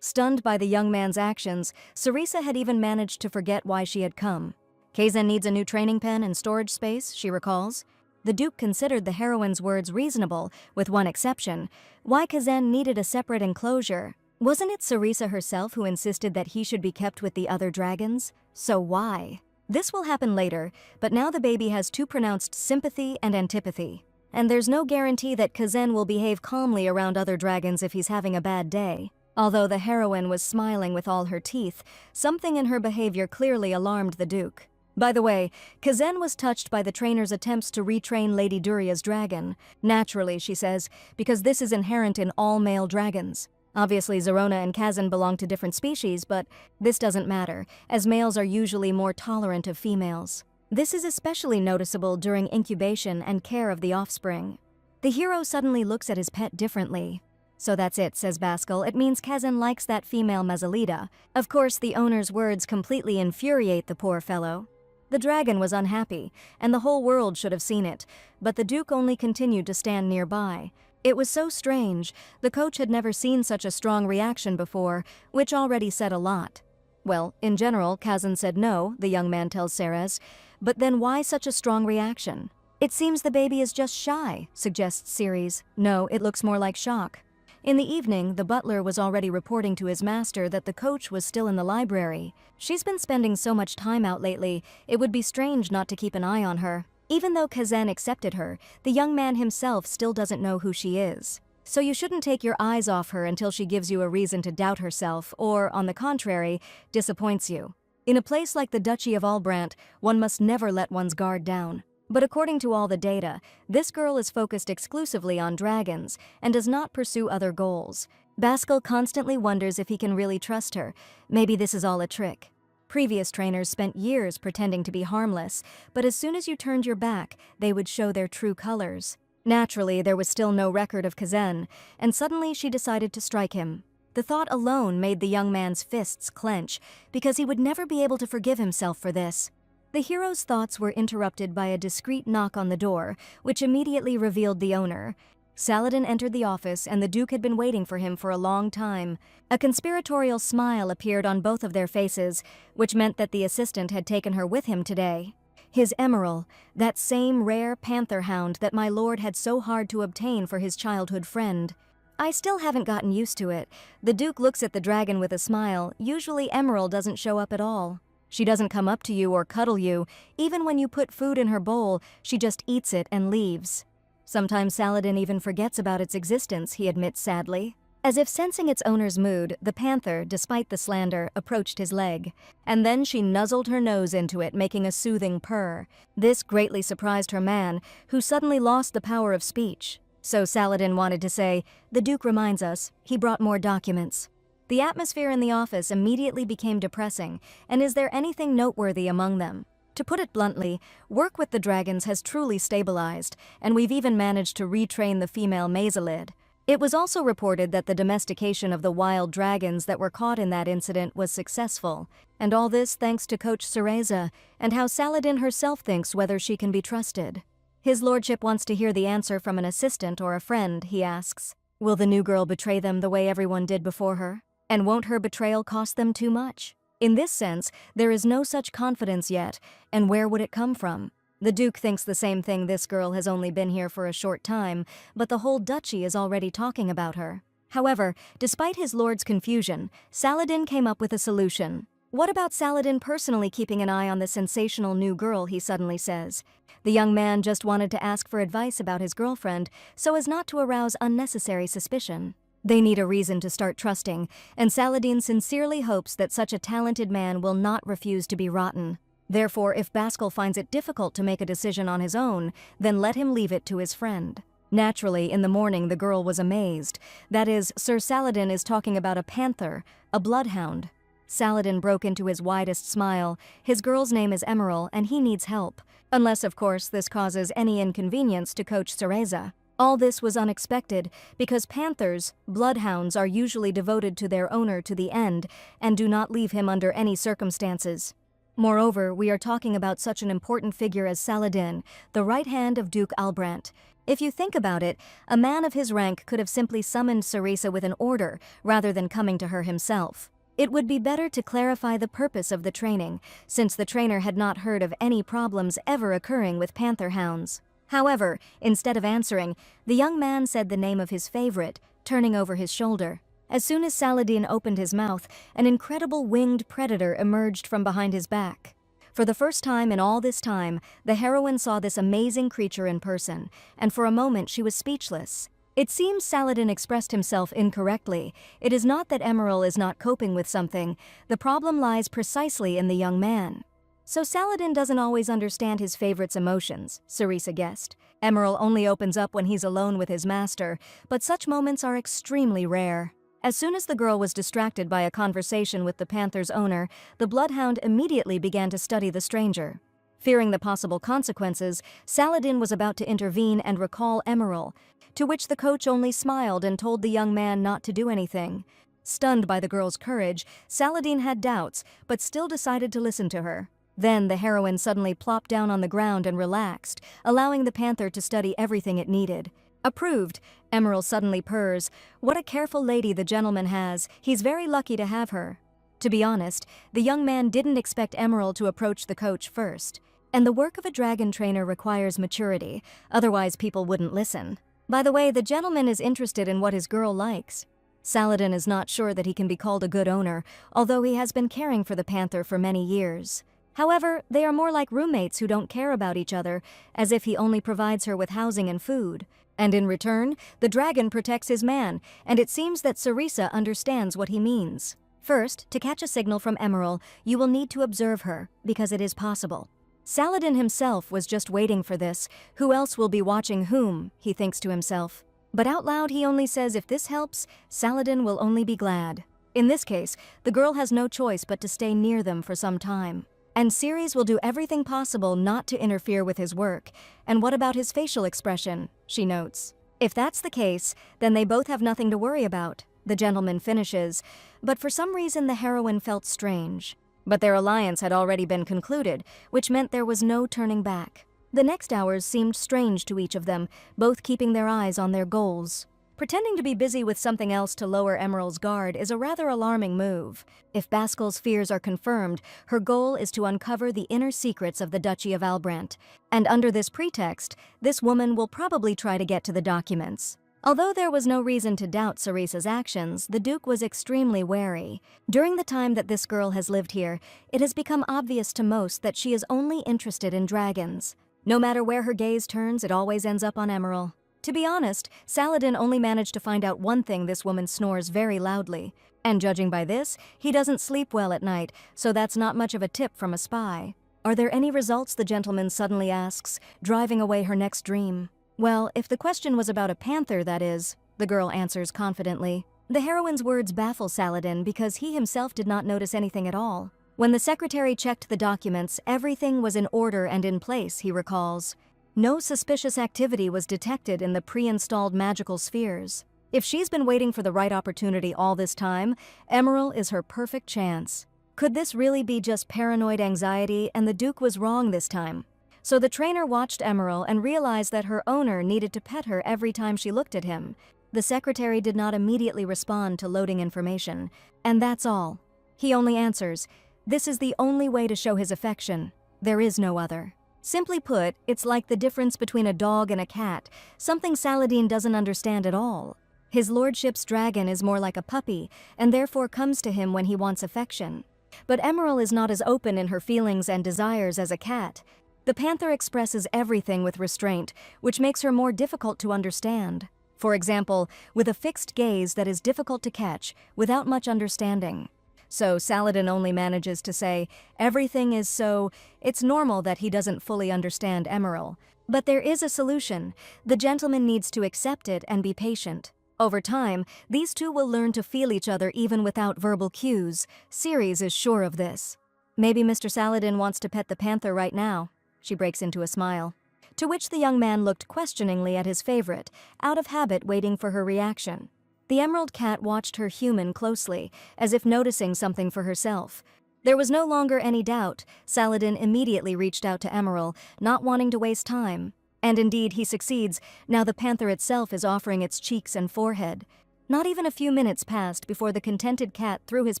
Stunned by the young man's actions, Cerisa had even managed to forget why she had come. Kazen needs a new training pen and storage space, she recalls. The Duke considered the heroine's words reasonable, with one exception. Why Kazen needed a separate enclosure? Wasn't it Cerisa herself who insisted that he should be kept with the other dragons? So why? This will happen later, but now the baby has too pronounced sympathy and antipathy. And there's no guarantee that Kazen will behave calmly around other dragons if he's having a bad day. Although the heroine was smiling with all her teeth, something in her behavior clearly alarmed the Duke. By the way, Kazen was touched by the trainer's attempts to retrain Lady Duria's dragon. Naturally, she says, because this is inherent in all male dragons. Obviously, Zerona and Kazen belong to different species, but this doesn't matter, as males are usually more tolerant of females. This is especially noticeable during incubation and care of the offspring. The hero suddenly looks at his pet differently. "So that's it," says Baskel. "It means Kazan likes that female Mazalita." Of course, the owner's words completely infuriate the poor fellow. The dragon was unhappy, and the whole world should have seen it, but the Duke only continued to stand nearby. It was so strange. The coach had never seen such a strong reaction before, which already said a lot. "Well, in general, Kazan said no," the young man tells Ceres. "But then why such a strong reaction?" "It seems the baby is just shy," suggests Ceres. "No, it looks more like shock." In the evening, the butler was already reporting to his master that the coach was still in the library. "She's been spending so much time out lately, it would be strange not to keep an eye on her." Even though Kazan accepted her, the young man himself still doesn't know who she is. So you shouldn't take your eyes off her until she gives you a reason to doubt herself or, on the contrary, disappoints you. In a place like the Duchy of Albrandt, one must never let one's guard down. But according to all the data, this girl is focused exclusively on dragons and does not pursue other goals. Baskel constantly wonders if he can really trust her. Maybe this is all a trick. Previous trainers spent years pretending to be harmless, but as soon as you turned your back, they would show their true colors. Naturally, there was still no record of Kazan, and suddenly she decided to strike him. The thought alone made the young man's fists clench, because he would never be able to forgive himself for this. The hero's thoughts were interrupted by a discreet knock on the door, which immediately revealed the owner. Saladin entered the office, and the Duke had been waiting for him for a long time. A conspiratorial smile appeared on both of their faces, which meant that the assistant had taken her with him today. His Emerald, that same rare panther hound that my lord had so hard to obtain for his childhood friend. "I still haven't gotten used to it." The Duke looks at the dragon with a smile. Usually Emerald doesn't show up at all. She doesn't come up to you or cuddle you. Even when you put food in her bowl, she just eats it and leaves. Sometimes Saladin even forgets about its existence, he admits sadly. As if sensing its owner's mood, the panther, despite the slander, approached his leg. And then she nuzzled her nose into it, making a soothing purr. This greatly surprised her man, who suddenly lost the power of speech. So Saladin wanted to say, "The Duke reminds us, he brought more documents." The atmosphere in the office immediately became depressing, and is there anything noteworthy among them? To put it bluntly, work with the dragons has truly stabilized, and we've even managed to retrain the female Mazalid. It was also reported that the domestication of the wild dragons that were caught in that incident was successful, and all this thanks to Coach Cereza, and how Saladin herself thinks whether she can be trusted. His lordship wants to hear the answer from an assistant or a friend, he asks. Will the new girl betray them the way everyone did before her? And won't her betrayal cost them too much? In this sense, there is no such confidence yet, and where would it come from? The Duke thinks the same thing. This girl has only been here for a short time, but the whole duchy is already talking about her. However, despite his lord's confusion, Saladin came up with a solution. What about Saladin personally keeping an eye on the sensational new girl, he suddenly says. The young man just wanted to ask for advice about his girlfriend so as not to arouse unnecessary suspicion. They need a reason to start trusting, and Saladin sincerely hopes that such a talented man will not refuse to be rotten. Therefore, if Baskel finds it difficult to make a decision on his own, then let him leave it to his friend. Naturally, in the morning the girl was amazed. That is, Sir Saladin is talking about a panther, a bloodhound. Saladin broke into his widest smile. His girl's name is Emerald, and he needs help. Unless, of course, this causes any inconvenience to Coach Cereza. All this was unexpected, because panthers, bloodhounds, are usually devoted to their owner to the end, and do not leave him under any circumstances. Moreover, we are talking about such an important figure as Saladin, the right hand of Duke Albrandt. If you think about it, a man of his rank could have simply summoned Cereza with an order, rather than coming to her himself. It would be better to clarify the purpose of the training, since the trainer had not heard of any problems ever occurring with panther hounds. However, instead of answering, the young man said the name of his favorite, turning over his shoulder. As soon as Saladin opened his mouth, an incredible winged predator emerged from behind his back. For the first time in all this time, the heroine saw this amazing creature in person, and for a moment she was speechless. It seems Saladin expressed himself incorrectly. It is not that Emerald is not coping with something. The problem lies precisely in the young man. So Saladin doesn't always understand his favorite's emotions, Cereza guessed. Emerald only opens up when he's alone with his master, but such moments are extremely rare. As soon as the girl was distracted by a conversation with the panther's owner, the bloodhound immediately began to study the stranger. Fearing the possible consequences, Saladin was about to intervene and recall Emerald. to which the coach only smiled and told the young man not to do anything. Stunned by the girl's courage, Saladin had doubts, but still decided to listen to her. Then the heroine suddenly plopped down on the ground and relaxed, allowing the panther to study everything it needed. Approved, Emerald suddenly purrs. What a careful lady the gentleman has. He's very lucky to have her. To be honest, the young man didn't expect Emerald to approach the coach first. And the work of a dragon trainer requires maturity, otherwise people wouldn't listen. By the way, the gentleman is interested in what his girl likes. Saladin is not sure that he can be called a good owner, although he has been caring for the panther for many years. However, they are more like roommates who don't care about each other, as if he only provides her with housing and food. And in return, the dragon protects his man, and it seems that Sarisa understands what he means. First, to catch a signal from Emerald, you will need to observe her, because it is possible. Saladin himself was just waiting for this. Who else will be watching whom, he thinks to himself. But out loud he only says if this helps, Saladin will only be glad. In this case, the girl has no choice but to stay near them for some time. And Ceres will do everything possible not to interfere with his work. And what about his facial expression? She notes. If that's the case, then they both have nothing to worry about, the gentleman finishes. But for some reason the heroine felt strange. But their alliance had already been concluded, which meant there was no turning back. The next hours seemed strange to each of them, both keeping their eyes on their goals. Pretending to be busy with something else to lower Emerald's guard is a rather alarming move. If Baskel's fears are confirmed, her goal is to uncover the inner secrets of the Duchy of Albrant. And under this pretext, this woman will probably try to get to the documents. Although there was no reason to doubt Sarisa's actions, the Duke was extremely wary. During the time that this girl has lived here, it has become obvious to most that she is only interested in dragons. No matter where her gaze turns, it always ends up on Emerald. To be honest, Saladin only managed to find out one thing: this woman snores very loudly. And judging by this, he doesn't sleep well at night, so that's not much of a tip from a spy. Are there any results, the gentleman suddenly asks, driving away her next dream. Well, if the question was about a panther, that is, the girl answers confidently. The heroine's words baffle Saladin because he himself did not notice anything at all. When the secretary checked the documents, everything was in order and in place, he recalls. No suspicious activity was detected in the pre-installed magical spheres. If she's been waiting for the right opportunity all this time, Emerald is her perfect chance. Could this really be just paranoid anxiety and the Duke was wrong this time? So the trainer watched Emerald and realized that her owner needed to pet her every time she looked at him. The secretary did not immediately respond to loading information, and that's all. He only answers, "This is the only way to show his affection. There is no other." Simply put, it's like the difference between a dog and a cat, something Saladin doesn't understand at all. His lordship's dragon is more like a puppy, and therefore comes to him when he wants affection. But Emerald is not as open in her feelings and desires as a cat. The panther expresses everything with restraint, which makes her more difficult to understand. For example, with a fixed gaze that is difficult to catch, without much understanding. So Saladin only manages to say, everything is so, it's normal that he doesn't fully understand Emerald. But there is a solution. The gentleman needs to accept it and be patient. Over time, these two will learn to feel each other even without verbal cues. Ceres is sure of this. Maybe Mr. Saladin wants to pet the panther right now. She breaks into a smile. To which the young man looked questioningly at his favorite, out of habit waiting for her reaction. The emerald cat watched her human closely, as if noticing something for herself. There was no longer any doubt. Saladin immediately reached out to Emerald, not wanting to waste time. And indeed, he succeeds. Now the panther itself is offering its cheeks and forehead. Not even a few minutes passed before the contented cat threw his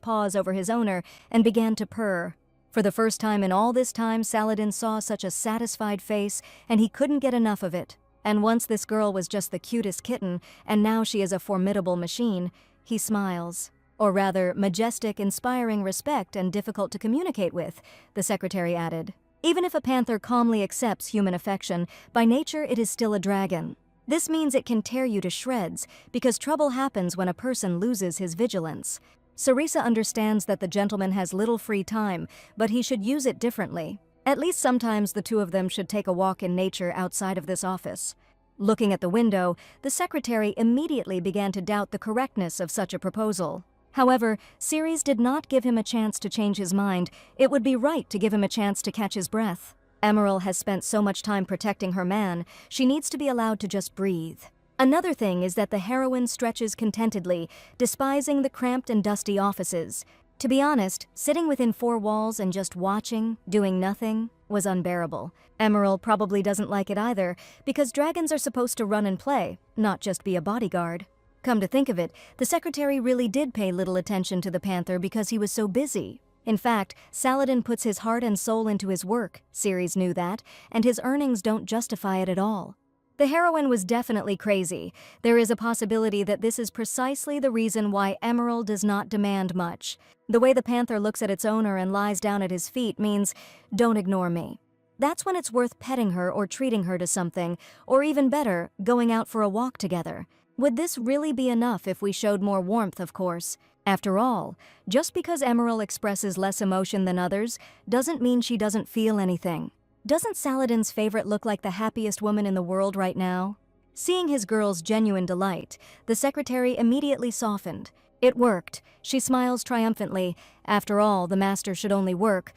paws over his owner and began to purr. For the first time in all this time, Saladin saw such a satisfied face, and he couldn't get enough of it. And once this girl was just the cutest kitten, and now she is a formidable machine, he smiles. Or rather, majestic, inspiring respect and difficult to communicate with, the secretary added. Even if a panther calmly accepts human affection, by nature it is still a dragon. This means it can tear you to shreds, because trouble happens when a person loses his vigilance. Sarisa understands that the gentleman has little free time, but he should use it differently. At least sometimes the two of them should take a walk in nature outside of this office. Looking at the window, the secretary immediately began to doubt the correctness of such a proposal. However, Ceres did not give him a chance to change his mind. It would be right to give him a chance to catch his breath. Emerald has spent so much time protecting her man, she needs to be allowed to just breathe. Another thing is that the heroine stretches contentedly, despising the cramped and dusty offices. To be honest, sitting within four walls and just watching, doing nothing, was unbearable. Emerald probably doesn't like it either, because dragons are supposed to run and play, not just be a bodyguard. Come to think of it, the secretary really did pay little attention to the panther because he was so busy. In fact, Saladin puts his heart and soul into his work, Ceres knew that, and his earnings don't justify it at all. The heroine was definitely crazy. There is a possibility that this is precisely the reason why Emerald does not demand much. The way the panther looks at its owner and lies down at his feet means, don't ignore me. That's when it's worth petting her or treating her to something, or even better, going out for a walk together. Would this really be enough if we showed more warmth, of course? After all, just because Emerald expresses less emotion than others doesn't mean she doesn't feel anything. Doesn't Saladin's favorite look like the happiest woman in the world right now? Seeing his girl's genuine delight, the secretary immediately softened. It worked. She smiles triumphantly. After all, the master should only walk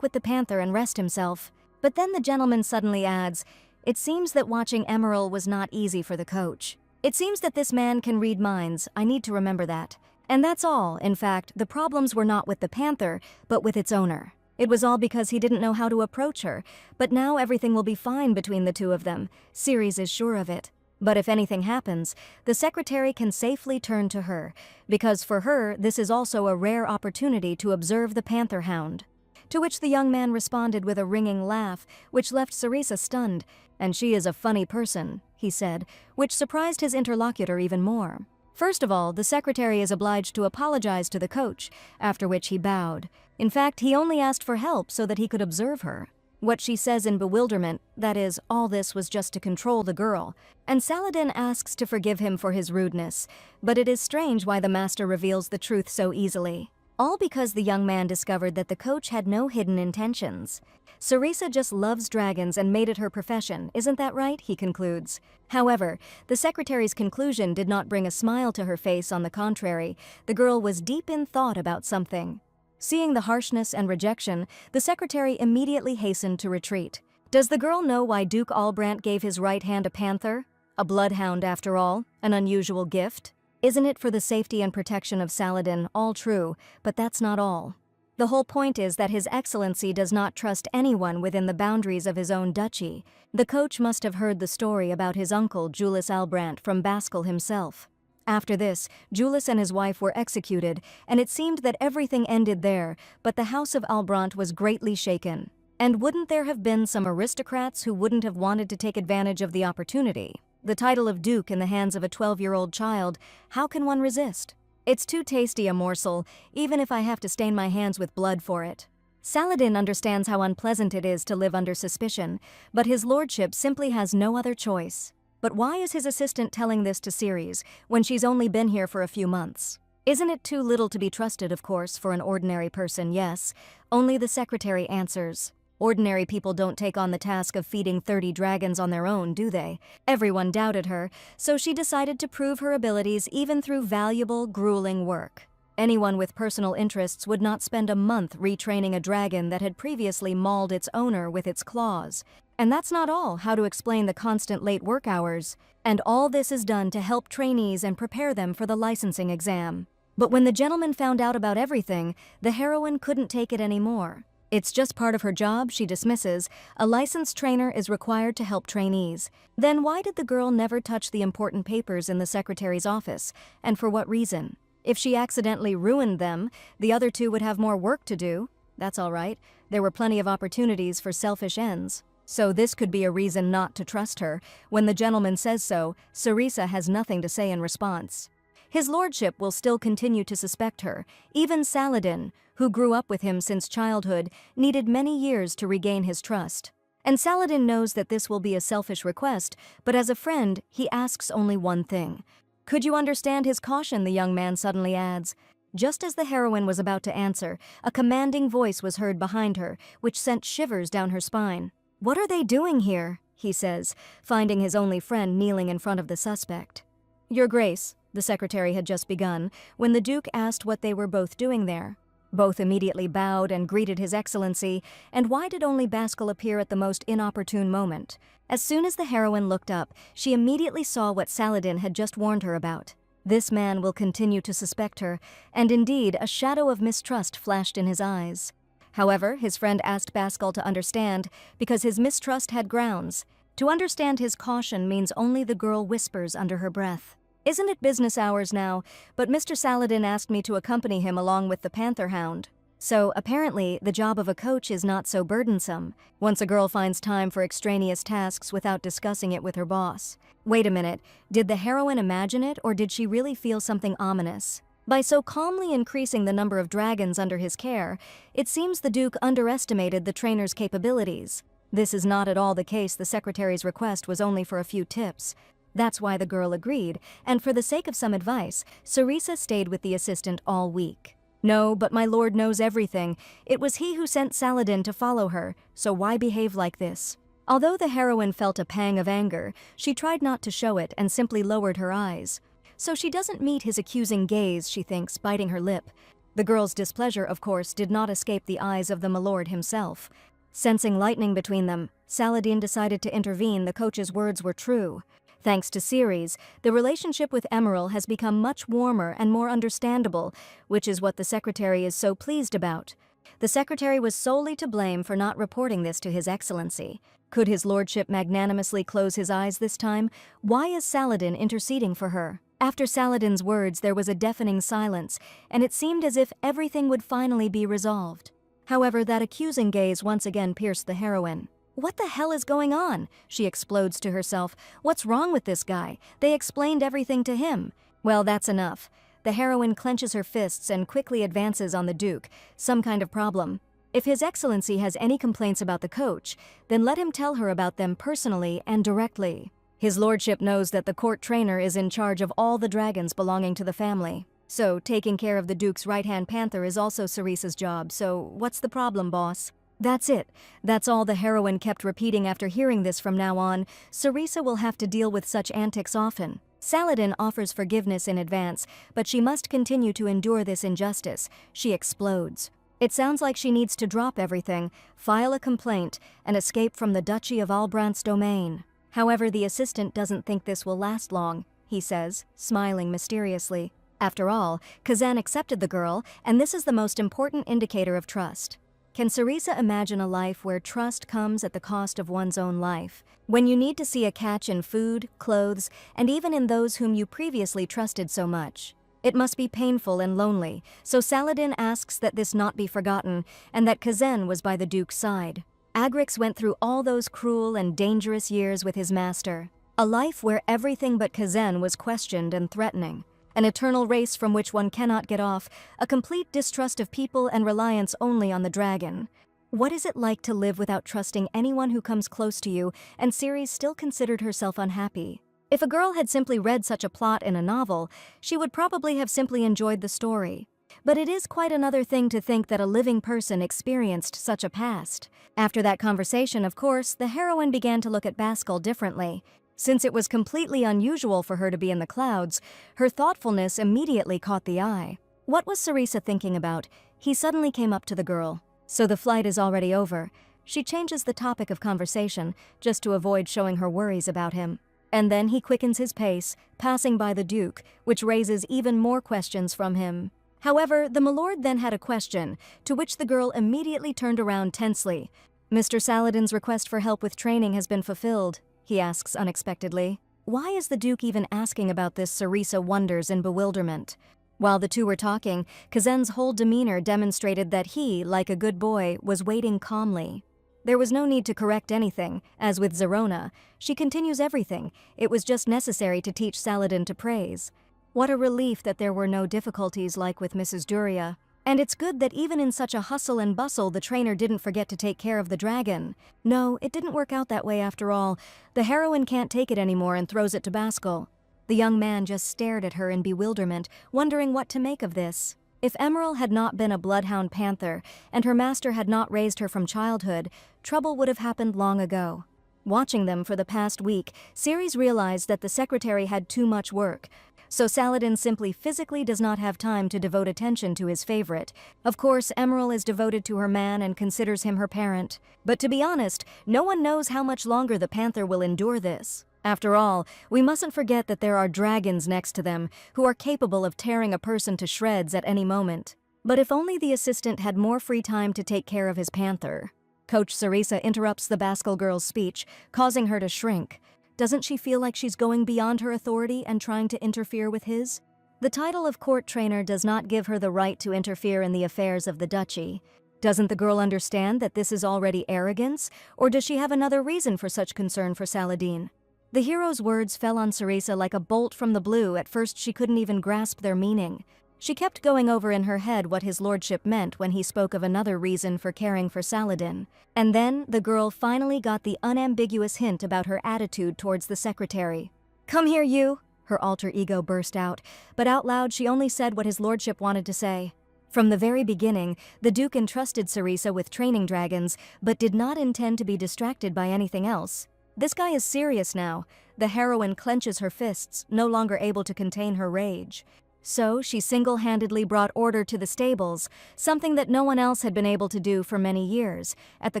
with the panther and rest himself. But then the gentleman suddenly adds, it seems that watching Emerald was not easy for the coach. It seems that this man can read minds. I need to remember that. And that's all. In fact, the problems were not with the panther, but with its owner. It was all because he didn't know how to approach her, but now everything will be fine between the two of them. Ceres is sure of it. But if anything happens, the secretary can safely turn to her, because for her, this is also a rare opportunity to observe the panther hound. To which the young man responded with a ringing laugh, which left Cerisa stunned. And she is a funny person, he said, which surprised his interlocutor even more. First of all, the secretary is obliged to apologize to the coach, after which he bowed. In fact, he only asked for help so that he could observe her. What she says in bewilderment, that is, all this was just to control the girl, and Saladin asks to forgive him for his rudeness, but it is strange why the master reveals the truth so easily. All because the young man discovered that the coach had no hidden intentions. Cerisa just loves dragons and made it her profession, isn't that right? He concludes. However, the secretary's conclusion did not bring a smile to her face. On the contrary, the girl was deep in thought about something. Seeing the harshness and rejection, the secretary immediately hastened to retreat. Does the girl know why Duke Albrandt gave his right hand a panther? A bloodhound, after all, an unusual gift? Isn't it for the safety and protection of Saladin? All true, but that's not all. The whole point is that His Excellency does not trust anyone within the boundaries of his own duchy. The coach must have heard the story about his uncle, Julius Albrandt, from Baskel himself. After this, Julius and his wife were executed, and it seemed that everything ended there, but the house of Albrandt was greatly shaken. And wouldn't there have been some aristocrats who wouldn't have wanted to take advantage of the opportunity? The title of Duke in the hands of a 12-year-old child, how can one resist? It's too tasty a morsel, even if I have to stain my hands with blood for it. Saladin understands how unpleasant it is to live under suspicion, but his lordship simply has no other choice. But why is his assistant telling this to Ceres, when she's only been here for a few months? Isn't it too little to be trusted, of course, for an ordinary person? Yes. Only the secretary answers. Ordinary people don't take on the task of feeding 30 dragons on their own, do they? Everyone doubted her, so she decided to prove her abilities even through valuable, grueling work. Anyone with personal interests would not spend a month retraining a dragon that had previously mauled its owner with its claws. And that's not all. How to explain the constant late work hours? And all this is done to help trainees and prepare them for the licensing exam. But when the gentleman found out about everything, the heroine couldn't take it anymore. It's just part of her job, she dismisses. A licensed trainer is required to help trainees. Then why did the girl never touch the important papers in the secretary's office? And for what reason? If she accidentally ruined them, the other two would have more work to do. That's all right. There were plenty of opportunities for selfish ends. So this could be a reason not to trust her. When the gentleman says so, Cerisa has nothing to say in response. His lordship will still continue to suspect her. Even Saladin, who grew up with him since childhood, needed many years to regain his trust. And Saladin knows that this will be a selfish request, but as a friend, he asks only one thing. Could you understand his caution? The young man suddenly adds. Just as the heroine was about to answer, a commanding voice was heard behind her, which sent shivers down her spine. What are they doing here? He says, finding his only friend kneeling in front of the suspect. Your Grace, the secretary had just begun, when the Duke asked what they were both doing there. Both immediately bowed and greeted His Excellency, and why did only Baskel appear at the most inopportune moment? As soon as the heroine looked up, she immediately saw what Saladin had just warned her about. This man will continue to suspect her, and indeed a shadow of mistrust flashed in his eyes. However, his friend asked Baskel to understand, because his mistrust had grounds. To understand his caution means only the girl whispers under her breath. "Isn't it business hours now? But Mr. Saladin asked me to accompany him along with the Panther Hound." So, apparently, the job of a coach is not so burdensome, once a girl finds time for extraneous tasks without discussing it with her boss. Wait a minute, did the heroine imagine it, or did she really feel something ominous? By so calmly increasing the number of dragons under his care, it seems the Duke underestimated the trainer's capabilities. This is not at all the case. The secretary's request was only for a few tips. That's why the girl agreed, and for the sake of some advice, Sarisa stayed with the assistant all week. "No, but my lord knows everything. It was he who sent Saladin to follow her, so why behave like this?" Although the heroine felt a pang of anger, she tried not to show it and simply lowered her eyes. So she doesn't meet his accusing gaze, she thinks, biting her lip. The girl's displeasure, of course, did not escape the eyes of the milord himself. Sensing lightning between them, Saladin decided to intervene. The coach's words were true. Thanks to Ceres, the relationship with Emerald has become much warmer and more understandable, which is what the secretary is so pleased about. The secretary was solely to blame for not reporting this to His Excellency. Could his lordship magnanimously close his eyes this time? Why is Saladin interceding for her? After Saladin's words, there was a deafening silence, and it seemed as if everything would finally be resolved. However, that accusing gaze once again pierced the heroine. "What the hell is going on?" she explodes to herself. "What's wrong with this guy? They explained everything to him." Well, that's enough. The heroine clenches her fists and quickly advances on the Duke. Some kind of problem. If His Excellency has any complaints about the coach, then let him tell her about them personally and directly. His lordship knows that the court trainer is in charge of all the dragons belonging to the family. So, taking care of the Duke's right-hand panther is also Sarisa's job, so what's the problem, boss? That's it. That's all the heroine kept repeating after hearing this. From now on, Sarisa will have to deal with such antics often. Saladin offers forgiveness in advance, but she must continue to endure this injustice. She explodes. It sounds like she needs to drop everything, file a complaint, and escape from the Duchy of Albrandt's domain. However, the assistant doesn't think this will last long, he says, smiling mysteriously. After all, Kazan accepted the girl, and this is the most important indicator of trust. Can Sarisa imagine a life where trust comes at the cost of one's own life? When you need to see a catch in food, clothes, and even in those whom you previously trusted so much. It must be painful and lonely, so Saladin asks that this not be forgotten, and that Kazan was by the Duke's side. Agrix went through all those cruel and dangerous years with his master. A life where everything but Kazan was questioned and threatening. An eternal race from which one cannot get off, a complete distrust of people and reliance only on the dragon. What is it like to live without trusting anyone who comes close to you, and Ceres still considered herself unhappy? If a girl had simply read such a plot in a novel, she would probably have simply enjoyed the story. But it is quite another thing to think that a living person experienced such a past. After that conversation, of course, the heroine began to look at Baskel differently. Since it was completely unusual for her to be in the clouds, her thoughtfulness immediately caught the eye. What was Sarisa thinking about? He suddenly came up to the girl. So the flight is already over. She changes the topic of conversation, just to avoid showing her worries about him. And then he quickens his pace, passing by the Duke, which raises even more questions from him. However, the milord then had a question, to which the girl immediately turned around tensely. "Mr. Saladin's request for help with training has been fulfilled," he asks unexpectedly. Why is the Duke even asking about this? Sarisa wonders in bewilderment. While the two were talking, Kazan's whole demeanor demonstrated that he, like a good boy, was waiting calmly. There was no need to correct anything, as with Zerona. She continues everything. It was just necessary to teach Saladin to praise. What a relief that there were no difficulties like with Mrs. Duria. And it's good that even in such a hustle and bustle, the trainer didn't forget to take care of the dragon. No, it didn't work out that way after all. The heroine can't take it anymore and throws it to Baskel. The young man just stared at her in bewilderment, wondering what to make of this. If Emerald had not been a bloodhound panther, and her master had not raised her from childhood, trouble would have happened long ago. Watching them for the past week, Ceres realized that the secretary had too much work. so Saladin simply physically does not have time to devote attention to his favorite. Of course, Emerald is devoted to her man and considers him her parent. But to be honest, no one knows how much longer the panther will endure this. After all, we mustn't forget that there are dragons next to them, who are capable of tearing a person to shreds at any moment. But if only the assistant had more free time to take care of his panther. Coach Sarisa interrupts the Bascal girl's speech, causing her to shrink. Doesn't she feel like she's going beyond her authority and trying to interfere with his? The title of court trainer does not give her the right to interfere in the affairs of the duchy. Doesn't the girl understand that this is already arrogance, or does she have another reason for such concern for Saladin? The hero's words fell on Sarisa like a bolt from the blue. At first she couldn't even grasp their meaning. She kept going over in her head what his lordship meant when he spoke of another reason for caring for Saladin. And then the girl finally got the unambiguous hint about her attitude towards the secretary. "Come here, you!" her alter ego burst out, but out loud she only said what his lordship wanted to say. From the very beginning, the Duke entrusted Sarisa with training dragons, but did not intend to be distracted by anything else. This guy is serious now. The heroine clenches her fists, no longer able to contain her rage. So she single-handedly brought order to the stables, something that no one else had been able to do for many years, at the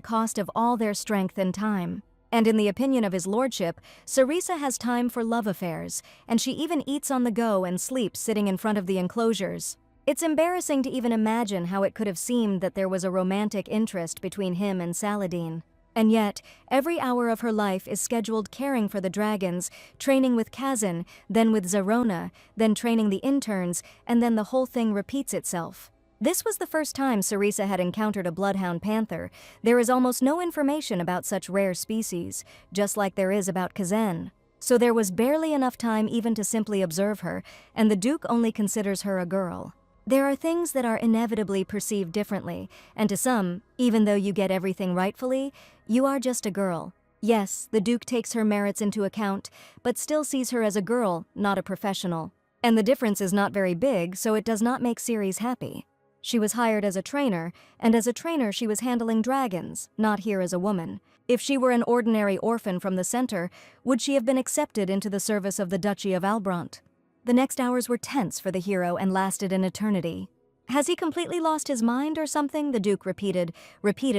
cost of all their strength and time. And in the opinion of his lordship, Sarisa has time for love affairs, and she even eats on the go and sleeps sitting in front of the enclosures. It's embarrassing to even imagine how it could have seemed that there was a romantic interest between him and Saladin. And yet, every hour of her life is scheduled caring for the dragons, training with Kazan, then with Zerona, then training the interns, and then the whole thing repeats itself. This was the first time Sarisa had encountered a bloodhound panther. There is almost no information about such rare species, just like there is about Kazan. So there was barely enough time even to simply observe her, and the Duke only considers her a girl. There are things that are inevitably perceived differently, and to some, even though you get everything rightfully, you are just a girl. Yes, the Duke takes her merits into account, but still sees her as a girl, not a professional. And the difference is not very big, so it does not make Ceres happy. She was hired as a trainer, and as a trainer she was handling dragons, not here as a woman. If she were an ordinary orphan from the center, would she have been accepted into the service of the Duchy of Albrant? The next hours were tense for the hero and lasted an eternity. "Has he completely lost his mind or something?" the Duke repeated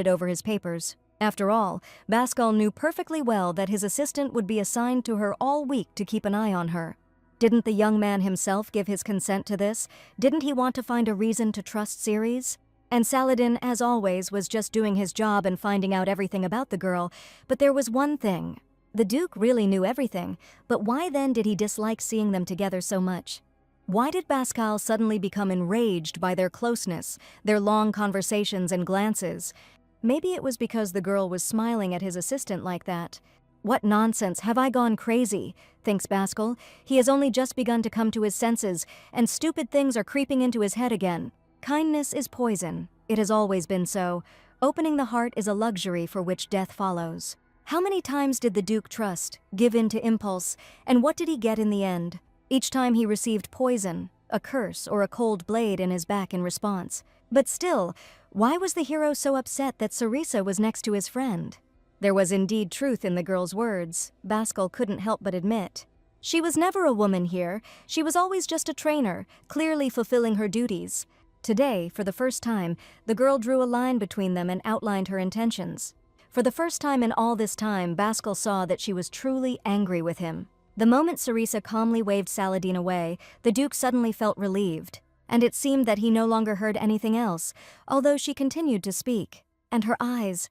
over his papers. After all, Bascal knew perfectly well that his assistant would be assigned to her all week to keep an eye on her. Didn't the young man himself give his consent to this? Didn't he want to find a reason to trust Ceres? And Saladin, as always, was just doing his job and finding out everything about the girl, but there was one thing. The Duke really knew everything, but why then did he dislike seeing them together so much? Why did Bascal suddenly become enraged by their closeness, their long conversations and glances? Maybe it was because the girl was smiling at his assistant like that. "What nonsense, have I gone crazy?" thinks Bascal. He has only just begun to come to his senses, and stupid things are creeping into his head again. Kindness is poison. It has always been so. Opening the heart is a luxury for which death follows. How many times did the Duke trust, give in to impulse, and what did he get in the end? Each time he received poison, a curse, or a cold blade in his back in response. But still, why was the hero so upset that Sarisa was next to his friend? There was indeed truth in the girl's words, Bascal couldn't help but admit. She was never a woman here, she was always just a trainer, clearly fulfilling her duties. Today, for the first time, the girl drew a line between them and outlined her intentions. For the first time in all this time, Bascal saw that she was truly angry with him. The moment Sarisa calmly waved Saladin away, the Duke suddenly felt relieved. And it seemed that he no longer heard anything else, although she continued to speak. And her eyes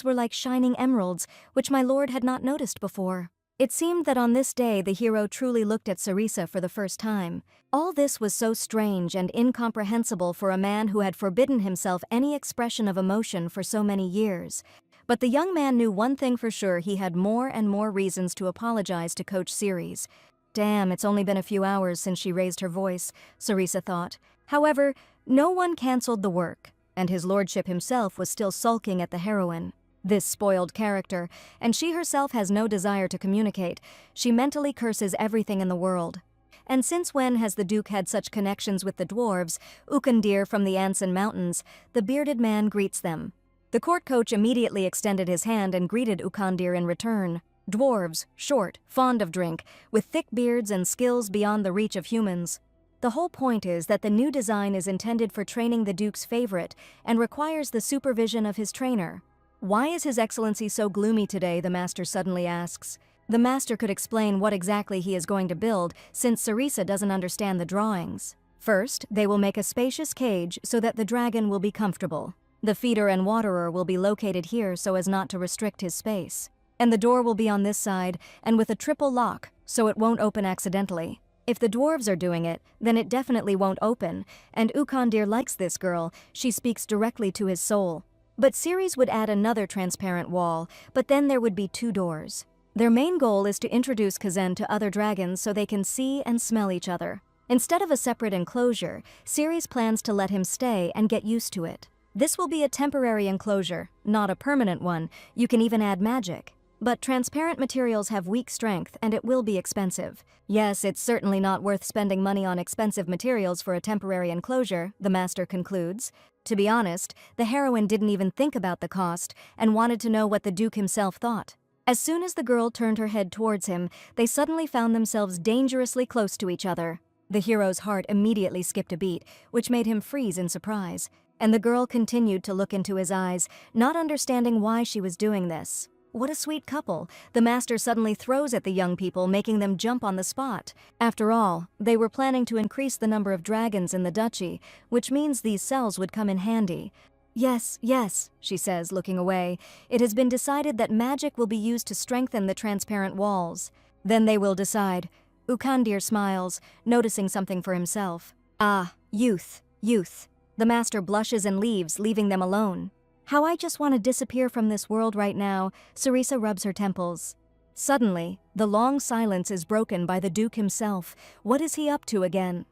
were like shining emeralds, which my lord had not noticed before. It seemed that on this day the hero truly looked at Sarisa for the first time. All this was so strange and incomprehensible for a man who had forbidden himself any expression of emotion for so many years. But the young man knew one thing for sure: he had more and more reasons to apologize to Coach Ceres. Damn, it's only been a few hours since she raised her voice, Sarisa thought. However, no one cancelled the work, and his lordship himself was still sulking at the heroine. This spoiled character, and she herself has no desire to communicate. She mentally curses everything in the world. And since when has the Duke had such connections with the dwarves, Ukandir from the Anson Mountains? The bearded man greets them. The court coach immediately extended his hand and greeted Ukandir in return. Dwarves, short, fond of drink, with thick beards and skills beyond the reach of humans. The whole point is that the new design is intended for training the Duke's favorite and requires the supervision of his trainer. Why is His Excellency so gloomy today, the master suddenly asks. The master could explain what exactly he is going to build, since Sarisa doesn't understand the drawings. First, they will make a spacious cage so that the dragon will be comfortable. The feeder and waterer will be located here so as not to restrict his space. And the door will be on this side and with a triple lock, so it won't open accidentally. If the dwarves are doing it, then it definitely won't open, and Ukandir likes this girl, she speaks directly to his soul. But Ceres would add another transparent wall, but then there would be 2 doors. Their main goal is to introduce Kazen to other dragons so they can see and smell each other. Instead of a separate enclosure, Ceres plans to let him stay and get used to it. This will be a temporary enclosure, not a permanent one. You can even add magic. But transparent materials have weak strength and it will be expensive. Yes, it's certainly not worth spending money on expensive materials for a temporary enclosure, the master concludes. To be honest, the heroine didn't even think about the cost and wanted to know what the Duke himself thought. As soon as the girl turned her head towards him, they suddenly found themselves dangerously close to each other. The hero's heart immediately skipped a beat, which made him freeze in surprise. And the girl continued to look into his eyes, not understanding why she was doing this. What a sweet couple. The master suddenly throws at the young people, making them jump on the spot. After all, they were planning to increase the number of dragons in the duchy, which means these cells would come in handy. Yes, yes, she says, looking away. It has been decided that magic will be used to strengthen the transparent walls. Then they will decide. Ukandir smiles, noticing something for himself. Ah, youth, youth. The master blushes and leaves, leaving them alone. How I just want to disappear from this world right now, Sarisa rubs her temples. Suddenly, the long silence is broken by the Duke himself. What is he up to again?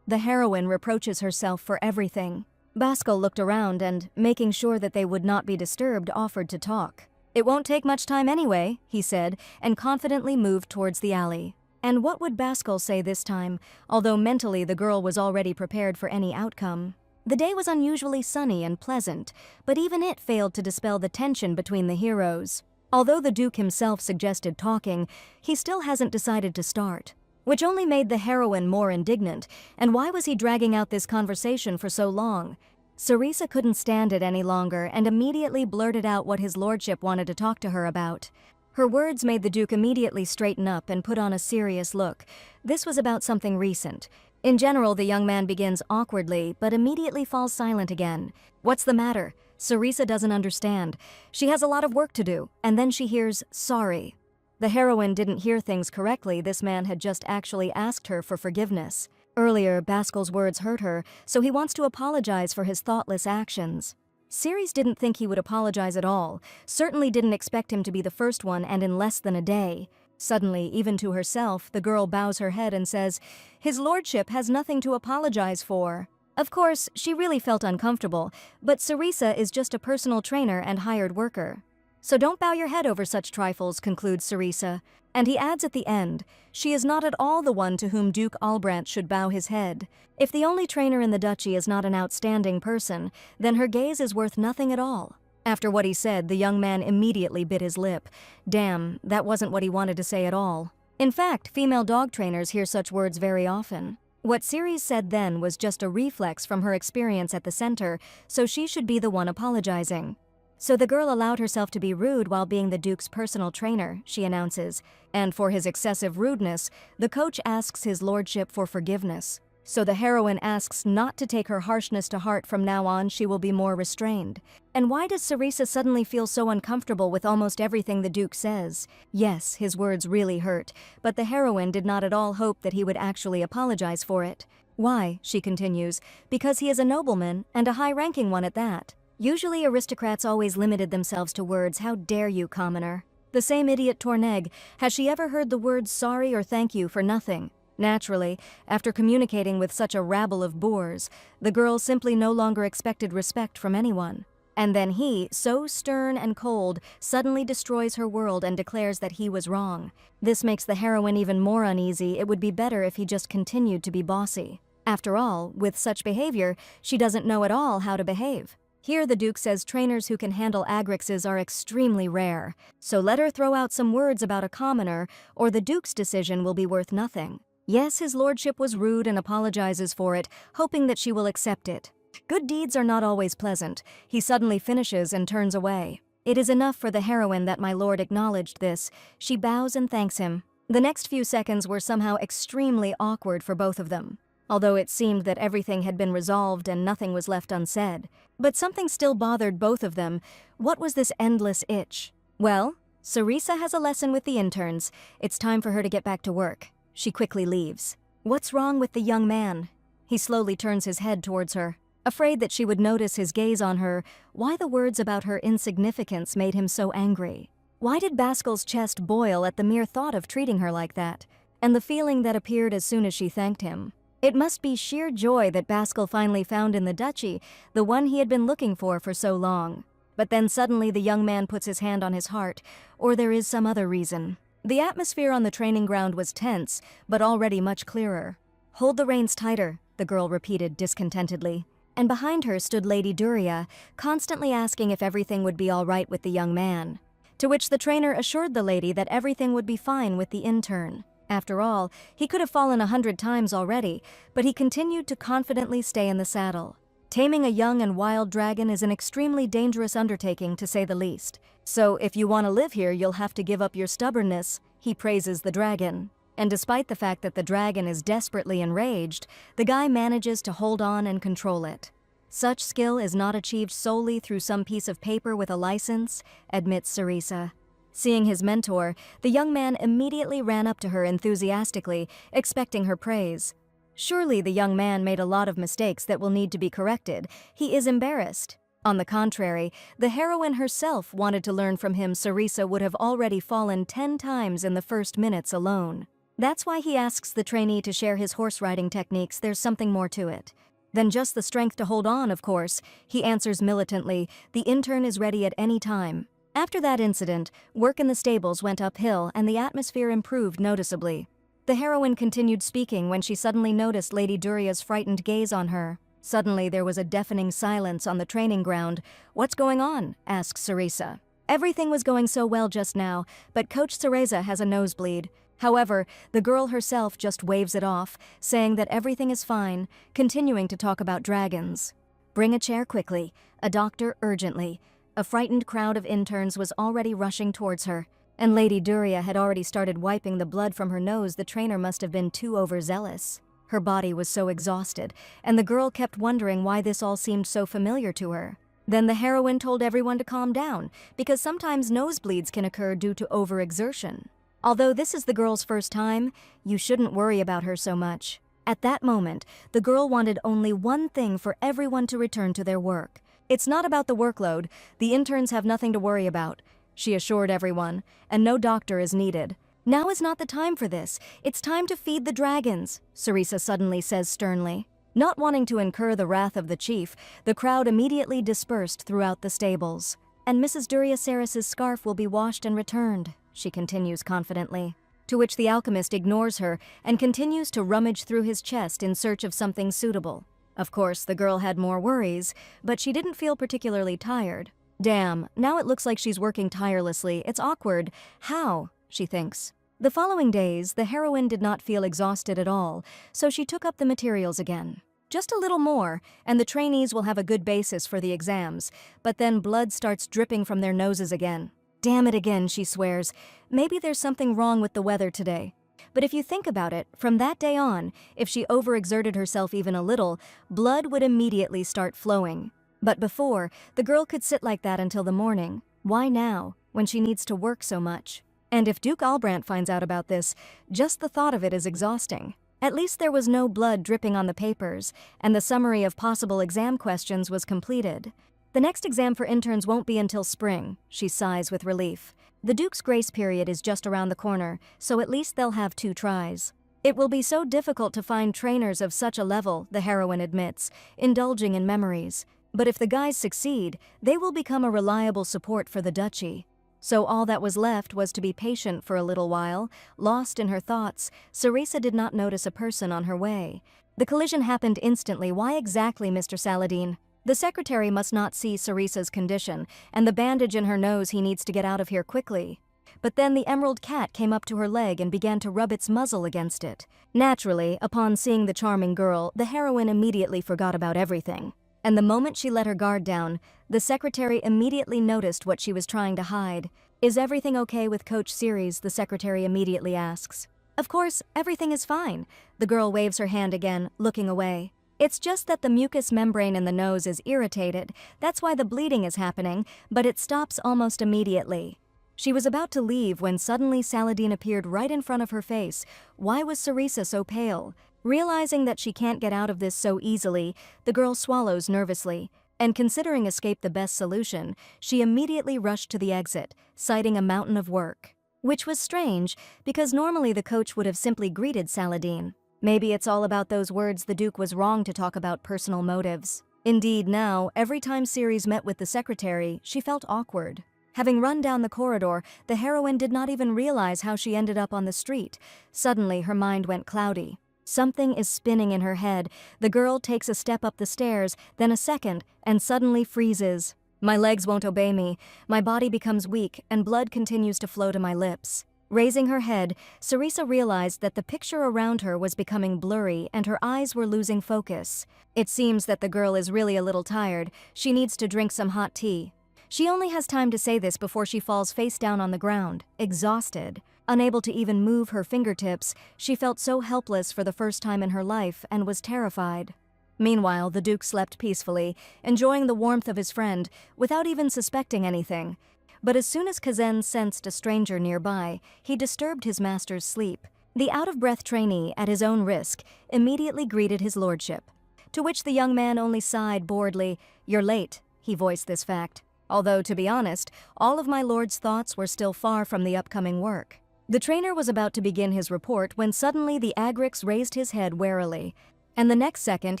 The heroine reproaches herself for everything. Baskel looked around and, making sure that they would not be disturbed, offered to talk. It won't take much time anyway, he said, and confidently moved towards the alley. And what would Baskel say this time, although mentally the girl was already prepared for any outcome? The day was unusually sunny and pleasant, but even it failed to dispel the tension between the heroes. Although the Duke himself suggested talking, he still hasn't decided to start. Which only made the heroine more indignant, and why was he dragging out this conversation for so long? Sarisa couldn't stand it any longer and immediately blurted out what his lordship wanted to talk to her about. Her words made the Duke immediately straighten up and put on a serious look. This was about something recent. In general, the young man begins awkwardly, but immediately falls silent again. What's the matter? Sarisa doesn't understand. She has a lot of work to do, and then she hears, sorry. The heroine didn't hear things correctly. This man had just actually asked her for forgiveness. Earlier, Baskel's words hurt her, so he wants to apologize for his thoughtless actions. Ceres didn't think he would apologize at all, certainly didn't expect him to be the first one and in less than a day. Suddenly, even to herself, the girl bows her head and says, "His lordship has nothing to apologize for." Of course, she really felt uncomfortable, but Sarisa is just a personal trainer and hired worker. So don't bow your head over such trifles, concludes Sarisa. And he adds at the end, she is not at all the one to whom Duke Albrandt should bow his head. If the only trainer in the duchy is not an outstanding person, then her gaze is worth nothing at all. After what he said, the young man immediately bit his lip. Damn, that wasn't what he wanted to say at all. In fact, female dog trainers hear such words very often. What Ceres said then was just a reflex from her experience at the center, so she should be the one apologizing. So the girl allowed herself to be rude while being the Duke's personal trainer, she announces. And for his excessive rudeness, the coach asks his lordship for forgiveness. So the heroine asks not to take her harshness to heart. From now on, she will be more restrained. And why does Sarisa suddenly feel so uncomfortable with almost everything the Duke says? Yes, his words really hurt, but the heroine did not at all hope that he would actually apologize for it. Why, she continues, because he is a nobleman, and a high-ranking one at that. Usually aristocrats always limited themselves to words, "How dare you, commoner?" The same idiot Torneg, has she ever heard the words sorry or thank you for nothing? Naturally, after communicating with such a rabble of boors, the girl simply no longer expected respect from anyone. And then he, so stern and cold, suddenly destroys her world and declares that he was wrong. This makes the heroine even more uneasy. It would be better if he just continued to be bossy. After all, with such behavior, she doesn't know at all how to behave. Here the Duke says trainers who can handle agrixes are extremely rare, so let her throw out some words about a commoner, or the Duke's decision will be worth nothing. Yes, his lordship was rude and apologizes for it, hoping that she will accept it. Good deeds are not always pleasant. He suddenly finishes and turns away. It is enough for the heroine that my lord acknowledged this. She bows and thanks him. The next few seconds were somehow extremely awkward for both of them, although it seemed that everything had been resolved and nothing was left unsaid. But something still bothered both of them. What was this endless itch? Well, Sarisa has a lesson with the interns. It's time for her to get back to work. She quickly leaves. What's wrong with the young man? He slowly turns his head towards her. Afraid that she would notice his gaze on her, why the words about her insignificance made him so angry? Why did Baskel's chest boil at the mere thought of treating her like that? And the feeling that appeared as soon as she thanked him. It must be sheer joy that Baskel finally found in the duchy, the one he had been looking for so long. But then suddenly the young man puts his hand on his heart, or there is some other reason. The atmosphere on the training ground was tense, but already much clearer. Hold the reins tighter, the girl repeated discontentedly. And behind her stood Lady Duria, constantly asking if everything would be all right with the young man. To which the trainer assured the lady that everything would be fine with the intern. After all, he could have fallen 100 times already, but he continued to confidently stay in the saddle. Taming a young and wild dragon is an extremely dangerous undertaking, to say the least. So if you want to live here, you'll have to give up your stubbornness, he praises the dragon. And despite the fact that the dragon is desperately enraged, the guy manages to hold on and control it. Such skill is not achieved solely through some piece of paper with a license, admits Sarisa. Seeing his mentor, the young man immediately ran up to her enthusiastically, expecting her praise. Surely the young man made a lot of mistakes that will need to be corrected. He is embarrassed. On the contrary, the heroine herself wanted to learn from him. Sarisa would have already fallen 10 times in the first minutes alone. That's why he asks the trainee to share his horse riding techniques. There's something more to it than just the strength to hold on, of course. He answers militantly, the intern is ready at any time. After that incident, work in the stables went uphill and the atmosphere improved noticeably. The heroine continued speaking when she suddenly noticed Lady Duria's frightened gaze on her. Suddenly there was a deafening silence on the training ground. What's going on? Asked Sarisa. Everything was going so well just now, but Coach Cereza has a nosebleed. However, the girl herself just waves it off, saying that everything is fine, continuing to talk about dragons. Bring a chair quickly. A doctor urgently. A frightened crowd of interns was already rushing towards her, and Lady Duria had already started wiping the blood from her nose. The trainer must have been too overzealous. Her body was so exhausted, and the girl kept wondering why this all seemed so familiar to her. Then the heroine told everyone to calm down, because sometimes nosebleeds can occur due to overexertion. Although this is the girl's first time, you shouldn't worry about her so much. At that moment, the girl wanted only one thing: for everyone to return to their work. It's not about the workload. The interns have nothing to worry about, she assured everyone, and no doctor is needed. Now is not the time for this. It's time to feed the dragons, Sarisa suddenly says sternly. Not wanting to incur the wrath of the chief, the crowd immediately dispersed throughout the stables. And Mrs. Duria Saris's scarf will be washed and returned, she continues confidently. To which the alchemist ignores her and continues to rummage through his chest in search of something suitable. Of course, the girl had more worries, but she didn't feel particularly tired. Damn, now it looks like she's working tirelessly. It's awkward. How? She thinks. The following days, the heroine did not feel exhausted at all, so she took up the materials again. Just a little more, and the trainees will have a good basis for the exams, but then blood starts dripping from their noses again. Damn it again, she swears. Maybe there's something wrong with the weather today. But if you think about it, from that day on, if she overexerted herself even a little, blood would immediately start flowing. But before, the girl could sit like that until the morning. Why now, when she needs to work so much? And if Duke Albrandt finds out about this, just the thought of it is exhausting. At least there was no blood dripping on the papers, and the summary of possible exam questions was completed. The next exam for interns won't be until spring, she sighs with relief. The Duke's grace period is just around the corner, so at least they'll have 2 tries. It will be so difficult to find trainers of such a level, the heroine admits, indulging in memories. But if the guys succeed, they will become a reliable support for the duchy. So all that was left was to be patient for a little while. Lost in her thoughts, Sarisa did not notice a person on her way. The collision happened instantly. Why exactly, Mr. Saladin? The secretary must not see Sarisa's condition, and the bandage in her nose he needs to get out of here quickly. But then the emerald cat came up to her leg and began to rub its muzzle against it. Naturally, upon seeing the charming girl, the heroine immediately forgot about everything. And the moment she let her guard down, the secretary immediately noticed what she was trying to hide. "Is everything okay with Coach Ceres?" the secretary immediately asks. "Of course, everything is fine." The girl waves her hand again, looking away. "It's just that the mucous membrane in the nose is irritated. That's why the bleeding is happening, but it stops almost immediately." She was about to leave when suddenly Saladin appeared right in front of her face. Why was Sarisa so pale? Realizing that she can't get out of this so easily, the girl swallows nervously. And considering escape the best solution, she immediately rushed to the exit, citing a mountain of work. Which was strange, because normally the coach would have simply greeted Saladin. Maybe it's all about those words the Duke was wrong to talk about personal motives. Indeed now, every time Ceres met with the secretary, she felt awkward. Having run down the corridor, the heroine did not even realize how she ended up on the street. Suddenly, her mind went cloudy. Something is spinning in her head. The girl takes a step up the stairs, then a second, and suddenly freezes. My legs won't obey me. My body becomes weak, and blood continues to flow to my lips. Raising her head, Sarisa realized that the picture around her was becoming blurry and her eyes were losing focus. It seems that the girl is really a little tired. She needs to drink some hot tea. She only has time to say this before she falls face down on the ground, exhausted. Unable to even move her fingertips, she felt so helpless for the first time in her life and was terrified. Meanwhile, the Duke slept peacefully, enjoying the warmth of his friend, without even suspecting anything. But as soon as Kazan sensed a stranger nearby, he disturbed his master's sleep. The out-of-breath trainee, at his own risk, immediately greeted his lordship. To which the young man only sighed boredly. "You're late," he voiced this fact. Although, to be honest, all of my lord's thoughts were still far from the upcoming work. The trainer was about to begin his report when suddenly the Agrix raised his head warily. And the next second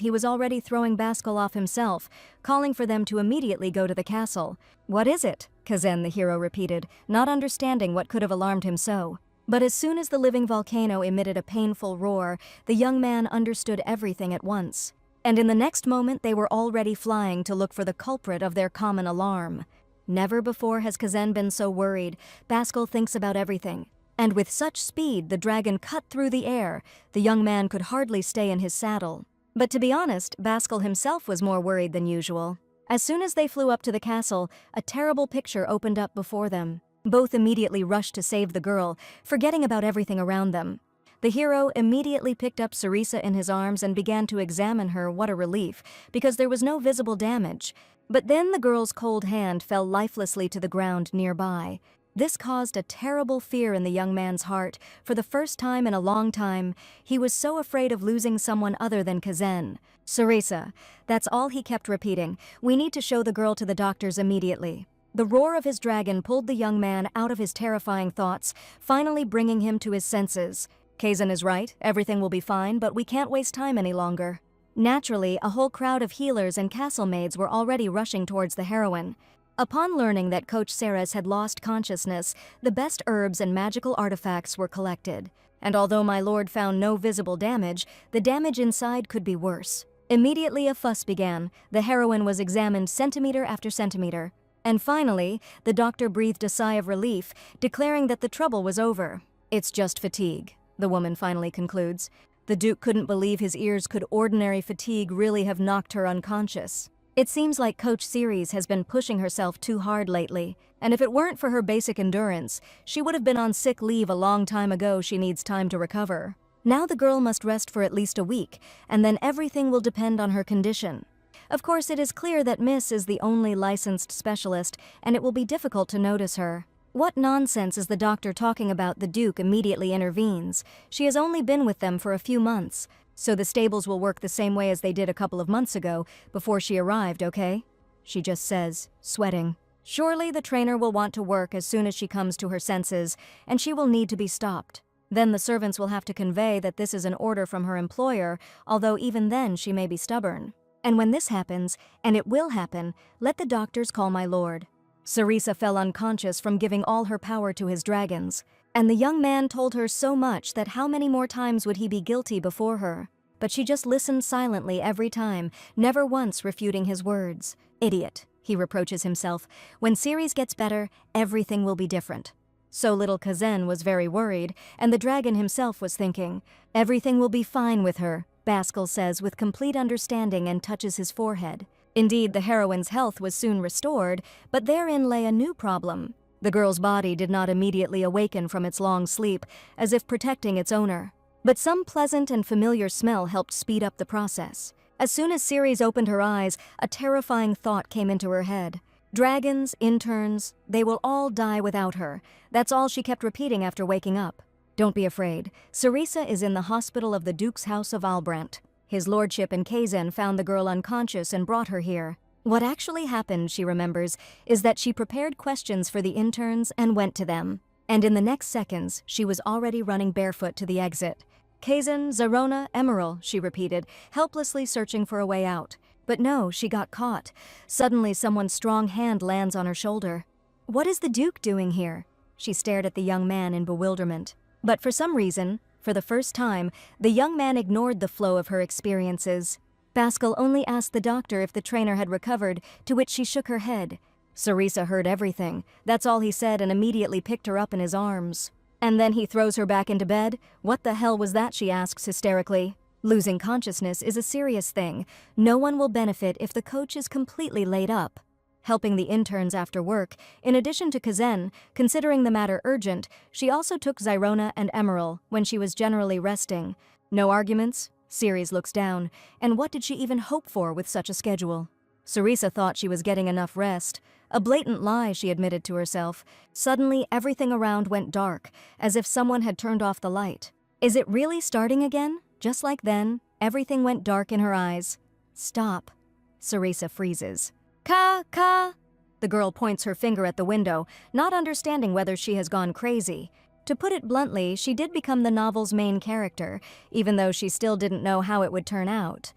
he was already throwing Baskel off himself, calling for them to immediately go to the castle. "What is it?" Kazan the hero repeated, not understanding what could have alarmed him so. But as soon as the living volcano emitted a painful roar, the young man understood everything at once. And in the next moment they were already flying to look for the culprit of their common alarm. Never before has Kazan been so worried. Baskel thinks about everything. And with such speed, the dragon cut through the air. The young man could hardly stay in his saddle. But to be honest, Baskel himself was more worried than usual. As soon as they flew up to the castle, a terrible picture opened up before them. Both immediately rushed to save the girl, forgetting about everything around them. The hero immediately picked up Sarisa in his arms and began to examine her. What a relief, because there was no visible damage. But then the girl's cold hand fell lifelessly to the ground nearby. This caused a terrible fear in the young man's heart. For the first time in a long time, he was so afraid of losing someone other than Kazan. "Sarisa," that's all he kept repeating. "We need to show the girl to the doctors immediately." The roar of his dragon pulled the young man out of his terrifying thoughts, finally bringing him to his senses. Kazan is right, everything will be fine, but we can't waste time any longer. Naturally, a whole crowd of healers and castle maids were already rushing towards the heroine. Upon learning that Coach Ceres had lost consciousness, the best herbs and magical artifacts were collected. And although my lord found no visible damage, the damage inside could be worse. Immediately a fuss began. The heroine was examined centimeter after centimeter. And finally, the doctor breathed a sigh of relief, declaring that the trouble was over. "It's just fatigue," the woman finally concludes. The Duke couldn't believe his ears. Could ordinary fatigue really have knocked her unconscious? It seems like Coach Ceres has been pushing herself too hard lately, and if it weren't for her basic endurance, she would have been on sick leave a long time ago. She needs time to recover. Now the girl must rest for at least a week, and then everything will depend on her condition. Of course, it is clear that Miss is the only licensed specialist, and it will be difficult to notice her. "What nonsense is the doctor talking about?" The Duke immediately intervenes. "She has only been with them for a few months, so the stables will work the same way as they did a couple of months ago, before she arrived, okay?" She just says, sweating. Surely the trainer will want to work as soon as she comes to her senses, and she will need to be stopped. Then the servants will have to convey that this is an order from her employer, although even then she may be stubborn. And when this happens, and it will happen, let the doctors call my lord. Sarisa fell unconscious from giving all her power to his dragons, and the young man told her so much that how many more times would he be guilty before her? but she just listened silently every time, never once refuting his words. Idiot, he reproaches himself. When Ceres gets better, everything will be different. So little Kazen was very worried, and the dragon himself was thinking, everything will be fine with her, Baskel says with complete understanding and touches his forehead. Indeed, the heroine's health was soon restored, but therein lay a new problem. The girl's body did not immediately awaken from its long sleep, as if protecting its owner. But some pleasant and familiar smell helped speed up the process. As soon as Ceres opened her eyes, a terrifying thought came into her head. Dragons, interns, they will all die without her. That's all she kept repeating after waking up. Don't be afraid. Cerisa is in the hospital of the Duke's House of Albrandt. His lordship and Kazan found the girl unconscious and brought her here. What actually happened, she remembers, is that she prepared questions for the interns and went to them. And in the next seconds, she was already running barefoot to the exit. Kazan, Zarona, Emerald, she repeated, helplessly searching for a way out. But no, she got caught. Suddenly, someone's strong hand lands on her shoulder. What is the Duke doing here? She stared at the young man in bewilderment. But for some reason, for the first time, the young man ignored the flow of her experiences. Baskel only asked the doctor if the trainer had recovered, to which she shook her head. Cerisa heard everything. That's all he said and immediately picked her up in his arms. And then he throws her back into bed? What the hell was that, she asks hysterically. Losing consciousness is a serious thing. No one will benefit if the coach is completely laid up. Helping the interns after work, in addition to Kazen, considering the matter urgent, she also took Zyrona and Emerald when she was generally resting. No arguments? Ceres looks down. And what did she even hope for with such a schedule? Cerisa thought she was getting enough rest. A blatant lie, she admitted to herself. Suddenly, everything around went dark, as if someone had turned off the light. Is it really starting again? Just like then, everything went dark in her eyes. Stop. Cerisa freezes. Ka! The girl points her finger at the window, not understanding whether she has gone crazy. To put it bluntly, she did become the novel's main character, even though she still didn't know how it would turn out.